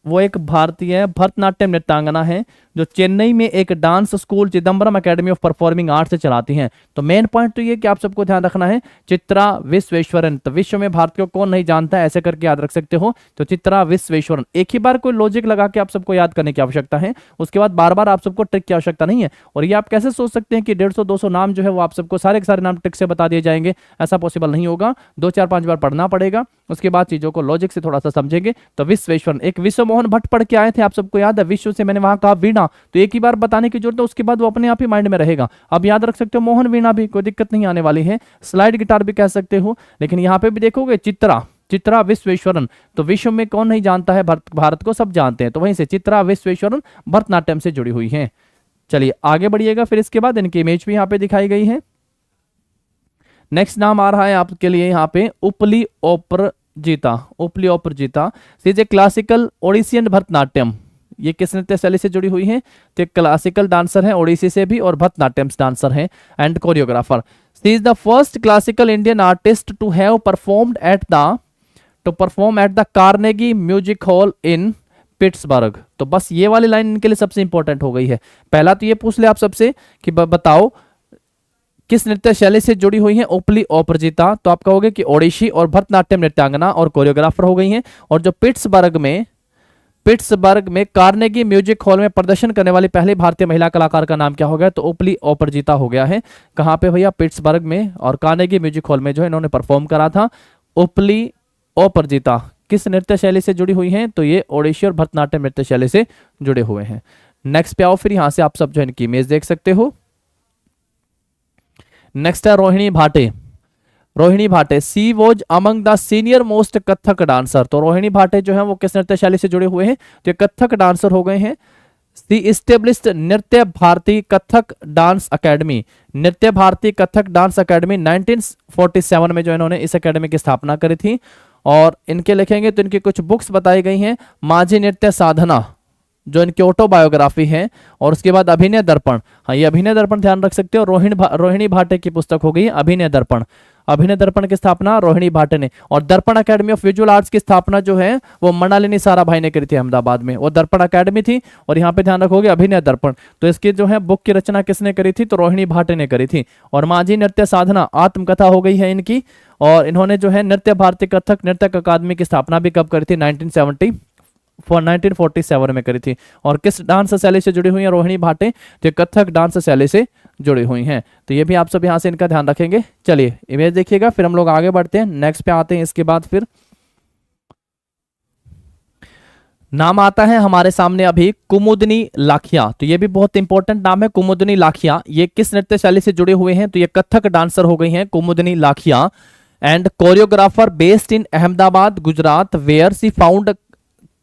वो एक भारतीय भरतनाट्यम नृत्यांगना है जो चेन्नई में एक dance school Chidambaram academy of performing arts से चलाती हैं। तो मेन पॉइंट तो ये कि आप सबको ध्यान रखना है, चित्रा विश्वेश्वरन। तो विश्व में भारत को कौन नहीं जानता है, ऐसे करके याद रख सकते हो। तो चित्रा विश्वेश्वरन, एक ही बार कोई लॉजिक लगा के आप सबको याद करने की आवश्यकता है, उसके बाद बार बार आप सबको ट्रिक की आवश्यकता नहीं है। और ये आप कैसे सोच सकते हैं कि 150-200 नाम जो है वो आप सबको सारे के सारे नाम ट्रिक से बता दिए जाएंगे, ऐसा पॉसिबल नहीं होगा। 2-4-5 बार पढ़ना पड़ेगा, उसके बाद चीजों को लॉजिक से थोड़ा सा समझेंगे। तो विश्वेश्वरन, एक विश्व मोहन भट्ट पढ़ के आए थे, आप सबको याद है, विश्व से मैंने वहां कहा वीणा, तो एक ही बार बताने की जरूरत है, उसके बाद वो अपने आप ही माइंड में रहेगा। अब याद रख सकते हो मोहन वीणा भी, कोई दिक्कत नहीं आने वाली है। स्लाइड गिटार भी कह सकते हो। लेकिन यहाँ पे भी देखोगे चित्रा, चित्रा विश्वेश्वरन, तो विश्व में कौन नहीं जानता है, भारत को सब जानते हैं। तो वहीं से चित्रा विश्वेश्वरन भरतनाट्यम से जुड़ी हुई है। चलिए आगे बढ़िएगा, फिर इसके बाद इनकी इमेज भी यहाँ पे दिखाई गई है। नेक्स्ट नाम आ रहा है आपके लिए यहाँ पे उपली अपराजिता। उपली अपराजिता इज ए क्लासिकल ओडिसियन भरतनाट्यम। ये किस नृत्य शैली से जुड़ी हुई है, तो एक क्लासिकल डांसर है ओडिसी से भी और भरतनाट्यम डांसर है and choreographer. She is the first classical Indian artist to have performed at the Carnegie music hall in Pittsburgh. तो बस ये वाली लाइन इनके लिए सबसे इंपॉर्टेंट हो गई है। पहला तो ये पूछ ले आप सबसे कि बताओ किस नृत्य शैली से जुड़ी हुई है उपली अपराजिता, तो आप कहोगे कि ओडिशी और भरतनाट्यम नृत्यांगना और कोरियोग्राफर हो गई हैं। और जो पिट्सबर्ग में कार्नेगी म्यूजिक हॉल में प्रदर्शन करने वाली पहली भारतीय महिला कलाकार का नाम क्या हो गया, तो उपली अपराजिता हो गया है। कहाँ पे भैया, पिट्सबर्ग में, और कार्नेगी म्यूजिक हॉल में जो इन्होंने परफॉर्म करा था। उपली अपराजिता किस नृत्य शैली से जुड़ी हुई हैं, तो ये ओडिशी और भरतनाट्यम नृत्य शैली से जुड़े हुए हैं। नेक्स्ट पे आओ, फिर यहां से आप सब जो इनकी इमेज देख सकते हो। नेक्स्ट है Rohini Bhate. Rohini Bhate, she was among the senior most Kathak dancer. तो रोहिणी भाटे जो है वो किस नृत्य शैली से जुड़े हुए हैं, तो ये कथक डांसर हो गए हैं। सी इस्टेब्लिश्ड नृत्य भारती कथक डांस अकेडमी। नृत्य भारती कथक डांस अकेडमी 1947 में जो इन्होंने इस अकेडमी की स्थापना करी थी। और इनके लिखेंगे तो इनकी कुछ बुक्स बताई गई हैं, माझी नृत्य साधना जो इनकी ऑटोबायोग्राफी है, और उसके बाद अभिनय दर्पण। हाँ, ये अभिनय दर्पण ध्यान रख सकते हो। रोहिणी भाटे की पुस्तक हो गई अभिनय दर्पण। अभिनय दर्पण की स्थापना रोहिणी भाटे ने, और दर्पण अकेडमी ऑफ विजुअल आर्ट्स की स्थापना जो है वो मृणालिनी साराभाई ने करी थी अहमदाबाद में। वो दर्पण अकेडमी थी, और यहाँ पे ध्यान रखोगे अभिनय दर्पण। तो इसकी जो है बुक की रचना किसने करी थी, तो रोहिणी भाटे ने करी थी। और माझी नृत्य साधना आत्मकथा हो गई है इनकी। और इन्होंने जो है नृत्य भारती कथक नृत्यक अकादमी की स्थापना भी कब करी थी, 1947 में करी थी। और किस डांस शैली से जुड़ी हुई है रोहिणी भाटे, तो कथक डांस शैली से जुड़ी हुई हैं। तो ये भी आप सब यहाँ से इनका ध्यान रखेंगे। चलिए इमेज देखिएगा, फिर हम लोग आगे बढ़ते हैं, नेक्स्ट पे आते हैं। इसके बाद फिर नाम आता है हमारे सामने अभी कुमुदनी लाखिया। तो ये भी बहुत इंपॉर्टेंट नाम है, कुमुदनी लाखिया। ये किस नृत्य शैली से जुड़े हुए हैं, तो ये कथक डांसर हो गई हैं Kumudini Lakhia and choreographer based in Ahmedabad Gujarat where she found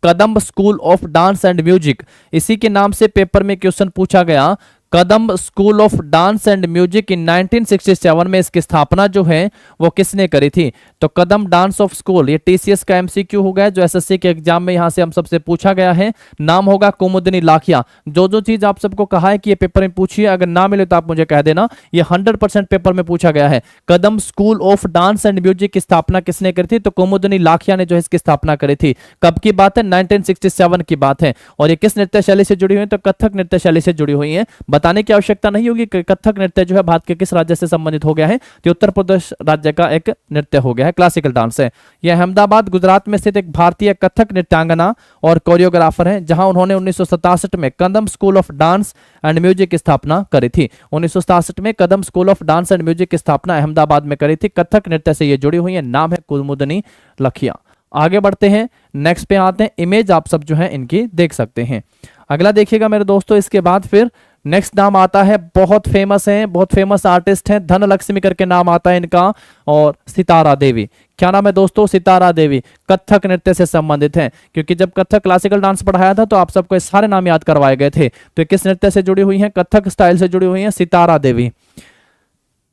Kadamb school of dance and music. इसी के नाम से पेपर में क्वेश्चन पूछा गया, Kadam school of dance and music in 1967 में इसकी स्थापना जो है वो किसने करी थी? तो कदम डांस ऑफ स्कूल, ये टीसीएस का एमसीक्यू हो गया जो एसएससी के एग्जाम में यहां से हम सबसे पूछा गया है। नाम होगा कुमुदनी लाखिया। जो चीज आप सबको कहा है कि ये पेपर में पूछिए, अगर ना मिले तो आप मुझे कह देना, ये 100% पेपर में पूछा गया है। Kadam school of dance and music की स्थापना किसने करी थी? तो कुमुदनी लाखिया ने जो है इसकी स्थापना करी थी। कब की बात है? 1967 की बात है। और ये किस नृत्य शैली से जुड़ी हुई है? तो कथक नृत्य शैली से जुड़ी हुई है। बताने की आवश्यकता नहीं होगी कि कथक नृत्य जो है भारत के किस राज्य से संबंधित हो गया है, तो उत्तर प्रदेश राज्य का एक नृत्य हो गया है, क्लासिकल डांस है। यह अहमदाबाद गुजरात में स्थित एक भारतीय कथक नृत्यांगना और कोरियोग्राफर है, जहां उन्होंने 1967 में Kadam school of dance and music की स्थापना करी थी। 1967 में Kadam school of dance and music की स्थापना अहमदाबाद में करी थी। कथक नृत्य से ये जुड़ी हुई है। नाम है कुमुदनी लाखिया। आगे बढ़ते हैं, नेक्स्ट पे आते हैं। इमेज आप सब जो है इनकी देख सकते हैं। अगला देखिएगा मेरे दोस्तों, इसके बाद फिर नेक्स्ट नाम आता है, बहुत फेमस है, बहुत फेमस आर्टिस्ट हैं, धनलक्ष्मी करके नाम आता है इनका, और सितारा देवी। क्या नाम है दोस्तों? सितारा देवी। कथक नृत्य से संबंधित हैं, क्योंकि जब कथक क्लासिकल डांस पढ़ाया था तो आप सबको सारे नाम याद करवाए गए थे। तो किस नृत्य से जुड़ी हुई हैं? कथक स्टाइल से जुड़ी हुई हैं, Sitara Devi.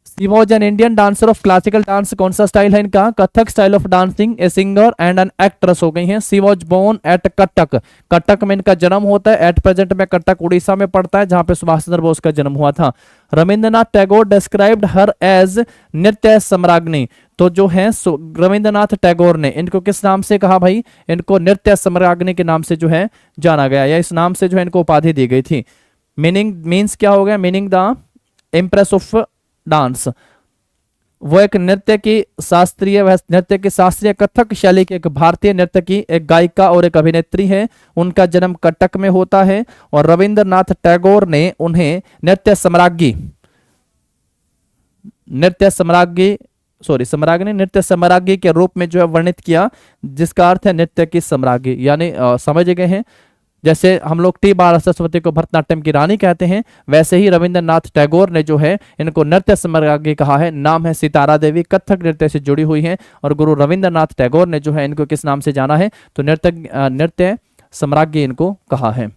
She was an Indian dancer of classical dance। कौन सा स्टाइल है इनका? Kathak style of dancing. A singer and an actress हो गई हैं। She was born at Cuttack. Cuttack में इनका जन्म होता है। एट प्रेजेंट में कटक उड़ीसा में पड़ता है, जहां पे सुभाष चंद्र बोस का जन्म हुआ था। रविंद्रनाथ टैगोर डिस्क्राइब्ड हर एज नृत्य सम्राज्ञी। तो जो है रविंद्रनाथ टैगोर ने इनको किस नाम से कहा भाई? इनको नृत्य सम्राज्ञी के नाम से जो है जाना गया, या इस नाम से जो है इनको उपाधि दी गई थी। मीनिंग क्या हो गया? Meaning the impress of dance. वो एक नृत्य की शास्त्रीय कथक शैली की एक भारतीय नृत्य की एक गायिका और एक अभिनेत्री है। उनका जन्म कटक में होता है और रविंद्रनाथ टैगोर ने उन्हें नृत्य सम्राज्ञी के रूप में जो है वर्णित किया, जिसका अर्थ है नृत्य की सम्राज्ञी, यानी समझ गए हैं। जैसे हम लोग टी बाला सरस्वती को भरतनाट्यम की रानी कहते हैं, वैसे ही रविंद्रनाथ टैगोर ने जो है इनको नृत्य सम्राज्ञी कहा है। नाम है सितारा देवी। कथक नृत्य से जुड़ी हुई हैं और गुरु रविंद्रनाथ टैगोर ने जो है इनको किस नाम से जाना है? तो नृत्य सम्राज्ञी इनको कहा है।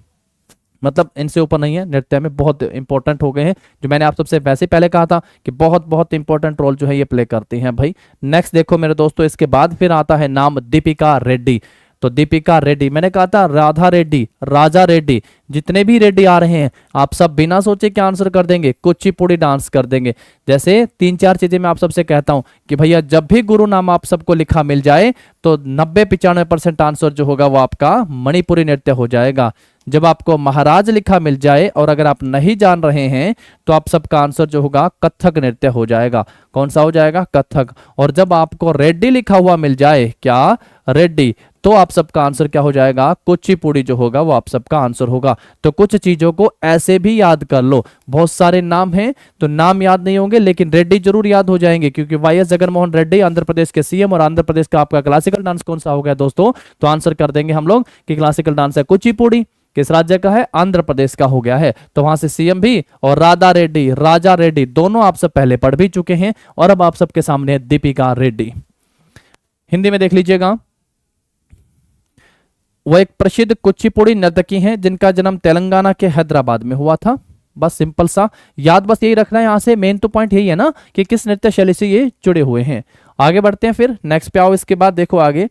मतलब इनसे ऊपर नहीं है, नृत्य में बहुत इंपॉर्टेंट हो गए हैं, जो मैंने आप सबसे वैसे पहले कहा था कि बहुत बहुत इंपॉर्टेंट रोल जो है ये प्ले करती हैं भाई। नेक्स्ट देखो मेरे दोस्तों, इसके बाद फिर आता है नाम दीपिका रेड्डी। तो दीपिका रेड्डी, मैंने कहा था राधा रेड्डी, राजा रेड्डी, जितने भी रेड्डी आ रहे हैं आप सब बिना सोचे क्या आंसर कर देंगे? कुचिपुड़ी डांस कर देंगे। जैसे 3-4 चीजें मैं आप सबसे कहता हूं कि भैया जब भी गुरु नाम आप सबको लिखा मिल जाए तो 90-95% आंसर जो होगा वो आपका मणिपुरी नृत्य हो जाएगा। जब आपको महाराज लिखा मिल जाए और अगर आप नहीं जान रहे हैं तो आप सबका आंसर जो होगा कथक नृत्य हो जाएगा। कौन सा हो जाएगा? कथक। और जब आपको रेड्डी लिखा हुआ मिल जाए, क्या? रेड्डी, तो आप सबका आंसर क्या हो जाएगा? कुचिपुड़ी जो होगा वो आप सबका आंसर होगा। तो कुछ चीजों को ऐसे भी याद कर लो। बहुत सारे नाम हैं तो नाम याद नहीं होंगे, लेकिन रेड्डी जरूर याद हो जाएंगे, क्योंकि वाईएस जगनमोहन रेड्डी आंध्र प्रदेश के सीएम, और आंध्र प्रदेश का आपका क्लासिकल डांस कौन सा हो गया दोस्तों? तो आंसर कर देंगे हम लोग कि क्लासिकल डांस है कुचिपुड़ी। किस राज्य का है? आंध्र प्रदेश का हो गया है। तो वहां से सीएम भी और राधा रेड्डी, राजा रेड्डी दोनों आप सब पहले पढ़ भी चुके हैं, और अब आप सबके सामने है दीपिका रेड्डी। हिंदी में देख लीजिएगा। वो एक प्रसिद्ध कुचिपुड़ी नर्तकी हैं जिनका जन्म तेलंगाना के हैदराबाद में हुआ था। बस सिंपल सा याद बस यही रखना है। यहां से मेन तो पॉइंट यही है ना कि किस नृत्य शैली से ये जुड़े हुए हैं। आगे बढ़ते हैं, फिर नेक्स्ट पे आओ। इसके बाद देखो आगे,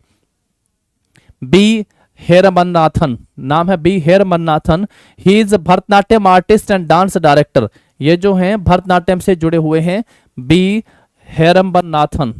बी हेरमन्नाथन, नाम है B Hermannathan. He is Bharatanatyam artist and dance director. ये जो हैं भरतनाट्यम से जुड़े हुए हैं। बी हेरम्बनाथन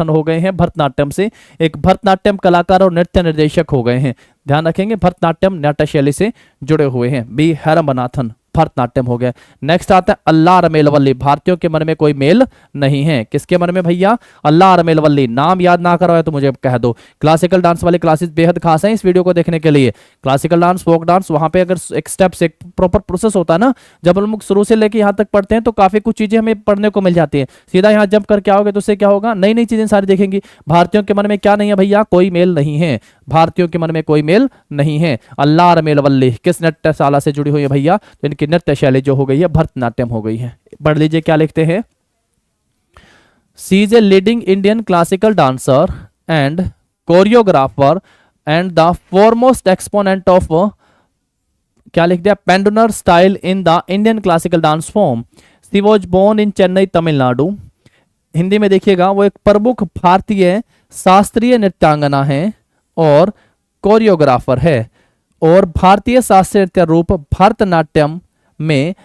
हो गए हैं भरतनाट्यम से, एक भरतनाट्यम कलाकार और नृत्य निर्देशक हो गए हैं। ध्यान रखेंगे, भरतनाट्यम नाट्य शैली से जुड़े हुए हैं। बी हेरम्बनाथन, भरतनाट्यम हो गया। नेक्स्ट आता है अल्लाह रमेलवल्ली। भारतीयों के मन में कोई मेल नहीं है। किसके मन में भैया? अल्लाह रमेलवल्ली। नाम याद ना करो तो मुझे कह दो। क्लासिकल डांस वाली क्लासेस बेहद खास हैं इस वीडियो को देखने के लिए। क्लासिकल डांस, फोक डांस, वहां पे अगर एक स्टेप से एक प्रॉपर प्रोसेस होता है ना, जब हम लोग शुरू से लेके यहाँ तक पढ़ते हैं तो काफी कुछ चीजें हमें पढ़ने को मिल जाती है। सीधा यहाँ जंप करके आओगे तो उससे क्या होगा? नई नई चीजें सारी देखेंगी। भारतीयों के मन में क्या नहीं है भैया? कोई मेल नहीं है। भारतीयों के मन में कोई मेल नहीं है। अल्लाह रमेलवल्ली किस नृत्यशाला से जुड़ी हुई है भैया? तो इनकी नृत्य शैली जो हो गई है भरतनाट्यम हो गई है। पढ़ लीजिए क्या लिखते हैं। She is a leading Indian classical dancer and choreographer and the foremost exponent of क्या लिख दिया, Pandanallur style in the Indian classical dance form. She was born in Chennai Tamil. Nadu में देखिएगा, वो एक प्रमुख भारतीय शास्त्रीय नृत्यांगना है और कोरियोग्राफर है और भारतीय शास्त्रीय नृत्य रूप भरतनाट्यम में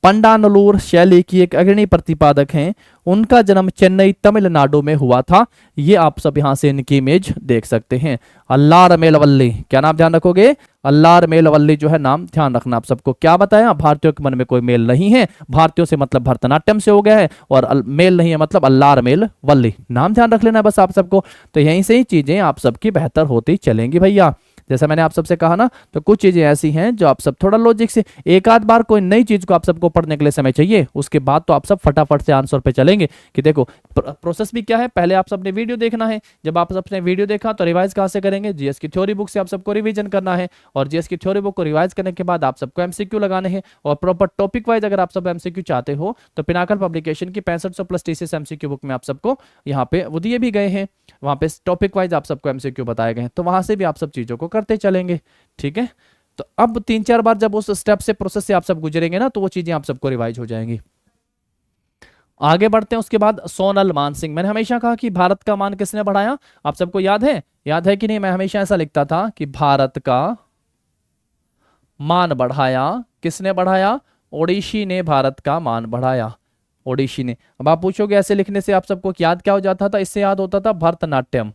पंडानलूर शैली की एक अग्रणी प्रतिपादक हैं। उनका जन्म चेन्नई तमिलनाडु में हुआ था। ये आप सब यहां से इनकी इमेज देख सकते हैं। अल्लार मेलवल्ली, क्या नाम ध्यान रखोगे, अल्लार मेलवल्ली जो है नाम ध्यान रखना। आप सबको क्या बताया, भारतीयों के मन में कोई मेल नहीं है, भारतीयों से मतलब भरतनाट्यम से हो गया है, और मेल नहीं है मतलब अल्लार मेलवल्ली, नाम ध्यान रख लेना बस आप सबको। तो यहीं से ही चीजें आप सबकी बेहतर होती चलेंगी भैया। जैसा मैंने आप सबसे कहा ना, तो कुछ चीजें ऐसी हैं जो आप सब थोड़ा लॉजिक से, एक आध बार कोई नई चीज को आप सबको पढ़ने के लिए समय चाहिए, उसके बाद तो आप सब फटाफट से आंसर पे चलेंगे। कि देखो प्रोसेस भी क्या है, पहले आप सबने वीडियो देखना है, जब आप सबने वीडियो देखा तो रिवाइज कहां से करेंगे, जीएस की थ्योरी बुक से आप सबको रिवीजन करना है, और जीएस की थ्योरी बुक को रिवाइज करने के बाद आप सबको एमसीक्यू लगाने हैं, और प्रॉपर टॉपिक वाइज अगर आप सब एमसीक्यू चाहते हो तो पिनाकल पब्लिकेशन की 6500 प्लस टीसीएस एमसीक्यू बुक में आप सबको यहाँ पे वो दिए भी गए हैं, वहां पे टॉपिक वाइज आप सबको एमसीक्यू बताए गए हैं, तो वहां से भी आप सब चीजों को करते चलेंगे। ठीक है, तो अब 3-4 बार जब उस स्टेप से प्रोसेस से आप सब गुजरेंगे ना, तो वो चीजें आप सबको रिवाइज हो जाएंगी। आगे बढ़ते हैं। उसके बाद सोनल मानसिंह। मैंने हमेशा कहा कि भारत का मान किसने बढ़ाया, आप सबको याद है कि नहीं, मैं हमेशा ऐसा लिखता था कि भारत का मान बढ़ाया, किसने बढ़ाया, ओडिसी ने भारत का मान बढ़ाया, ओडिसी ने। अब आप पूछोगे ऐसे लिखने से आप सबको याद क्या हो जाता था, इससे याद होता था भरतनाट्यम।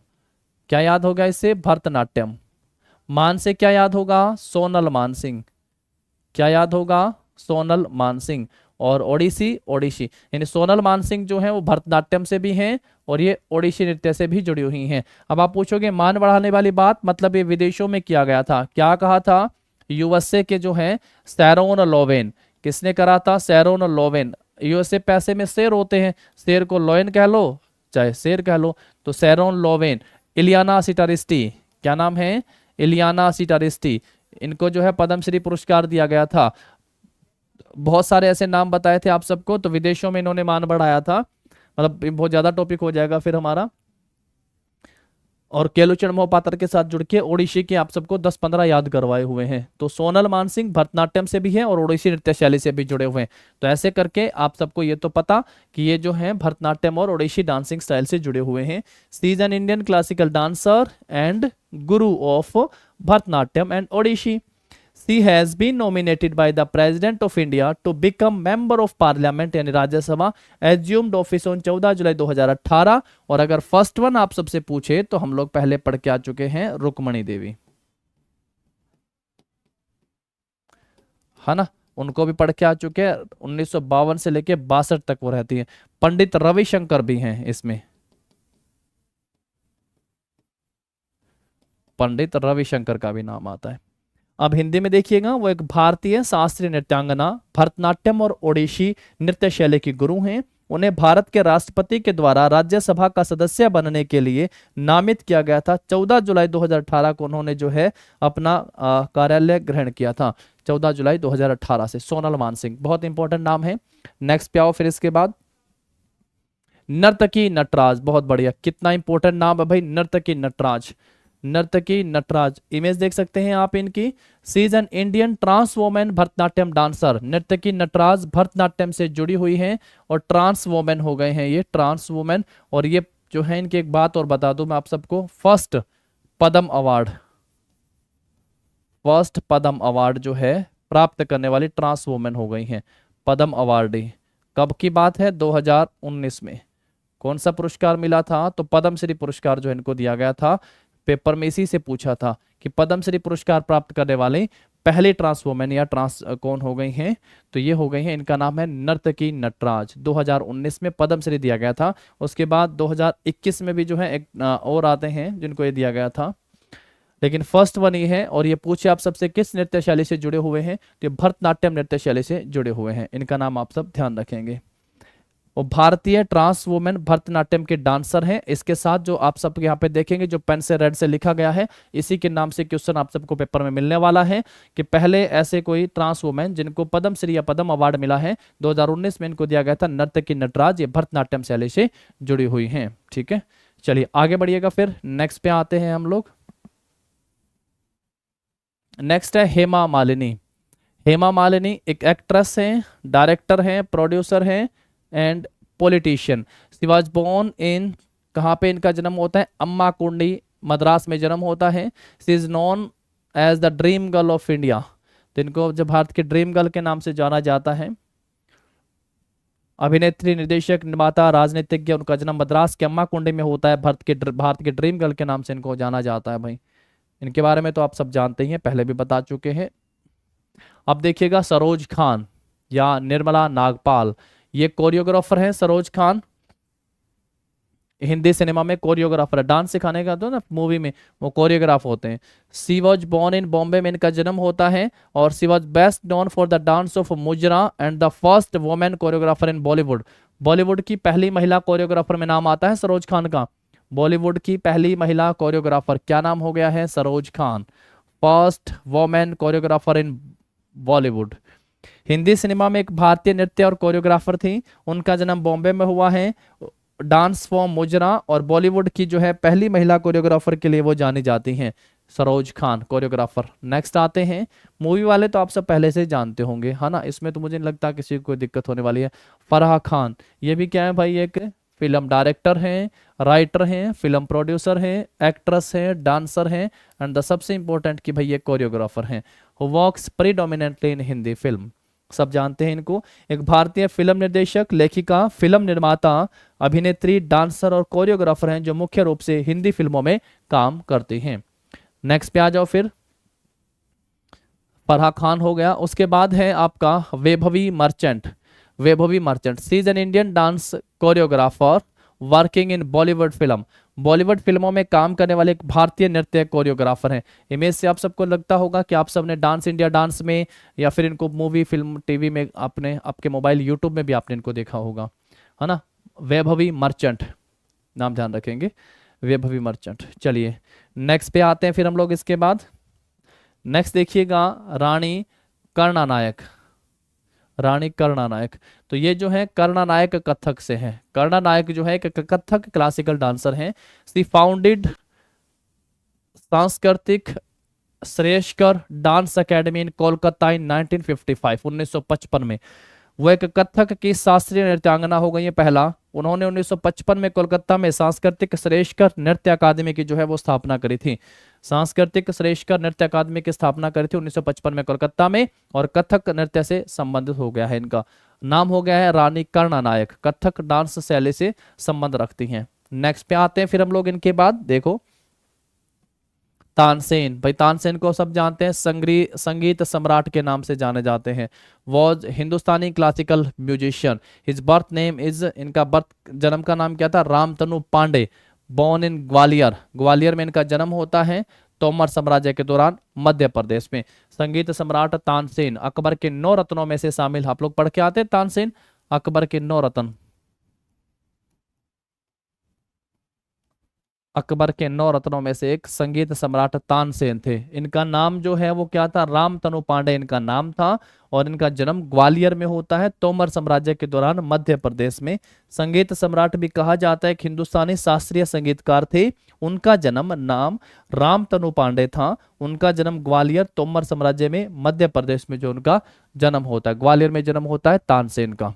क्या याद होगा इससे, भरतनाट्यम। मान से क्या याद होगा, सोनल मानसिंह। क्या याद होगा, सोनल मानसिंह। और ओडिसी, ओडिसी, यानी सोनल मानसिंह जो है वो भरतनाट्यम से भी हैं और ये ओडिसी नृत्य से भी जुड़ी हुई हैं। अब आप पूछोगे मान बढ़ाने वाली बात, मतलब ये विदेशों में किया गया था। क्या कहा था, यूएसए के जो है सैरोन लोवेन, किसने करा था, सैरोन लोवेन। यूएसए पैसे में शेर होते हैं, शेर को लोवेन कह लो चाहे शेर कह लो, तो सैरोन लोवेन। इलियाना सिटारिस्टी, क्या नाम है, इलियाना सिटारिस्टी, इनको जो है पद्मश्री पुरस्कार दिया गया था। बहुत सारे ऐसे नाम बताए थे आप सबको, तो विदेशों में इन्होंने मान बढ़ाया था, मतलब बहुत ज्यादा टॉपिक हो जाएगा फिर हमारा। और केलुचरण मोहपात्र के साथ जुड़ के ओडिसी के आप सबको 10-15 याद करवाए हुए हैं। तो सोनल मानसिंह भरतनाट्यम से भी है और ओडिसी नृत्य शैली से भी जुड़े हुए हैं। तो ऐसे करके आप सबको ये तो पता कि ये जो है भरतनाट्यम और ओडिसी डांसिंग स्टाइल से जुड़े हुए हैं। She is an Indian classical dancer and guru of Bharatanatyam and Odissi. She has been nominated by the President of India to become Member of Parliament यानी राज्यसभा, assumed office on 14 जुलाई 2018। और अगर फर्स्ट वन आप सबसे पूछे तो हम लोग पहले पढ़ के आ चुके हैं, रुक्मणी देवी, है ना, उनको भी पढ़ के आ चुके हैं। 1952 से लेके 62 तक वो रहती है। पंडित रविशंकर भी हैं इसमें, पंडित रविशंकर का भी नाम आता है। अब हिंदी में देखिएगा, वो एक भारतीय शास्त्रीय नृत्यांगना, भरतनाट्यम और ओडिसी नृत्य शैली की गुरु हैं। उन्हें भारत के राष्ट्रपति के द्वारा राज्यसभा का सदस्य बनने के लिए नामित किया गया था। 14 जुलाई 2018 को उन्होंने जो है अपना कार्यालय ग्रहण किया था, 14 जुलाई 2018 से। सोनल मानसिंह बहुत इंपॉर्टेंट नाम है। नेक्स्ट पे आओ फिर इसके बाद, नर्तकी नटराज, बहुत बढ़िया, कितना इंपॉर्टेंट नाम है भाई, नर्तकी नटराज, नर्तकी नटराज। इमेज देख सकते हैं आप इनकी। She is an Indian trans women Bharatanatyam dancer. Narthaki Nataraj Bharatanatyam से जुड़ी हुई हैं और ट्रांस वोमेन हो गए हैं ये, ट्रांस वोमेन। और ये जो है इनकी एक बात और बता दूं मैं आप सबको, फर्स्ट पद्म अवार्ड, फर्स्ट पद्म अवार्ड जो है प्राप्त करने वाली ट्रांस वोमेन हो गई हैं, पद्म अवार्डी। कब की बात है, 2019 में। कौन सा पुरस्कार मिला था, तो पद्मश्री पुरस्कार जो इनको दिया गया था। पेपर में इसी से पूछा था कि पद्मश्री पुरस्कार प्राप्त करने वाले पहले ट्रांस वोमेन या ट्रांस कौन हो गई हैं, तो ये हो गई हैं, इनका नाम है नर्तकी नटराज। 2019 में पद्मश्री दिया गया था। उसके बाद 2021 में भी जो है एक और आते हैं जिनको ये दिया गया था, लेकिन फर्स्ट वन ये है। और ये पूछे आप सबसे किस नृत्य शैली से जुड़े हुए हैं, तो भरतनाट्यम नृत्य शैली से जुड़े हुए हैं। इनका नाम आप सब ध्यान रखेंगे। वो भारतीय ट्रांस वुमेन भरतनाट्यम के डांसर हैं। इसके साथ जो आप सब यहाँ पे देखेंगे, जो पेन से रेड से लिखा गया है, इसी के नाम से क्वेश्चन आप सबको पेपर में मिलने वाला है कि पहले ऐसे कोई ट्रांस वुमेन जिनको पद्मश्री या पद्म अवार्ड मिला है, 2019 में इनको दिया गया था, नर्तकी नटराज। ये भरतनाट्यम शैली से जुड़ी हुई हैं। ठीक है, चलिए आगे बढ़िएगा। फिर नेक्स्ट पे आते हैं हम लोग। नेक्स्ट है हेमा मालिनी। हेमा मालिनी एक एक्ट्रेस हैं, डायरेक्टर हैं, प्रोड्यूसर हैं and politician. She was born in, कहाँ पे इनका जन्म होता है? अम्मा कुंडी, मद्रास में जन्म होता है। She is known as the dream girl of India, तो इनको जब भारत के ड्रीम गर्ल के नाम से जाना जाता है। अभिनेत्री, निर्देशक, निर्माता, राजनीतिज्ञ, उनका जन्म मद्रास के अम्मा कुंडी में होता है। भारत के ड्रीम गर्ल के नाम से इनको जाना जाता है भाई। इनके बारे में तो आप सब जानते ही हैं, पहले भी बता चुके हैं। अब देखिएगा सरोज खान या निर्मला नागपाल, ये कोरियोग्राफर हैं। सरोज खान हिंदी सिनेमा में कोरियोग्राफर है, डांस सिखाने का तो ना मूवी में वो कोरियोग्राफ होते हैं। She was born in Bombay में इनका जन्म होता है। और she was best known for the dance of mujra and the first women choreographer in Bollywood. Bollywood की पहली महिला कोरियोग्राफर में नाम आता है सरोज खान का। बॉलीवुड की पहली महिला कोरियोग्राफर क्या नाम हो गया है? Saroj Khan, first women choreographer in Bollywood. Hindi cinema में एक भारतीय नृत्य और कोरियोग्राफर थी, उनका जन्म बॉम्बे में हुआ है। डांस फॉर्म मुजरा और बॉलीवुड की जो है पहली महिला कोरियोग्राफर के लिए वो जानी जाती हैं, सरोज खान कोरियोग्राफर। नेक्स्ट आते हैं, मूवी वाले तो आप सब पहले से जानते होंगे, है ना, इसमें तो मुझे नहीं लगता किसी को कोई दिक्कत होने वाली है। फराह खान, ये भी क्या है भाई? एक फिल्म डायरेक्टर हैं, राइटर हैं, फिल्म प्रोड्यूसर हैं, एक्ट्रेस हैं, डांसर हैं एंड द सबसे इंपॉर्टेंट कि भाई ये कोरियोग्राफर हैं who works predominantly in Hindi film. सब जानते हैं इनको। एक भारतीय फिल्म निर्देशक, लेखिका, फिल्म निर्माता, अभिनेत्री, डांसर और कोरियोग्राफर हैं जो मुख्य रूप से हिंदी फिल्मों में काम करते हैं। नेक्स्ट पे आ जाओ फिर। फराह खान हो गया। उसके बाद है आपका Vaibhavi Merchant. Vaibhavi Merchant, she is an Indian dance choreographer working in Bollywood film. Bollywood फिल्मों में काम करने वाले एक भारतीय नृत्य कोरियोग्राफर हैं। इमेज से आप सबको लगता होगा कि आप सबने डांस इंडिया डांस में या फिर इनको मूवी, फिल्म, टीवी में, आपने आपके मोबाइल, यूट्यूब में भी आपने इनको देखा होगा, है ना। वैभवी मर्चेंट नाम ध्यान रखेंगे, वैभवी मर्चेंट। चलिए नेक्स्ट पे आते हैं फिर हम लोग। इसके बाद नेक्स्ट देखिएगा रानी कर्णा नायक। रानी कर्णा नायक, तो ये जो है कर्णा नायक कथक से है। कर्णा नायक जो है एक कथक क्लासिकल डांसर हैं। सी फाउंडेड सांस्कृतिक श्रेष्ठकर डांस एकेडमी इन कोलकाता इन 1955, 1955 में। वो एक कथक की शास्त्रीय नृत्यांगना हो गई है पहला। उन्होंने 1955 में कोलकाता में सांस्कृतिक श्रेष्ठकर नृत्य अकादमी की जो है वो स्थापना करी थी। सांस्कृतिक श्रेष्ठकर नृत्य अकादमी की स्थापना करी थी 1955 में कोलकाता में, और कथक नृत्य से संबंधित हो गया है। इनका नाम हो गया है रानी कर्णा नायक, कथक डांस शैली से संबंध रखती हैं। नेक्स्ट पे आते हैं फिर हम लोग इनके बाद। देखो तानसेन, भाई तानसेन को सब जानते हैं, संगीत सम्राट के नाम से जाने जाते हैं। Was Hindustani classical musician. His birth name is, इनका जन्म का नाम क्या था? रामतनु पांडे। बोर्न इन ग्वालियर, ग्वालियर में इनका जन्म होता है तोमर साम्राज्य के दौरान मध्य प्रदेश में। संगीत सम्राट तानसेन अकबर के 9 रत्नों में से शामिल। आप लोग पढ़ के आते हैं तानसेन अकबर के 9 रत्न, अकबर के 9 रत्नों में से एक संगीत सम्राट तानसेन थे। इनका नाम जो है वो क्या था? रामतनु पांडे इनका नाम था, और इनका जन्म ग्वालियर में होता है तोमर साम्राज्य के दौरान मध्य प्रदेश में। संगीत सम्राट भी कहा जाता है, एक हिंदुस्तानी शास्त्रीय संगीतकार थे। उनका जन्म नाम रामतनु पांडे था। उनका जन्म ग्वालियर तोमर साम्राज्य में मध्य प्रदेश में जो उनका जन्म होता है, ग्वालियर में जन्म होता है तानसेन का।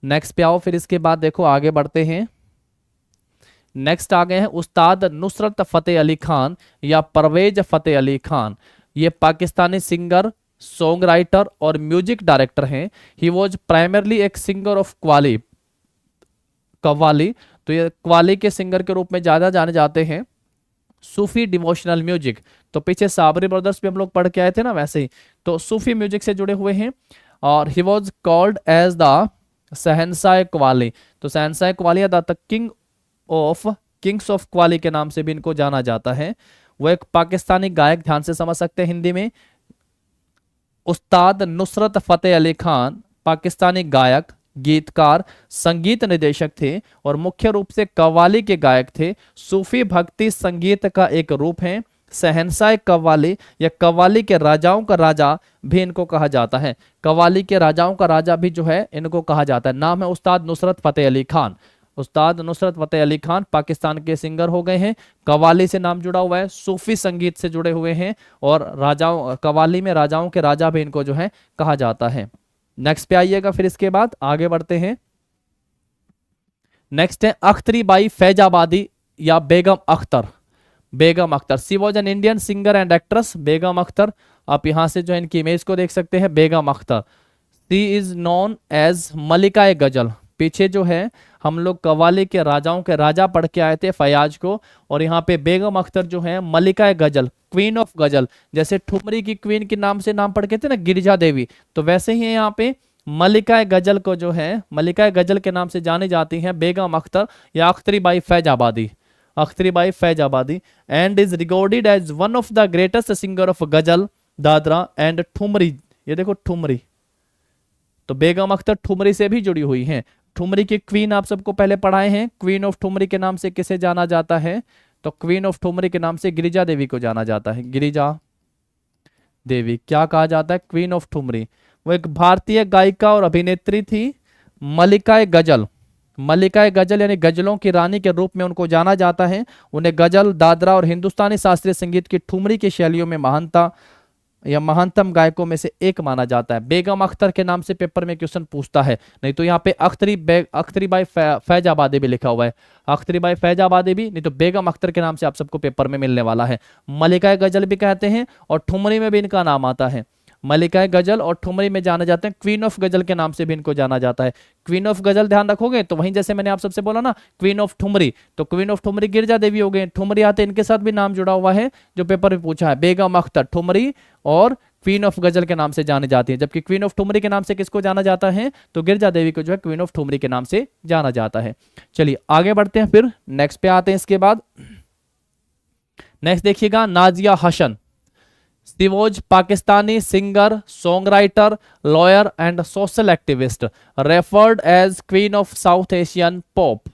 नेक्स्ट पे आओ फिर। इसके बाद देखो आगे बढ़ते हैं। नेक्स्ट आ गए हैं उस्ताद नुसरत फतेह अली खान या परवेज फतेह अली खान। ये पाकिस्तानी सिंगर, सॉन्ग राइटर और म्यूजिक डायरेक्टर हैं। ही वॉज प्राइमरली एक सिंगर ऑफ कव्वाली, तो ये कव्वाली के सिंगर के रूप में ज्यादा जाने जाते हैं। सूफी डिवोशनल म्यूजिक, तो पीछे साबरी ब्रदर्स भी हम लोग पढ़ के आए थे ना, वैसे ही तो सूफी म्यूजिक से जुड़े हुए हैं। और he was called as the Shahenshah Qawwali, तो Shahenshah Qawwali the kings of Qawwali के नाम से भी इनको जाना जाता है। वो एक पाकिस्तानी गायक, ध्यान से समझ सकते हैं हिंदी में। उस्ताद नुसरत फतेह अली खान पाकिस्तानी गायक, गीतकार, संगीत निदेशक थे और मुख्य रूप से कव्वाली के गायक थे। सूफी भक्ति संगीत का एक रूप है। शहंशाह कव्वाली या कव्वाली के राजाओं का राजा भी इनको कहा जाता है। कव्वाली के राजाओं का राजा भी जो है इनको कहा जाता है। नाम है उस्ताद नुसरत फतेह अली खान। उस्ताद नुसरत फतेह अली खान पाकिस्तान के सिंगर हो गए हैं। कव्वाली से नाम जुड़ा हुआ है, सूफी संगीत से जुड़े हुए हैं और राजाओं, कव्वाली में राजाओं के राजा भी इनको जो है कहा जाता है। नेक्स्ट पे आइएगा, फिर इसके बाद आगे बढ़ते हैं। नेक्स्ट है अख्तरी बाई फैजाबादी या Begum Akhtar. Begum Akhtar, she was an Indian singer and actress. Begum Akhtar, आप यहां से जो है इनकी इमेज को देख सकते हैं। बेगम अख्तर, सी इज नॉन एज मलिका ए गजल। पीछे जो है हम लोग कव्वाली के राजाओं के राजा पढ़ के आए थे फयाज को, और यहाँ पे बेगम अख्तर जो है मलिका ए गजल, क्वीन ऑफ गजल। जैसे ठुमरी की क्वीन के नाम से नाम पढ़ के थे ना गिरिजा देवी, तो वैसे ही यहाँ पे मलिका गजल को जो है मलिका गजल के नाम से जानी जाती हैं बेगम अख्तर या Akhtari Bai Faizabadi. Akhtari Bai Faizabadi and is recorded as one of the greatest singer of ghazal, dadra and thumri. ये देखो ठुमरी, तो बेगम अख्तर ठुमरी से भी जुड़ी हुई हैं। ठुमरी की क्वीन आप सबको पहले पढ़ाए हैं। क्वीन ऑफ ठुमरी के नाम से किसे जाना जाता है? तो क्वीन ऑफ ठुमरी के नाम से गिरिजा देवी को जाना जाता है। गिरिजा देवी क्या कहा जाता है? Queen of thumri. वो एक भारतीय गायिका और अभिनेत्री थी, मलिका गजल। मलिका गजल यानी गजलों की रानी के रूप में उनको जाना जाता है। उन्हें गजल, दादरा और हिंदुस्तानी शास्त्रीय संगीत की ठुमरी की शैलियों में महानता या महानतम गायकों में से एक माना जाता है। बेगम अख्तर के नाम से पेपर में क्वेश्चन पूछता है, नहीं तो यहाँ पे अख्तरी बाई फैजाबादी भी लिखा हुआ है। अख्तरी बाई फैजाबादी भी, नहीं तो बेगम अख्तर के नाम से आप सबको पेपर में मिलने वाला है। मलिका गजल भी कहते हैं और ठुमरी में भी इनका नाम आता है। मलिका गजल और ठुमरी में जाना जाते हैं। क्वीन ऑफ गजल के नाम से भी इनको जाना जाता है। क्वीन ऑफ गजल ध्यान रखोगे तो वहीं जैसे मैंने आप सबसे बोला ना क्वीन ऑफ ठुमरी, तो क्वीन ऑफ ठुमरी गिरजा देवी हो गए। ठुमरी आते इनके साथ भी नाम जुड़ा हुआ है जो पेपर में पूछा है। बेगम अख्तर ठुमरी और क्वीन ऑफ गजल के नाम से जानी जाती है, जबकि क्वीन ऑफ ठुमरी के नाम से किसको जाना जाता है? तो गिरजा देवी को जो है क्वीन ऑफ ठुमरी के नाम से जाना जाता है। चलिए आगे बढ़ते हैं, फिर नेक्स्ट पे आते हैं। इसके बाद नेक्स्ट देखिएगा Nazia Hasan. She was Pakistani singer, songwriter, lawyer and social activist, referred as Queen of South Asian Pop.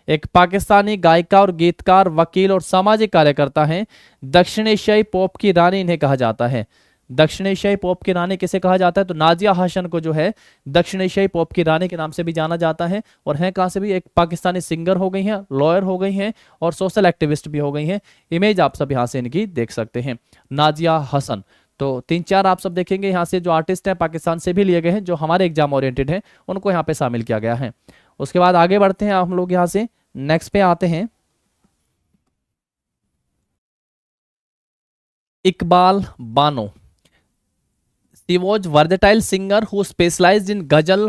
एक पाकिस्तानी गायिका और गीतकार, वकील और सामाजिक कार्यकर्ता हैं। दक्षिण एशियाई पॉप की रानी इन्हें कहा जाता है। दक्षिण एशियाई पॉप की रानी किसे कहा जाता है? तो नाजिया हसन को जो है दक्षिण एशियाई पॉप की रानी के नाम से भी जाना जाता है। और हैं कहाँ से भी? एक पाकिस्तानी सिंगर हो गई हैं, लॉयर हो गई हैं और सोशल एक्टिविस्ट भी हो गई हैं। इमेज आप सब यहाँ से इनकी देख सकते हैं, नाजिया हसन। तो 3-4 आप सब देखेंगे यहाँ से जो आर्टिस्ट हैं पाकिस्तान से भी लिए गए हैं, जो हमारे एग्जाम ओरिएंटेड हैं, उनको यहाँ पे शामिल किया गया है। उसके बाद आगे बढ़ते हैं हम लोग, यहाँ से नेक्स्ट पे आते हैं। Iqbal Bano. She was versatile singer who specialized in गजल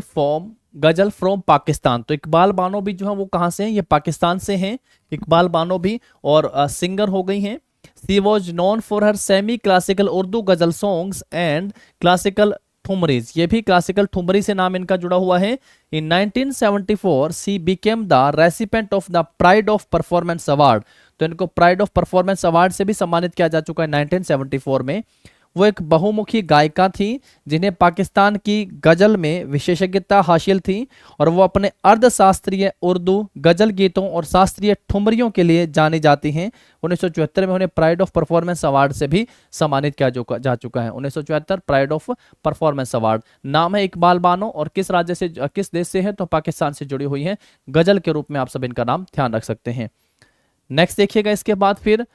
फ्रॉम पाकिस्तान। तो इकबाल बानो भी जो है वो कहाँ से हैं? ये पाकिस्तान से हैं इकबाल बानो भी, और सिंगर हो गई हैं। She was known for her semi classical Urdu गजल सॉन्ग्स एंड क्लासिकल ठुमरीज। ये भी क्लासिकल ठुमरी से नाम इनका जुड़ा हुआ है। इन 1974 she became the recipient of the Pride of Performance Award। तो इनको प्राइड ऑफ परफॉर्मेंस अवार्ड से भी सम्मानित किया जा चुका है 1974 में। वो एक बहुमुखी गायिका थी जिन्हें पाकिस्तान की गजल में विशेषज्ञता हासिल थी, और वो अपने अर्धशास्त्रीय उर्दू गजल गीतों और शास्त्रीय ठुमरियों के लिए जानी जाती हैं। 1974 में उन्हें प्राइड ऑफ परफॉर्मेंस अवार्ड से भी सम्मानित किया जा चुका है। 1974 प्राइड ऑफ परफॉर्मेंस अवार्ड। नाम है इकबाल बानो और किस राज्य से, किस देश से है? तो पाकिस्तान से जुड़ी हुई है। गजल के रूप में आप सब इनका नाम ध्यान रख सकते हैं। नेक्स्ट देखिएगा इसके बाद फिर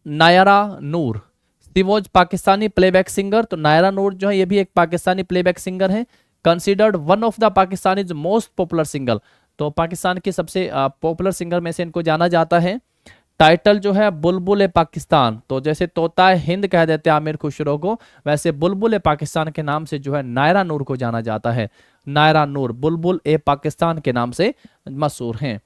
Nayyara Noor. She was Pakistani playback singer. तो नायरा नूर जो है ये भी एक पाकिस्तानी प्लेबैक सिंगर है। Considered one of the Pakistani most popular singer. तो पाकिस्तान के सबसे पॉपुलर सिंगर में से इनको जाना जाता है। टाइटल जो है बुलबुल पाकिस्तान। तो जैसे तोता हिंद कह देते हैं आमिर खुसरो को, वैसे बुलबुल पाकिस्तान के नाम से जो है नायरा नूर को जाना जाता है। नायरा नूर बुलबुल पाकिस्तान के नाम से मशहूर हैं।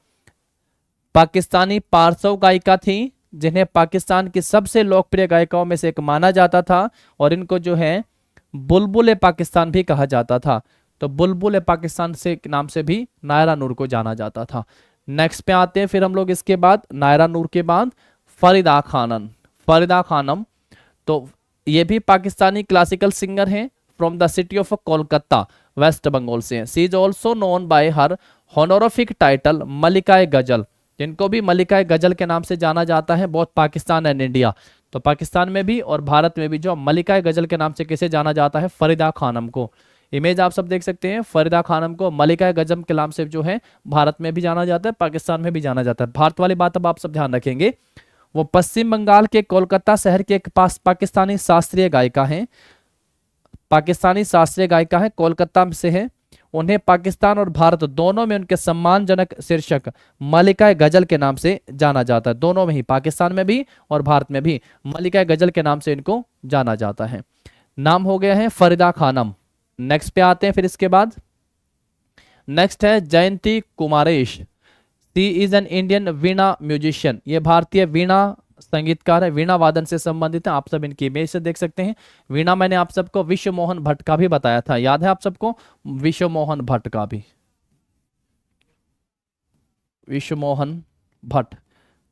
पाकिस्तानी पारसव गायिका थी जिन्हें पाकिस्तान की सबसे लोकप्रिय गायिकाओं में से एक माना जाता था, और इनको जो है बुलबुल पाकिस्तान भी कहा जाता था। तो बुलबुल पाकिस्तान से नाम से भी नायरा नूर को जाना जाता था। नेक्स्ट पे आते हैं फिर हम लोग इसके बाद नायरा नूर के बाद फरीदा खानम। फरीदा खानम तो ये भी पाकिस्तानी क्लासिकल सिंगर हैं from the city of Kolkata, West Bengal से हैं। She is also known by her honorific title Malika Ghazal, जिनको भी मलिका गजल के नाम से जाना जाता है बोथ पाकिस्तान एंड इंडिया। तो पाकिस्तान में भी और भारत में भी जो मलिका गजल के नाम से किसे जाना जाता है? फरीदा खानम को। इमेज आप सब देख सकते हैं। फरीदा खानम को मलिका गजम के नाम से जो है भारत में भी जाना जाता है, पाकिस्तान में भी जाना जाता है। भारत वाली बात अब आप सब ध्यान रखेंगे। वो पश्चिम बंगाल के कोलकाता शहर के एक पाकिस्तानी शास्त्रीय गायिका हैं। पाकिस्तानी शास्त्रीय गायिका है, कोलकाता से है। उन्हें पाकिस्तान और भारत दोनों में उनके सम्मानजनक शीर्षक मलिका गजल के नाम से जाना जाता है। दोनों में ही, पाकिस्तान में भी और भारत में भी मलिका गजल के नाम से इनको जाना जाता है। नाम हो गया है फरीदा खानम। नेक्स्ट पे आते हैं फिर इसके बाद। नेक्स्ट है Jayanthi Kumaresh. She is an Indian veena musician. ये भारतीय वीणा संगीतकार है, वीणा वादन से संबंधित है। आप सब इनकी इमेज से देख सकते हैं। वीणा मैंने आप सबको विश्व मोहन भट्ट का भी बताया था, याद है आप सबको? विश्व मोहन भट्ट का भी, विश्व मोहन भट्ट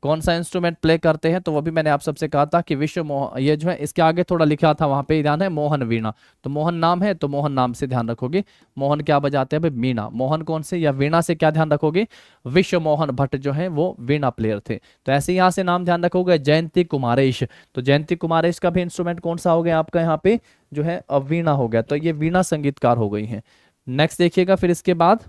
कौन सा इंस्ट्रूमेंट प्ले करते हैं, तो वो भी मैंने आप सबसे कहा था कि विश्व मोहन, ये जो है इसके आगे थोड़ा लिखा था, वहां पे ध्यान है मोहन वीणा। तो मोहन नाम है तो मोहन नाम से ध्यान रखोगे। मोहन क्या बजाते हैं भाई? वीणा। मोहन कौन से या वीणा से क्या ध्यान रखोगे? विश्व मोहन भट्ट जो है वो वीणा प्लेयर थे। तो ऐसे यहाँ से नाम ध्यान रखोगे जयंती कुमारेश। तो जयंती कुमारेश का भी इंस्ट्रूमेंट कौन सा हो गया आपका यहाँ पे जो है वीणा हो गया। तो ये वीणा संगीतकार हो गई है। नेक्स्ट देखिएगा फिर इसके बाद।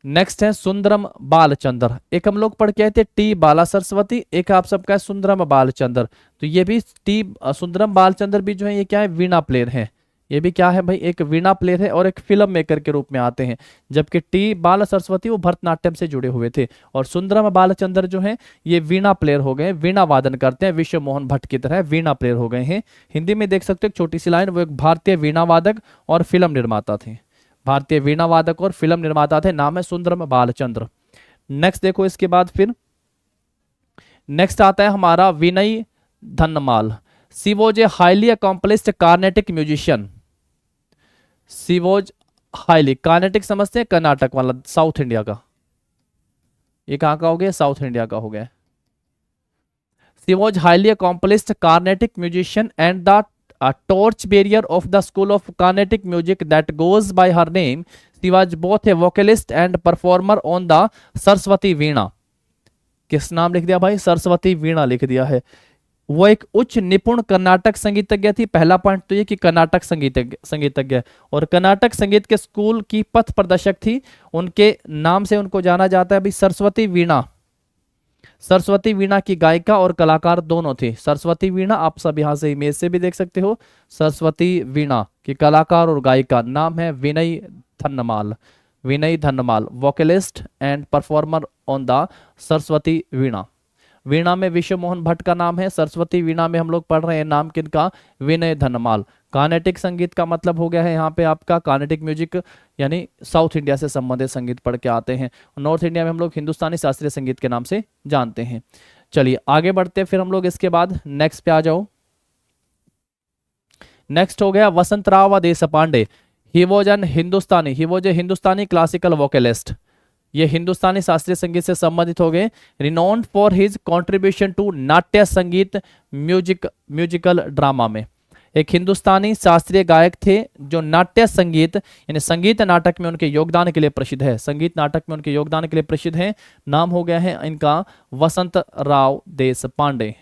नेक्स्ट है सुंदरम बालचंद्र। एक हम लोग पढ़ के आए थे टी बाला सरस्वती, एक आप सबका है सुंदरम बालचंद्र। तो ये भी सुंदरम बालचंद्र भी जो है ये क्या है? वीणा प्लेयर है। ये भी क्या है भाई? एक वीणा प्लेयर है और एक फिल्म मेकर के रूप में आते हैं। जबकि टी बाला सरस्वती वो भरतनाट्यम से जुड़े हुए थे और सुंदरम बालचंद्र जो है ये वीणा प्लेयर हो गए, वीणा वादन करते हैं, विश्व मोहन भट्ट की तरह वीणा प्लेयर हो गए हैं। हिंदी में देख सकते हो एक छोटी सी लाइन, वो एक भारतीय वीणा वादक और फिल्म निर्माता थे। भारतीय वीणा वादक और फिल्म निर्माता थे। नाम है सुंदरम बालचंद्र। नेक्स्ट देखो इसके बाद फिर नेक्स्ट आता है हमारा Vina Dhanammal. She was a highly accomplished Carnatic musician. She was highly, Carnatic समझते हैं? कर्नाटक वाला, साउथ इंडिया का। ये कहाँ का हो गया? साउथ इंडिया का हो गया। She was highly accomplished Carnatic musician and the torch bearer of the school of Carnatic music that goes by her name. She was both a vocalist and performer on the Saraswati veena. किस नाम लिख दिया भाई? सरस्वती वीणा लिख दिया है। वो एक उच्च निपुण कर्नाटक संगीतज्ञ थी। पहला पॉइंट तो ये कि कर्नाटक संगीतज्ञ और कर्नाटक संगीत के स्कूल की पथ प्रदर्शक थी। उनके नाम से उनको जाना जाता है भाई सरस्वती वीणा। सरस्वती वीणा की गायिका और कलाकार दोनों थे। सरस्वती वीणा आप सब यहां से इमेज से भी देख सकते हो। सरस्वती वीणा की कलाकार और गायिका नाम है Vina Dhanammal. Vina Dhanammal, vocalist and performer on the Saraswati veena. Veena में विश्व मोहन भट्ट का नाम है, सरस्वती वीणा में हम लोग पढ़ रहे हैं नाम किनका? विनय धन्नमाल। कार्नेटिक संगीत का मतलब हो गया है यहाँ पे आपका कार्नेटिक म्यूजिक, यानी साउथ इंडिया से संबंधित संगीत पढ़ के आते हैं। नॉर्थ इंडिया में हम लोग हिंदुस्तानी शास्त्रीय संगीत के नाम से जानते हैं। चलिए आगे बढ़ते हैं फिर हम लोग इसके बाद नेक्स्ट पे आ जाओ। नेक्स्ट हो गया Vasantrao Deshpande. He was an Hindustani, he was a Hindustani classical vocalist. ये हिंदुस्तानी शास्त्रीय संगीत से संबंधित हो गए। Renowned for his contribution to Natya Sangeet musical drama में। एक हिंदुस्तानी शास्त्रीय गायक थे जो नाट्य संगीत यानी संगीत नाटक में उनके योगदान के लिए प्रसिद्ध है। संगीत नाटक में उनके योगदान के लिए प्रसिद्ध है। नाम हो गया है इनका वसंतराव देशपांडे।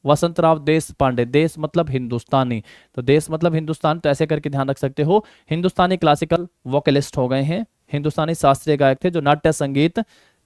वसंतराव देशपांडे, देश मतलब हिंदुस्तानी, तो देश मतलब हिंदुस्तान, तो ऐसे करके ध्यान रख सकते हो। हिंदुस्तानी क्लासिकल वोकलिस्ट हो गए हैं, हिंदुस्तानी शास्त्रीय गायक थे जो नाट्य संगीत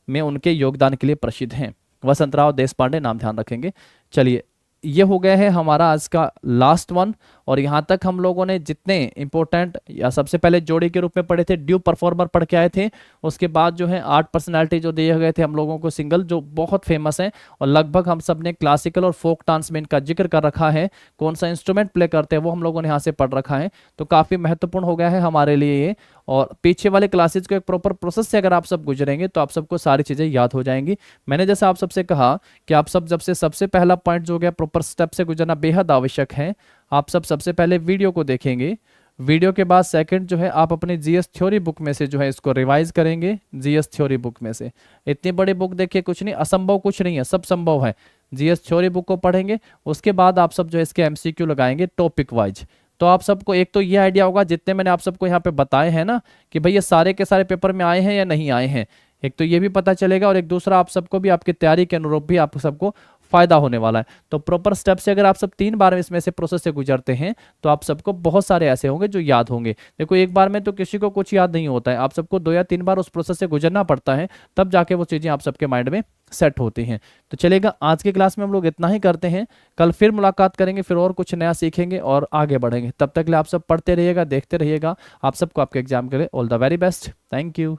में उनके योगदान के लिए प्रसिद्ध हैं। वसंतराव देशपांडे नाम ध्यान रखेंगे। चलिए ये हो गया है हमारा आज का लास्ट वन। और यहाँ तक हम लोगों ने जितने इंपॉर्टेंट या सबसे पहले जोड़ी के रूप में पढ़े थे, ड्यू परफॉर्मर पढ़ के आए थे। उसके बाद जो है 8 पर्सनैलिटी जो दिए गए थे हम लोगों को सिंगल, जो बहुत फेमस है और लगभग हम सब ने क्लासिकल और फोक डांस में इनका जिक्र कर रखा है। कौन सा इंस्ट्रूमेंट प्ले करते हैं वो हम लोगों ने यहाँ से पढ़ रखा है। तो काफ़ी महत्वपूर्ण हो गया है हमारे लिए ये। और पीछे वाले क्लासेज को एक प्रॉपर प्रोसेस से अगर आप सब गुजरेंगे तो आप सबको सारी चीज़ें याद हो जाएंगी। मैंने जैसे आप सबसे कहा कि आप सब जब से सबसे पहला पॉइंट जो गया प्रॉपर स्टेप से गुजरना बेहद आवश्यक है। आप सब सबसे पहले वीडियो को देखेंगे, वीडियो के बाद सेकंड जो है आप अपनी जीएस थ्योरी बुक में से जो है इसको रिवाइज करेंगे। जीएस थ्योरी बुक में से इतनी बड़ी बुक देखिए, कुछ नहीं असंभव कुछ नहीं है, सब संभव है। जीएस थ्योरी बुक को पढ़ेंगे, उसके बाद आप सब जो है इसके एमसीक्यू लगाएंगे टॉपिक वाइज। तो आप सबको एक तो ये आइडिया होगा जितने मैंने आप सबको यहाँ पे बताए हैं ना कि भाई ये सारे के सारे पेपर में आए हैं या नहीं आए हैं, एक तो ये भी पता चलेगा और एक दूसरा आप सबको भी आपकी तैयारी के अनुरूप भी आप सबको फायदा होने वाला है। तो प्रॉपर स्टेप से अगर आप सब 3 बार इसमें से प्रोसेस से गुजरते हैं तो आप सबको बहुत सारे ऐसे होंगे जो याद होंगे। देखो एक बार में तो किसी को कुछ याद नहीं होता है, आप सबको 2 या 3 बार उस प्रोसेस से गुजरना पड़ता है, तब जाके वो चीज़ें आप सबके माइंड में सेट होती हैं। तो चलेगा, आज की क्लास में हम लोग इतना ही करते हैं। कल फिर मुलाकात करेंगे, फिर और कुछ नया सीखेंगे और आगे बढ़ेंगे। तब तक के लिए आप सब पढ़ते रहिएगा, देखते रहिएगा। आप सबको आपके एग्जाम के लिए all the very best. Thank you.